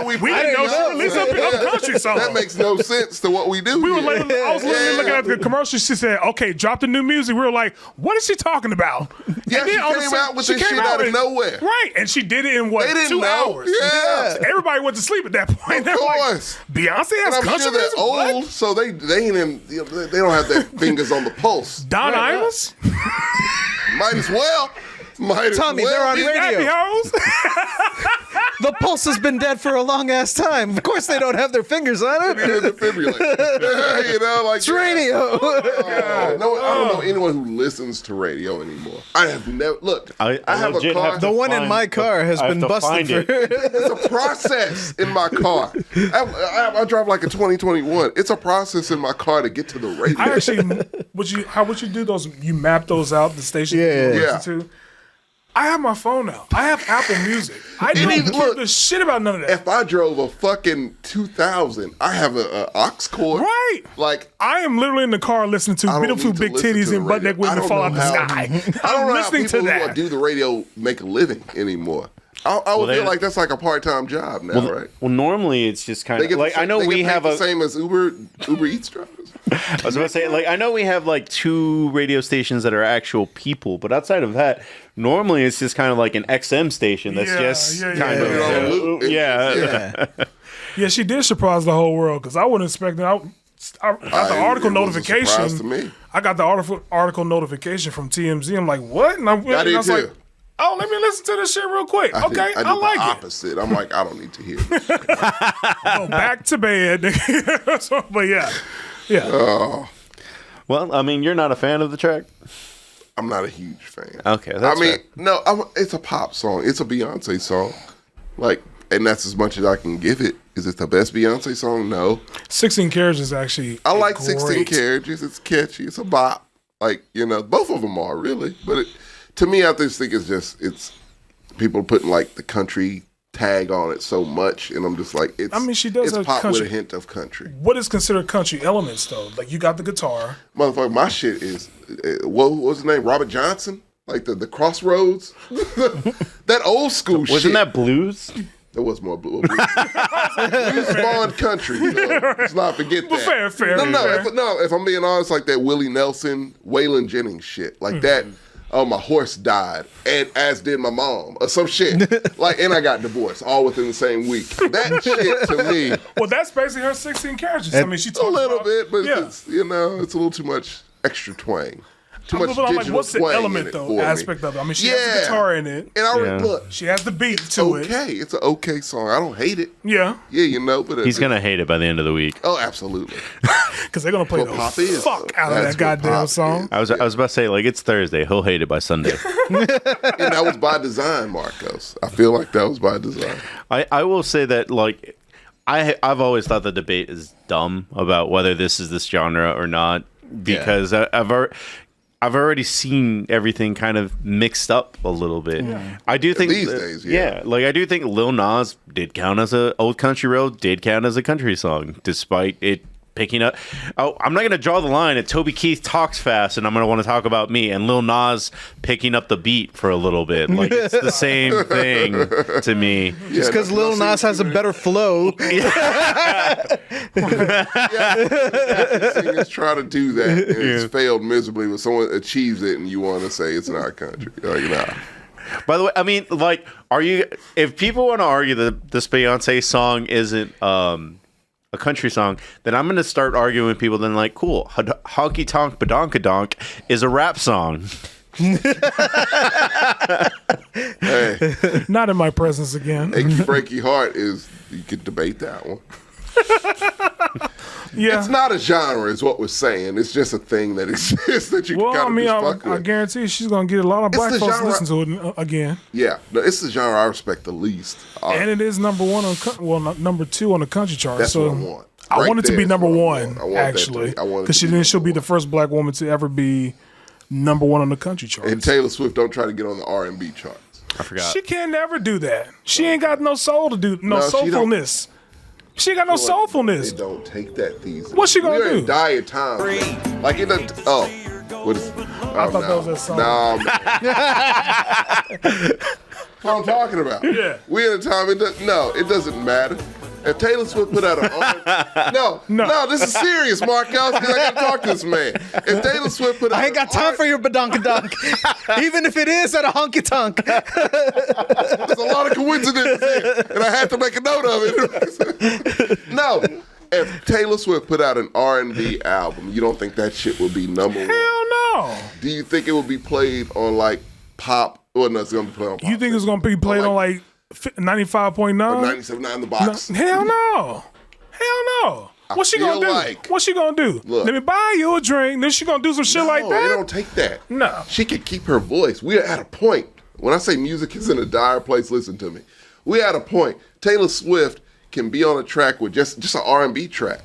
we didn't know she released a country song. That makes no sense to what we do. We were like, I was literally looking at the commercial. She said, "Okay, drop the new music." We were like, "What is she talking about?" Yeah, she came out with this shit out of nowhere. Right, and she did it in what, They didn't 2 know. hours? Yeah. So everybody went to sleep at that point. Of course. Like, Beyonce And has I'm country sure they're music. old, What? so they ain't in, they don't have their fingers on the pulse. Don Imus? Might as well. Tommy, they're on radio. Hoes? The pulse has been dead for a long ass time. Of course, they don't have their fingers on it. You know, like It's radio. No, I don't know anyone who listens to radio anymore. I have never look. I have a legit car. have The one in my car has been busted for. It's a process in my car. I drive like a 2021. It's a process in my car to get to the radio. I actually, how would you do those? You map those out, the station you listen to? I have my phone now. I have Apple Music. I don't give a shit about none of that. If I drove a fucking 2000, I have a aux cord. Right. Like I am literally in the car listening to Beautiful Big Titties and Butt Neck Women Fall Out the Sky. I don't I'm know how listening people to that. who do the radio make a living anymore. I would feel like that's like a part-time job now, right? Well, normally it's just kind of like I know we have the same as Uber Eats drivers. I was about to say, like, I know we have like 2 radio stations that are actual people, but outside of that, normally it's just kind of like an XM station that's kind of Yeah, she did surprise the whole world because I wasn't expecting. I got the article notification. To me. I got the article notification from TMZ. I'm like, what? And I did was too. like, Oh, let me listen to this shit real quick. I like the opposite. I'm like, I don't need to hear this. Go back to bed. But yeah. Well, I mean, you're not a fan of the track? I'm not a huge fan. Okay, that's fair. It's a pop song. It's a Beyonce song. Like, and that's as much as I can give it. Is it the best Beyonce song? No. 16 Carriages is actually I like great. 16 Carriages. It's catchy. It's a bop. Like, both of them are really. But to me, I just think it's people putting like the country tag on it so much, and I'm just like, she does it's have pop country. with a hint of country. What is considered country elements though? Like you got the guitar. Motherfucker, my shit is what was his name? Robert Johnson? Like the Crossroads? That old school shit. Wasn't that blues? There was more blues. Blues spawned country. Let's not forget that. Fair. If I'm being honest, like that Willie Nelson, Waylon Jennings shit, like that. Oh, my horse died, and as did my mom, or some shit. Like, and I got divorced, all within the same week. That shit to me. Well, that's basically her 16 Carriages. I mean, she talks a little about, bit, but yeah. it's a little too much extra twang. Too much I'm like, digital what's the twang element in it though? for Aspect me. of it. I mean, she has the guitar in it. And look, she has the beat to it. Okay, it's an okay song. I don't hate it. Yeah. But He's gonna hate it by the end of the week. Oh, absolutely. Because they're gonna play the pop is. fuck out of that goddamn song. I was about to say, like, it's Thursday. He'll hate it by Sunday. And that was by design, Marcos. I feel like that was by design. I will say that, like, I've always thought the debate is dumb about whether this is this genre or not, because I've already seen everything kind of mixed up a little bit. Yeah. I do think these days, like I do think Lil Nas did count as a old country road, did count as a country song, despite it picking up. Oh, I'm not going to draw the line at Toby Keith talks fast, and I'm going to want to talk about me and Lil Nas picking up the beat for a little bit. Like it's the same thing to me. Just because Lil Nas has a better flow. Singers try to do that, and it's failed miserably. When someone achieves it, and you want to say it's not country, like nah. By the way, I mean, like, if people want to argue that this Beyonce song isn't a country song, then I'm going to start arguing with people. Then, like, cool, Honky Tonk Badonkadonk is a rap song. Hey, not in my presence again. Achy Breaky Heart is, you could debate that one. Yeah, it's not a genre, is what we're saying. It's just a thing that exists that you can kind of fuck with. I guarantee she's gonna get a lot of black folks to listen to it again. Yeah, no, it's the genre I respect the least. And it is number one on number 2 on the country chart. That's so what I want. I want it to be number one, I want actually, because she'll be the first black woman to ever be number 1 on the country chart. And Taylor Swift don't try to get on the R&B charts. I forgot. She can never do that. She ain't got no soul to do, no soulfulness. She ain't got no soulfulness. They don't take that thesis. What's she gonna We're do? in dire times. Like it doesn't. Oh, what is? I thought that was that song. No, what I'm talking about. Yeah. We're in a time. It doesn't matter. If Taylor Swift put out an no, this is serious, Marcos, because I got to talk to this man. If Taylor Swift put out I ain't got time for your badonkadonk. Even if it is at a honky tonk. There's a lot of coincidences here, and I had to make a note of it. No, if Taylor Swift put out an R&B album, you don't think that shit would be number 1? Hell no. Do you think it would be played on like pop? Well, no, it's going to be played on pop. You think it's gonna be played on like 95.9? 97.9 in the box. Hell no. Hell no. What's she gonna do? Like, What's she gonna do? Look, let me buy you a drink. Then she gonna do some shit like that? They don't take that. No. She can keep her voice. We're at a point. When I say music is in a dire place, listen to me. We're at a point. Taylor Swift can be on a track with just an R&B track.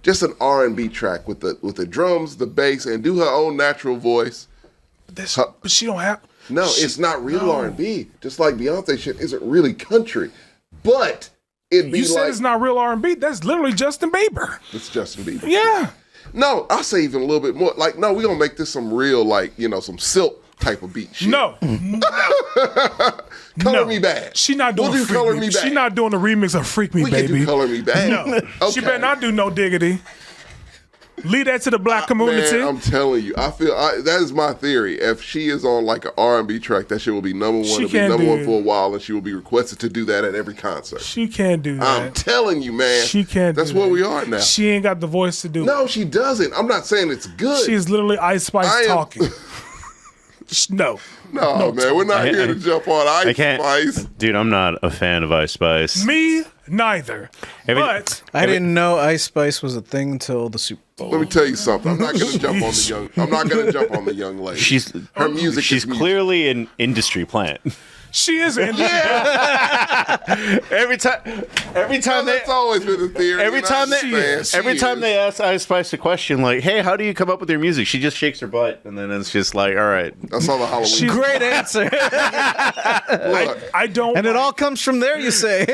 Just an R&B track with the drums, the bass, and do her own natural voice. But she don't have... No, it's not real R&B. Just like Beyonce shit isn't really country. But it'd be You said it's not real R&B. That's literally Justin Bieber. It's Justin Bieber. Yeah. No, I'll say even a little bit more. Like, no, we're going to make this some real, like, some Silk type of beat shit. No. Color Me Bad. She not doing We'll do Freak Color Me. Me Bad. She not doing the remix of Freak Me, We baby. can do Color Me Bad. No. Okay. She better not do No Diggity. Leave that to the black community. Man, I'm telling you, that is my theory. If she is on like an R&B track, that shit will be number 1. It'll be number 1 for a while, and she will be requested to do that at every concert. She can't do that. I'm telling you, man. She can't That's do where that. we are now. She ain't got the voice to do it. No, she doesn't. I'm not saying it's good. She's literally Ice Spice talking. No. No, man, we're not here to jump on Ice Spice. Dude, I'm not a fan of Ice Spice. Me neither. But I didn't know Ice Spice was a thing until the Super Bowl. Let me tell you something. I'm not going to jump on the young. I'm not going to jump on the young lady. Her music. She's clearly an industry plant. She is in every time that's always been the theory. Every time they ask Ice Spice a question like, "Hey, how do you come up with your music?" She just shakes her butt, and then it's just like, "All right." That's all the Halloween. Great answer. I don't, and it all comes from there. You say.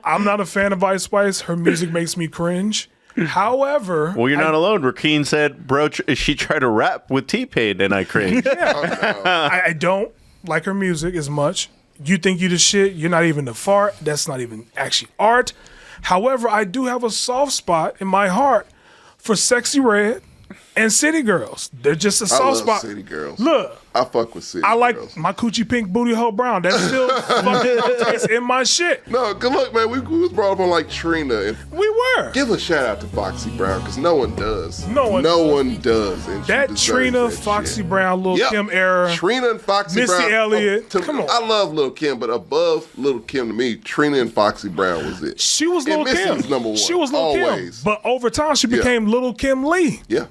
I'm not a fan of Ice Spice. Her music makes me cringe. However, well, you're not alone. Rakeen said, "Bro, she tried to rap with T-Pain, and I cringe." I don't like her music as much. You think you the shit. You're not even the fart. That's not even actually art. However, I do have a soft spot in my heart for Sexy Red and City Girls. They're just a soft spot. City Girls. Look, I fuck with City I like Girls. my coochie pink booty hole brown. That's still fucking it's in my shit. No, good luck, man. We was brought up on like Trina. And we were. Give a shout out to Foxy Brown because no one does. No one does. And that Trina, Foxy Brown, Lil Kim era. Trina and Foxy Missy Brown. Elliott. Come on. I love Lil Kim, but above Lil Kim to me, Trina and Foxy Brown was it. She was Lil Missy Kim. was number one. She was Lil always. Kim. But over time, she became Little Kim Lee. Yeah.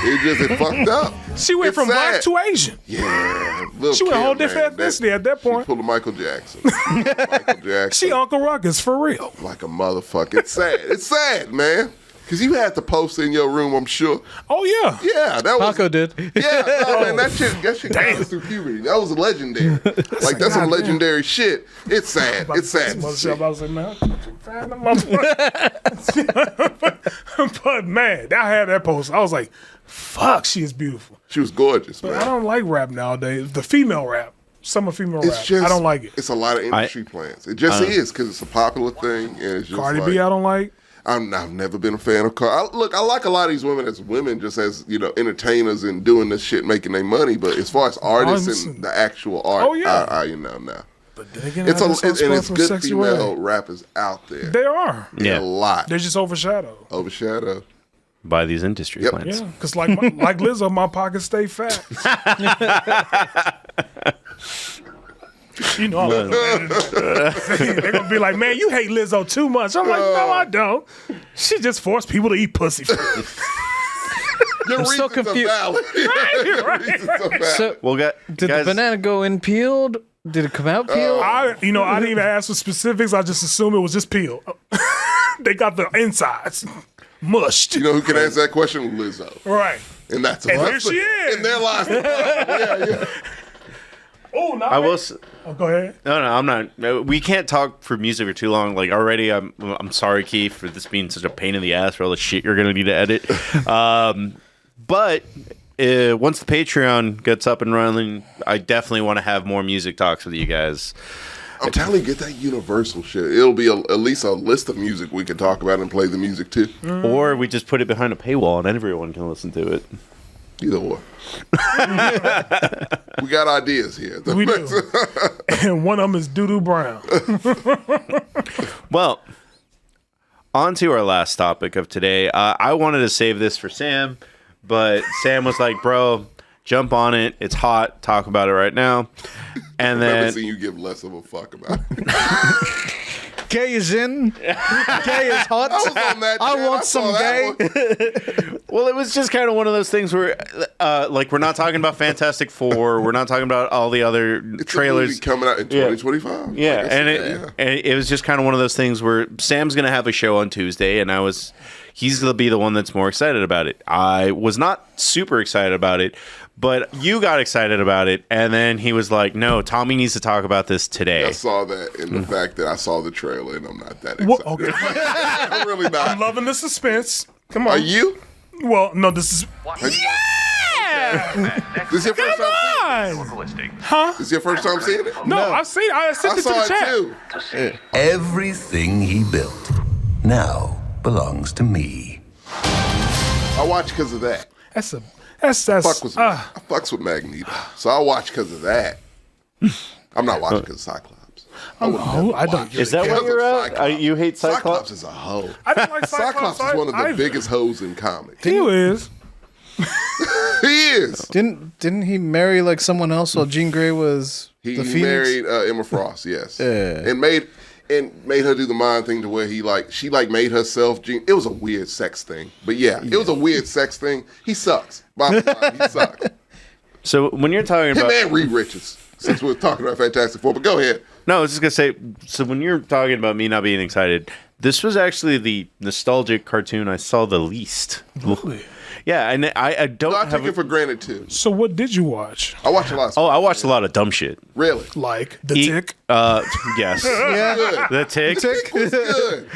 It fucked up. She went from black to Asian. Yeah. She went a whole different ethnicity at that point. She pulled a Michael Jackson. Michael Jackson. She Uncle Ruckus for real. Like a motherfucker. It's sad. It's sad, man. Because you had the poster in your room, I'm sure. Oh, yeah. Yeah, that was. Paco did. Yeah, no, man, that shit got us through puberty. That was legendary. Like, that's some legendary shit. It's sad. It's sad. But, man, I had that poster. I was like, fuck, she is beautiful. She was gorgeous, But man. I don't like rap nowadays. The female rap. Some female rap. Just, I don't like it. It's a lot of industry plans. It just is because it's a popular thing. And it's just Cardi B, I don't like. I've never been a fan of Cardi. Look, I like a lot of these women as women, just as entertainers and doing this shit, making their money. But as far as artists and the actual art, no. But then again, it's good female rappers out there. They are. Yeah, a lot. They're just overshadowed. By these industry plants. Yeah, because like Lizzo, my pockets stay fat. You know, they're gonna be like, "Man, you hate Lizzo too much." I'm like, "No, I don't. She just forced people to eat pussy." I'm still confused. Right. So, did the banana go in peeled? Did it come out peeled? I didn't even ask for specifics. I just assumed it was just peeled. They got the insides mushed. You know who can answer that question? Lizzo. Right. And that's here she is. In their lives. Yeah. Oh, no. Go ahead. No, I'm not. We can't talk for music for too long. Like already, I'm sorry, Keith, for this being such a pain in the ass for all the shit you're gonna need to edit. But once the Patreon gets up and running, I definitely want to have more music talks with you guys. I'm telling you, get that universal shit. It'll be at least a list of music we can talk about and play the music too. Or we just put it behind a paywall and everyone can listen to it. Either or. We got ideas here. We do. And one of them is Doo-Doo Brown. Well, on to our last topic of today. I wanted to save this for Sam, but Sam was like, bro, jump on it. It's hot. Talk about it right now. And I've never then seen you give less of a fuck about it. Gay is in. Gay is hot. I was on that. I want some gay. Well, it was just kind of one of those things where, like, we're not talking about Fantastic Four. We're not talking about all the other trailers. It's a movie coming out in 2025. Yeah, and it was just kind of one of those things where Sam's going to have a show on Tuesday, and he's going to be the one that's more excited about it. I was not super excited about it, but you got excited about it, and then he was like, no, Tommy needs to talk about this today. I saw that, and the fact that I saw the trailer, and I'm not that excited. Okay. I'm really not. I'm loving the suspense. Come on. Are you? Well, no, this is... Yeah! This is your first time seeing it? Huh? This is your first time seeing it? No, I sent it to the chat. Too. Everything he built now belongs to me. I watch because of that. I fucks with Magneto. So I watch because of that. I'm not watching because of Cyclops. I don't. Is that where you're at? You hate Cyclops? Cyclops is a hoe. I don't like Cyclops is one of the biggest hoes in comics. He is. He is. Didn't he marry like someone else while Jean Grey was He the Phoenix? married Emma Frost, yes. Yeah. And made her do the mind thing to where she made herself Jean. It was a weird sex thing. But yeah, it was a weird sex thing. He sucks. Bottom line, he sucks. So when you're talking Him about and Reed Richards, since we're talking about Fantastic Four, but go ahead. No, I was just gonna say. So when you're talking about me not being excited, this was actually the nostalgic cartoon I saw the least. Really? Yeah, and I don't. I take it for granted too. So what did you watch? I watched a lot. I watched a lot of dumb shit. Really? Like The Tick? Yes. Yeah. The Tick. Was good.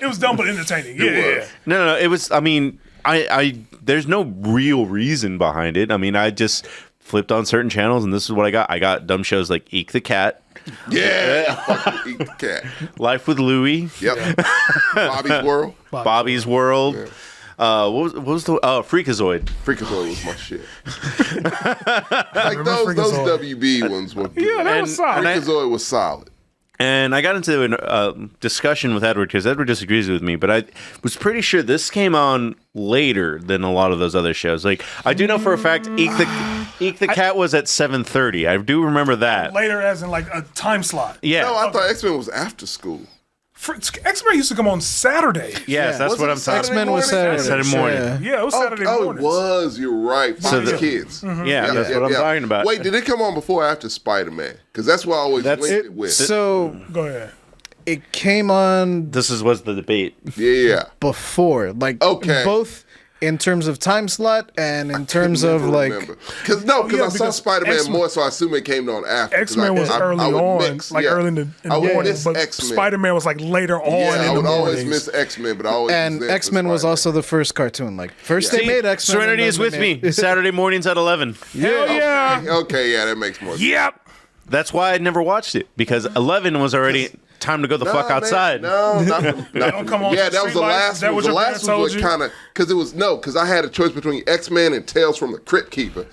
It was dumb but entertaining. Yeah. No. It was. I mean, I there's no real reason behind it. I mean, I just flipped on certain channels, and this is what I got. I got dumb shows like Eek the Cat. Yeah. Fucking Eat the Cat. Life with Louie. Yep. Bobby's World. Bobby's World. Yeah. What was the Freakazoid? Freakazoid was my shit. Like those WB ones were good. Yeah, that was solid. Freakazoid was solid. And I got into a discussion with Edward because Edward disagrees with me, but I was pretty sure this came on later than a lot of those other shows. Like I do know for a fact, Eek the Cat was at 7:30. I do remember that. Later, as in like a time slot. Yeah. No, I thought X-Men was after school. X-Men used to come on Saturdays. Yes, that's what I'm talking about. X-Men was Saturday morning. Yeah, it was Saturday morning. It was. You're right. For the kids. Yeah, that's what I'm talking about. Wait, did it come on before or after Spider-Man? Because that's what I always linked it with. So go ahead. It came on. This was the debate. Yeah. Before, like, both in terms of time slot and in terms of like, because I saw Spider-Man more, so I assume it came on after. X-Men was early on, early in the morning. But Spider-Man was like later on. Yeah, I would always mornings. miss X-Men, but I always and X-Men was also the first cartoon. Like first they made X-Men. Serenity is with me. Saturday mornings at 11. Hell yeah. Okay, yeah, that makes more sense. Yep. That's why I never watched it because 11 was already time to go the fuck outside. No, don't come on. Yeah, that was the last one. The last one was kind of because I had a choice between X-Men and Tales from the Crypt Keeper.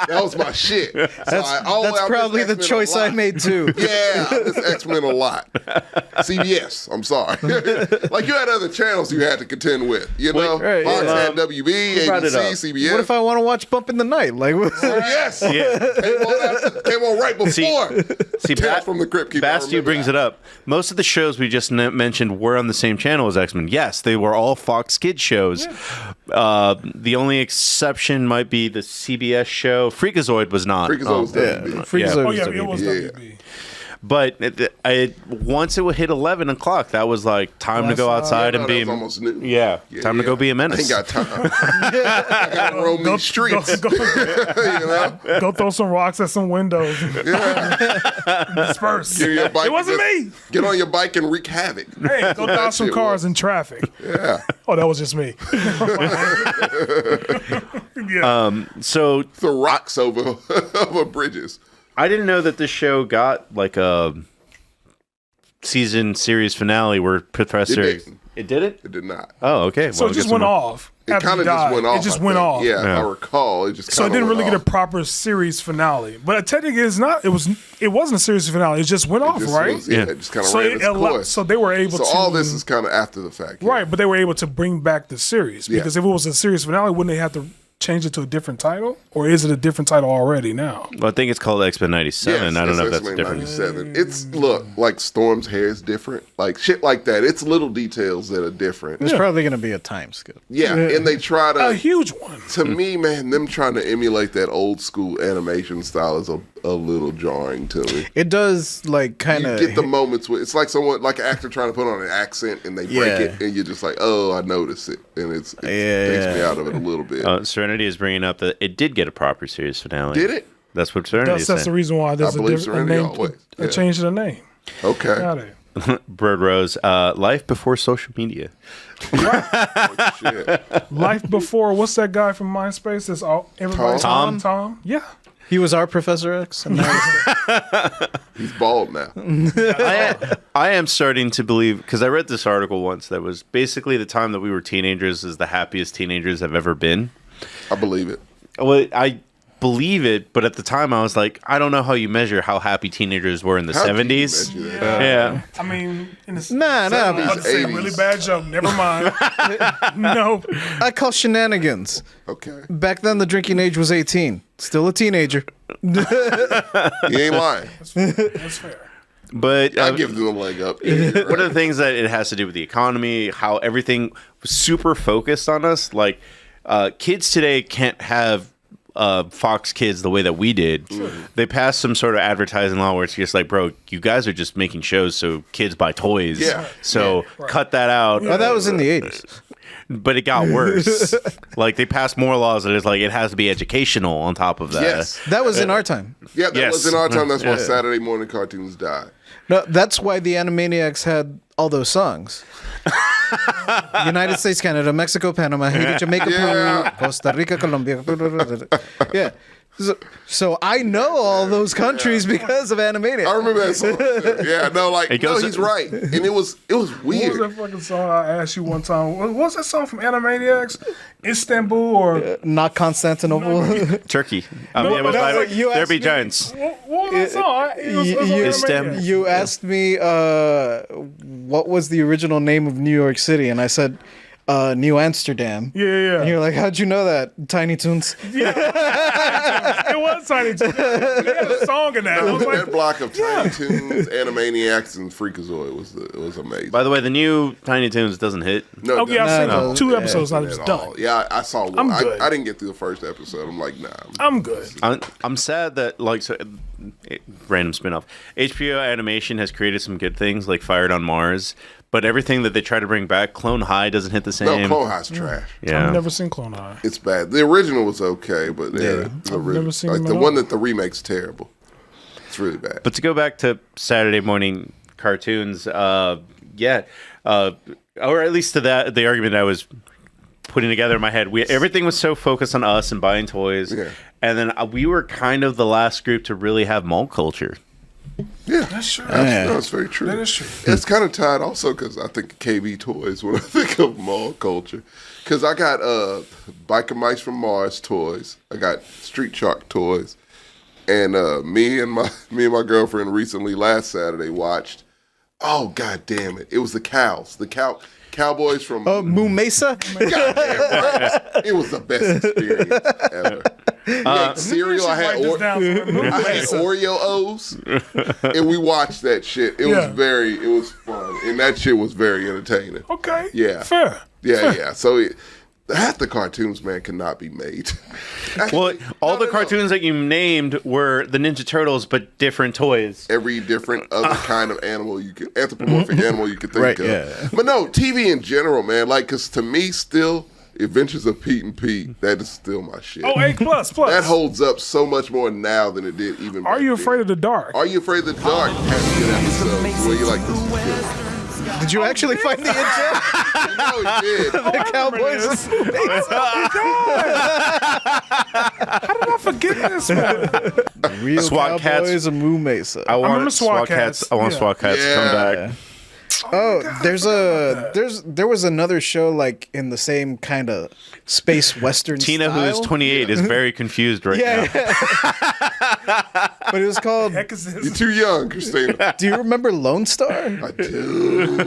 That was my shit. That's probably the choice I made too. Yeah, I miss X-Men a lot. CBS, I'm sorry. Like you had other channels you had to contend with. You know, Fox had WB, ABC, CBS. What if I want to watch Bump in the Night? Like, yes, came on right before. See, Tales from the Crypt Keeper. Bastiu brings it up. Most of the shows we just mentioned were on the same channel as X-Men. Yes, they were all Fox Kids shows. Yeah. The only exception might be the CBS show. Freakazoid was not. Freakazoid was WB. Freakazoid was it was WB. But once it would hit 11 o'clock, that was like time to go outside and be almost new. Time to go be a menace. I ain't got time. I got to roam these streets. Go throw some rocks at some windows. Disperse. It wasn't me. Get on your bike and wreak havoc. Hey, go down some cars in traffic. Yeah. Oh, that was just me. So the rocks over bridges. I didn't know that this show got like a series finale where Professor. It did it? It did not. Oh, okay. So it just went off. It kind of just went off. It just went off. Yeah, if I recall, it just. So it didn't really off. get a proper series finale. But technically, it's not. It wasn't a series finale. It just went off, right? It just kind of ran its course. So they were able to. So all this is kind of after the fact, right? But they were able to bring back the series because if it was a series finale, wouldn't they have to change it to a different title, or is it a different title already now? Well, I think it's called Xmen 97. Yes, I don't know if that's Xmen different. 97. It's like Storm's hair is different, like shit like that. It's little details that are different. There's probably going to be a time skip. Yeah, and they try to a huge one. To me, man, them trying to emulate that old school animation style is a little jarring to me. It does like kind of get the moments where it's like someone like an actor trying to put on an accent and they break it, and you're just like, oh, I notice it, and it takes me out of it a little bit. Serenity is bringing up that it did get a proper series finale. Did it? That's what Serenity is saying. That's the reason why there's a change to the name. Okay. Got it. Bird Rose, life before social media. Oh, shit. Life before, what's that guy from MySpace? That's all everybody. Tom. Yeah. He was our Professor X. And he's bald now. I am starting to believe, because I read this article once that was basically the time that we were teenagers is the happiest teenagers have ever been. I believe it. Well, believe it, but at the time I was like, I don't know how you measure how happy teenagers were in the 70s. Yeah. I mean, in the Nah. I was about to say a really bad joke. Never mind. No. I call shenanigans. Okay. Back then, the drinking age was 18. Still a teenager. You ain't lying. That's fair. But I give them a leg up. One of the things that it has to do with the economy, how everything was super focused on us. Like, kids today can't have Fox Kids the way that we did. They passed some sort of advertising law where it's just like, bro, you guys are just making shows so kids buy toys. Yeah. So cut that out. Oh, that was in the 80s. But it got worse. Like, they passed more laws that it's like it has to be educational on top of that. Yes. That was in our time. Yeah, that was in our time. That's why Yeah. Saturday morning cartoons died. No, that's why the Animaniacs had all those songs. United States, Canada, Mexico, Panama, Haiti, Jamaica, Peru, Costa Rica, Colombia. Yeah. So I know all those countries because of Animaniacs. I remember that song. Yeah, no, like, It no, goes- he's right. And it was What weird. was that fucking song I asked you one time? What was that song from Animaniacs? Istanbul or Not Constantinople. Turkey. I mean, No, it was but by, that's what you There asked Be me. Giants. what was that song? It was Istanbul. You asked me what was the original name of New York City, and I said New Amsterdam. Yeah. And you're like, how'd you know that? Tiny Toons. It was Tiny Toons. They had a song in that. I was like, That block of Tiny Toons, Animaniacs, and Freakazoid was amazing. By the way, the new Tiny Toons doesn't hit. No, oh yeah, I've No, seen 2 yeah, episodes. I at was all. done. Yeah, I saw one. I'm good. I didn't get through the first episode. I'm like, nah. I'm good. I'm sad that, like, random spinoff. HBO Animation has created some good things, like Fired on Mars, but everything that they try to bring back, Clone High doesn't hit the same. No, Clone High's trash. Yeah. I've never seen Clone High. It's bad. The original was okay, but I've never seen like them the at one all. that the remake's terrible. It's really bad. But to go back to Saturday morning cartoons, or at least to that, the argument I was putting together in my head, everything was so focused on us and buying toys, and then we were kind of the last group to really have mall culture. Yeah, That's true. that's very true. That is true. It's kind of tied also because I think KB toys when I think of mall culture. Because I got Biker Mice from Mars toys. I got Street Shark toys, and me and my girlfriend recently last Saturday watched. Oh god damn it! It was the cows. Cowboys from Moo Mesa? Goddamn right. It was the best experience ever. Cereal. I had Oreo O's, and we watched that shit. It was fun, and that shit was very entertaining. Okay. Yeah. Fair. Yeah. So half the cartoons, man, cannot be made. Well, all the cartoons that you named were the Ninja Turtles, but different toys. Every different other kind of animal anthropomorphic animal you could think of. Yeah. But no, TV in general, man. Like, because to me, still, Adventures of Pete and Pete, that is still my shit. Oh, A++. That holds up so much more now than it did even. Are You Afraid of the Dark? Are You Afraid of the Dark? Has good episodes where you like this is good. Did you actually find the intro? No, he did. The Cowboys. How did I forget this one? Real SWAT Cowboys Cats. of Moo Mesa. I want remember SWAT Cats. I want Yeah. SWAT Cats to come back. Oh, there was another show like in the same kind of space western Tina, who is style. 28, is very confused right now. But it was called. Heck is this? You're too young, Christina. Do you remember Lone Star? I do.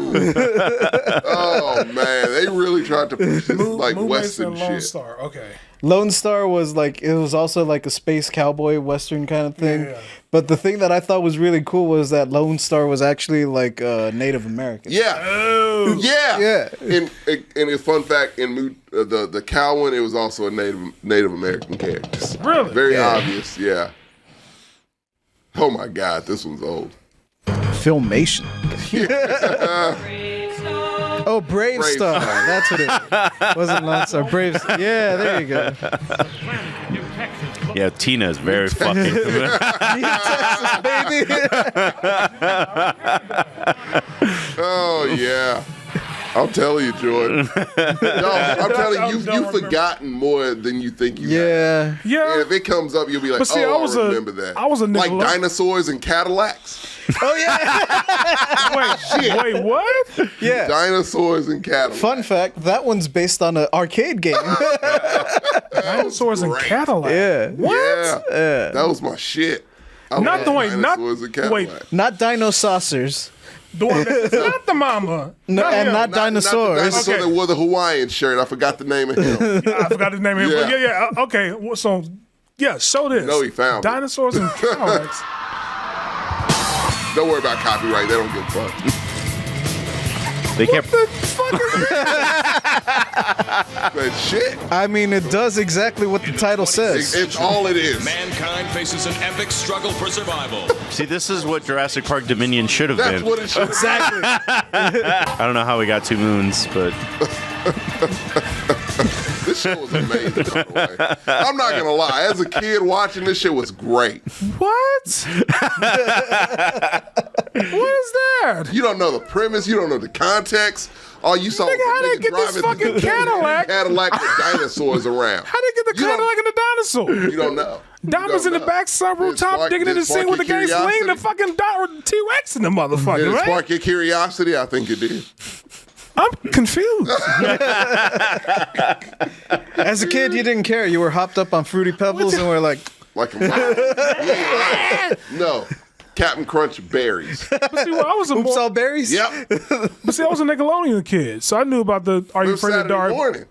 Oh man, they really tried to push this like Moo Mesa western and Lone shit. Star. Okay. Lone Star was like it was also like a space cowboy western kind of thing. Yeah. But the thing that I thought was really cool was that Lone Star was actually like Native American. Yeah. Oh. Yeah. And a fun fact, in the cow one, it was also a Native American character. Really? Very obvious, yeah. Oh my God, this one's old. Filmation. Oh, Brave Brave Star. Star. That's what it was. Wasn't Lone Star. Brave Star. Yeah, there you go. Yeah, Tina is very fucking. Texas, baby. Oh yeah. I'm telling you, Jordan. No, I'm telling you, you've forgotten more than you think you have. Yeah. And if it comes up, you'll be like, But see, oh, I was I remember that. I was a like Nickelode- dinosaurs and Cadillacs. Oh yeah. Wait, what? Yeah. Dinosaurs and Cadillacs. Fun fact: that one's based on an arcade game. Dinosaurs and Cadillac. Yeah. What? Yeah. That was my shit. I Not the love way. Not Dinosaurs and Cadillac. wait. Not dino saucers. The one that's not the mama. No, and him. not dinosaurs. Not the dinosaur Okay. that wore the Hawaiian shirt. I forgot the name of him. I forgot his name. But Yeah. yeah. Okay. Well, so yeah, show this. No, he found it. Dinosaurs and Cadillacs. Don't worry about copyright. They don't give a fuck. They can't. What the fuck is That shit. I mean, it does exactly what the title says. It's all it is. Mankind faces an epic struggle for survival. See, this is what Jurassic Park Dominion should have That's been. what it should Exactly. I don't know how we got 2 moons, but This show was amazing, by the way. I'm not going to lie. As a kid watching this shit was great. what? What is that? You don't know the premise. You don't know the context. All you saw Nigga, how was they a get nigga this driving fucking Cadillac? Cadillac with dinosaurs around. How they get the You don't- Cadillac and the dinosaur? You don't know. Diamonds in the back, sunroof Did top, spark- digging in did the scene spark with the your gang sling, the curiosity? fucking T-Rex in the motherfucker, Did it right? spark your curiosity? I think it did. I'm confused. As a kid, you didn't care. You were hopped up on Fruity Pebbles and were like, Like a No. Captain Crunch berries. But see, well, I was a oops, more, all berries? Yep. but see, I was a Nickelodeon kid, so I knew about the Are You It was Afraid of the Saturday Dark? morning.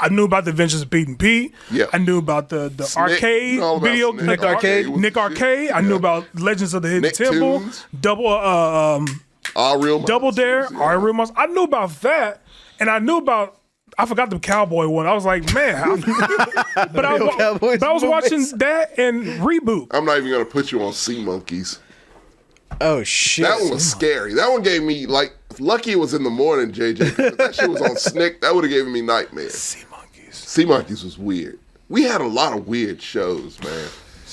I knew about the Adventures of Pete and Pete. Yeah. I knew about the arcade all about video, Snick Nick Arcade. Nick Arcade. I knew about Legends of the Hidden Temple, Nicktoons. Double All real Double Dare, monsters, All Real Monsters. I knew about that, and I knew about. I forgot the cowboy one. I was like, man, but I was watching that and Reboot. I'm not even going to put you on Sea Monkeys. oh shit. That one was scary. That one gave me, like, lucky it was in the morning, JJ. 'Cause if that shit was on Snick, that would have given me nightmares. Sea Monkeys. Sea Monkeys was weird. We had a lot of weird shows, man.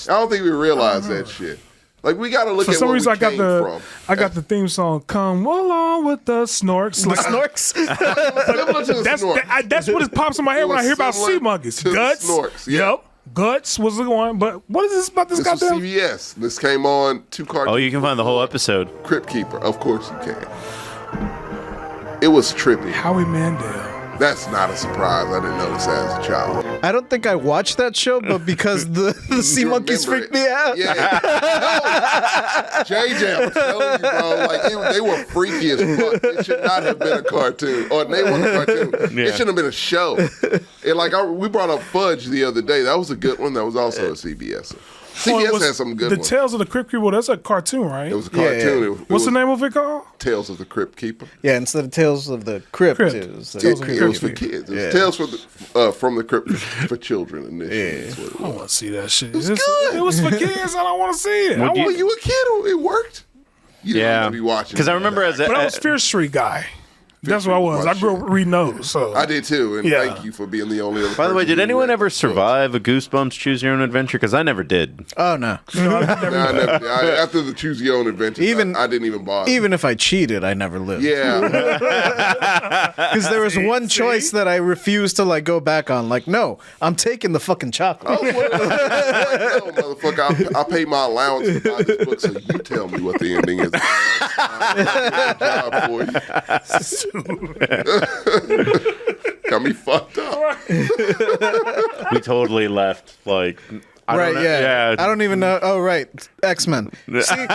I don't think we realized that shit. Like, we got to look For at some where reason, we came from. I got the theme song. Come along with the Snorks. The Like, Snorks? Similar to the Snorks. that's what it pops in my head It when I was hear about similar Sea Monkeys. to the Guts. Snorks, yeah. Yep. Guts was the one. But what is this about this This was goddamn? CBS. This came on 2 cartoons. oh, you can find the whole episode. Crypt Keeper. Of course you can. It was trippy. Howie Mandel. That's not a surprise. I didn't notice that as a child. I don't think I watched that show, but because the Sea You Monkeys remember freaked me out. Yeah. No. JJ, I'm telling you, bro. Like, they were freaky as fuck. It should not have been a cartoon. Or they weren't a cartoon. Yeah. It shouldn't have been a show. And like, we brought up Fudge the other day. That was a good one. That was also a CBS. CBS had some good The ones. Tales of the Crypt Keeper. That's a cartoon, right? It was a cartoon. Yeah. It What's the was name of it called? Tales of the Crypt Keeper. Yeah, instead of Tales of the Crypt, Crypt. it was Tales of the It was for kids. It was Tales from the Crypt for children initially. That's what it I was. want to see that shit. It was good. It was for kids. I don't want to see it. Would I you- want, You a kid? It worked. You didn't Yeah. want to be watching. Because I remember as a. but I was Fear Street guy. That's what I was. I grew up reading those. So I did too, and Yeah. thank you for being the only other By the way, person did who anyone read ever those. survive a Goosebumps Choose Your Own Adventure? Because I never did. Oh, no. No, I never did. After the Choose Your Own Adventure, I didn't even bother. Even if I cheated, I never lived. Yeah. Because there was one choice that I refused to like go back on. Like, no, I'm taking the fucking chocolate. No, motherfucker, I pay my allowance to buy this book, so you tell me what the ending is. I'll do a job for you. Got me fucked up. We totally left. Like, I Right, don't know. yeah. I don't even know. Oh, right. X-Men. See,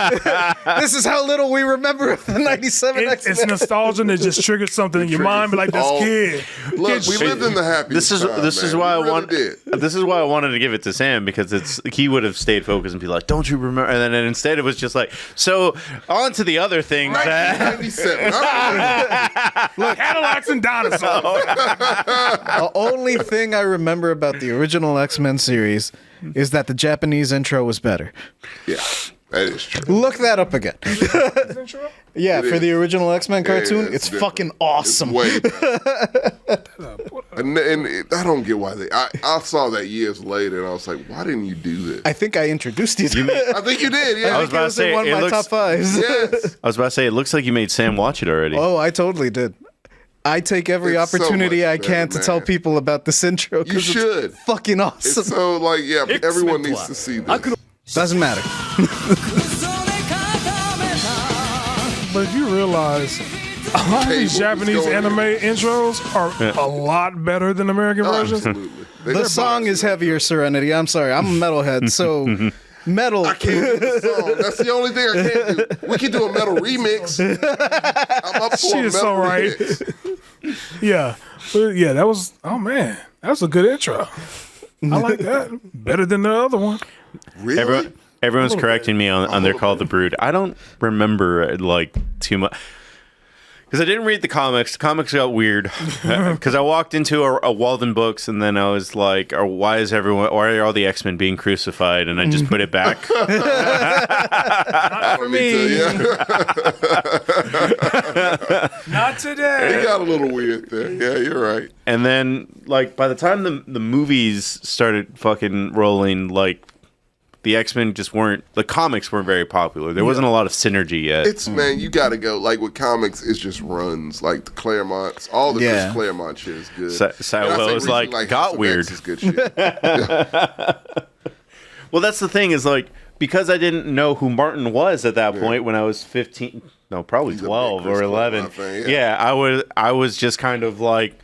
this is how little we remember of the 97 X-Men. it's nostalgia and it just triggered something in your mind. But like this Oh, kid. Look, we lived in the happy. This is time, this is man. why We I really want. did. This is why I wanted to give it to Sam, because it's he would have stayed focused and be like, "Don't you remember?" And then instead it was just like, "So on to the other things." 1997. Look, Cadillacs and dinosaurs. The only thing I remember about the original X-Men series is that the Japanese intro was better. Yeah, that is true. Look that up again. Yeah, It for is. the original X-Men cartoon, it's it's different. fucking awesome. Way better. and I don't get why I saw that years later, and I was like, why didn't you do this? I think I introduced you to it. I think you did. Yeah, I was about to say one it of my looks. top fives. Yes. I was about to say it looks like you made Sam watch it already. Oh, I totally did. I take every It's so opportunity much I can better, to tell man. people about this intro. You 'cause should. It's fucking awesome. It's so like, yeah, everyone needs to see this. Doesn't matter. But if you realize a lot of these Hey, what was Japanese going on? anime intros are a lot better than American versions. Absolutely. The song is heavier, Serenity. I'm sorry. I'm a metalhead, so metal. I can't do the song. That's the only thing I can't do. We can do a metal remix. I'm up for She a is metal so right. remix. Yeah. But yeah, that was, oh man, that was a good intro. I like that. Better than the other one. Really? Everyone's correcting me on their Call the Brood. I don't remember like too much. Because I didn't read the comics. The comics got weird. Because I walked into a Walden Books, and then I was like, why are all the X-Men being crucified? And I just put it back. Not for me. Not today. It got a little weird there. Yeah, you're right. And then, like, by the time the movies started fucking rolling, like, the X-Men just weren't, the comics weren't very popular. There wasn't a lot of synergy yet. It's, man, you got to go. Like, with comics, it's just runs. Like, the Claremonts, all the Chris Claremont shit is good. Well, was like, got weird. Is good shit. Well, that's the thing is, like, because I didn't know who Martin was at that point when I was 15, no, probably 12 or 11. I was just kind of like,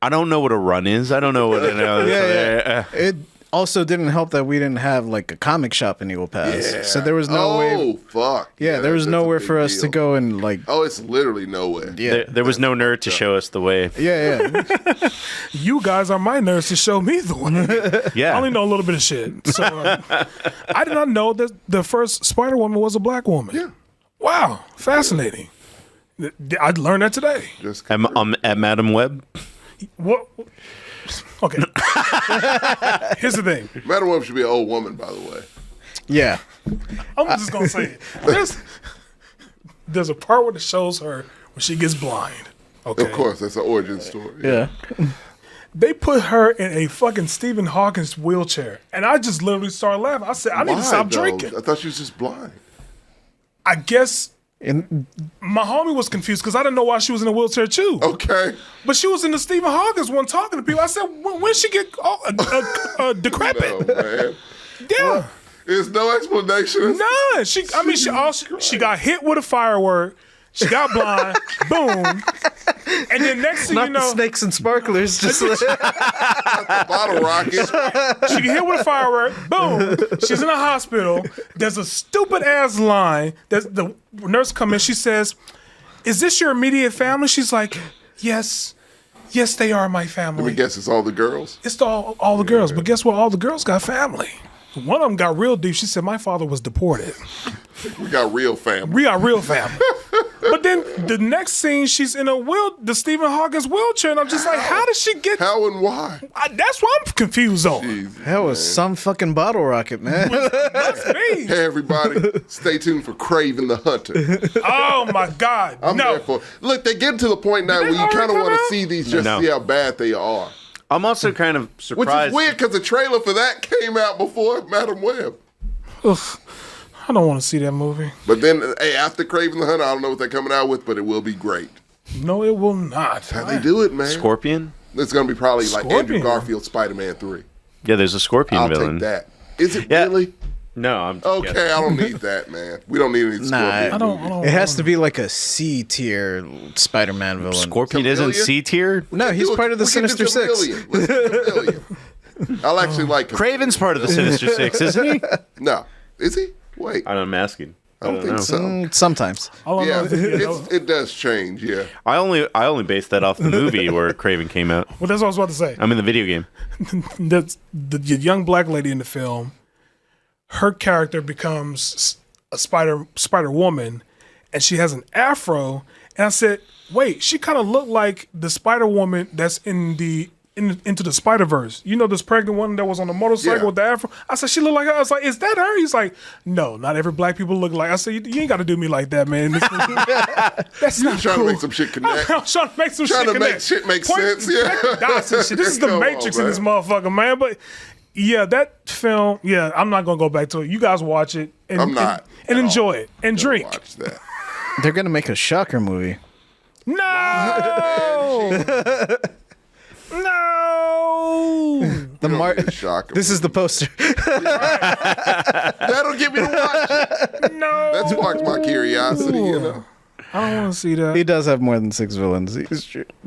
I don't know what a run is. I don't know what It also didn't help that we didn't have like a comic shop in Eagle Pass, so there was no way. Oh fuck! Yeah, there was nowhere for us to go and like. Oh, it's literally nowhere. Yeah, there was no nerd to show us the way. Yeah. You guys are my nerds to show me the way. Yeah, I only know a little bit of shit. So I did not know that the first Spider-Woman was a black woman. Yeah. Wow, fascinating. I learned that today. At Madam Web. What? Okay. Here's the thing. Madam Web should be an old woman, by the way. Yeah. I'm just gonna say it. There's a part where it shows her when she gets blind. Okay. Of course, that's an origin story. Yeah. They put her in a fucking Stephen Hawking's wheelchair, and I just literally started laughing. I said, I need to stop drinking. I thought she was just blind. I guess my homie was confused because I didn't know why she was in a wheelchair too. Okay. But she was in the Stephen Hawking's one talking to people. I said, when she get decrepit? No, man. Yeah. There's no explanation. None. She got hit with a firework. She got blind. Boom. And then next thing you know, snakes and sparklers. Just like the bottle rocket. She get hit with a firework. Boom. She's in a hospital. There's a stupid ass line. The nurse come in. She says, "Is this your immediate family?" She's like, "Yes. Yes, they are my family." Let me guess, it's all the girls? It's all the girls. But guess what? All the girls got family. One of them got real deep. She said, "My father was deported." We got real family. We got real family. But then the next scene, she's in the Stephen Hawking's wheelchair, and I'm just like, how did she get? How and why? That's what I'm confused on. Jesus, that was some fucking bottle rocket, man. That's me. Hey, everybody, stay tuned for Craven the Hunter. Oh my God! I'm there for. Look, they get to the point now where you kind of want to see these, just see how bad they are. I'm also kind of surprised. Which is weird because the trailer for that came out before Madam Web. Ugh. I don't want to see that movie. But then, hey, after Craven the Hunter, I don't know what they're coming out with, but it will be great. No, it will not. That's how they do it, man. Scorpion? It's going to be probably like Andrew Garfield's Spider-Man 3. Yeah, there's a Scorpion villain. I'll take that. Is it really? No, I'm just okay. guessing. I don't need that, man. We don't need any Scorpion. I don't. It has to be like a C tier Spider-Man villain. Scorpion isn't C tier? No, he's part of the Sinister Six. I'll actually like him. Craven's part of the Sinister Six, isn't he? No. Is he? Wait. I'm asking. I don't think so. Sometimes. Yeah, it does change, yeah. I only based that off the movie where Craven came out. Well, that's what I was about to say. I'm in the video game. That's the young black lady in the film. Her character becomes a Spider Woman, and she has an afro. And I said, wait, she kind of looked like the Spider Woman that's in Into the Spider-Verse. You know this pregnant one that was on the motorcycle with the afro? I said, she looked like her. I was like, is that her? He's like, no, not every black people look like. I said, you ain't got to do me like that, man. That's not trying cool. to make some shit connect. I'm trying to make some shit connect. Make shit make sense, yeah. Dots and shit. This is the Matrix in this motherfucker, man. But yeah, that film, I'm not going to go back to it. You guys watch it. And, I'm not. And enjoy it. And drink. Watch that. They're going to make a Shocker movie. No! No. This is the poster. That'll get me to watch it. No. That sparks my curiosity, you know. I don't want to see that. He does have more than 6 villains,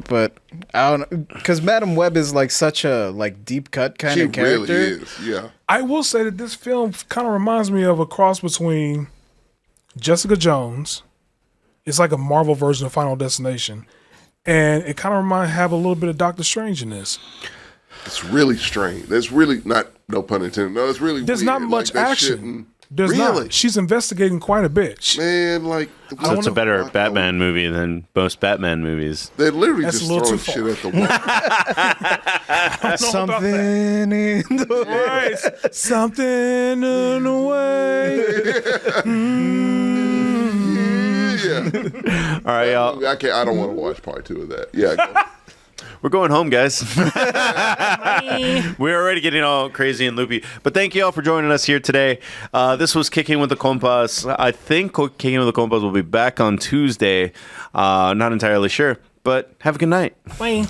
but I don't know, because Madam Web is like such a deep cut kind of character. Really is, yeah. I will say that this film kind of reminds me of a cross between Jessica Jones. It's like a Marvel version of Final Destination, and it kind of have a little bit of Doctor Strange in this. It's really strange. There's really no pun intended. No, it's really. There's weird. not much action. There's really? not. She's investigating quite a bit. Man, so it's a better Batman movie than most Batman movies. They're literally That's just a little throwing too shit at the wall. Something in the way. Something in the way. Yeah. All right, y'all. I don't want to watch part 2 of that. Yeah. Go. We're going home, guys. We're already getting all crazy and loopy. But thank you all for joining us here today. This was Kicking with the Compas. I think Kicking with the Compas will be back on Tuesday. Not entirely sure. But have a good night. Bye.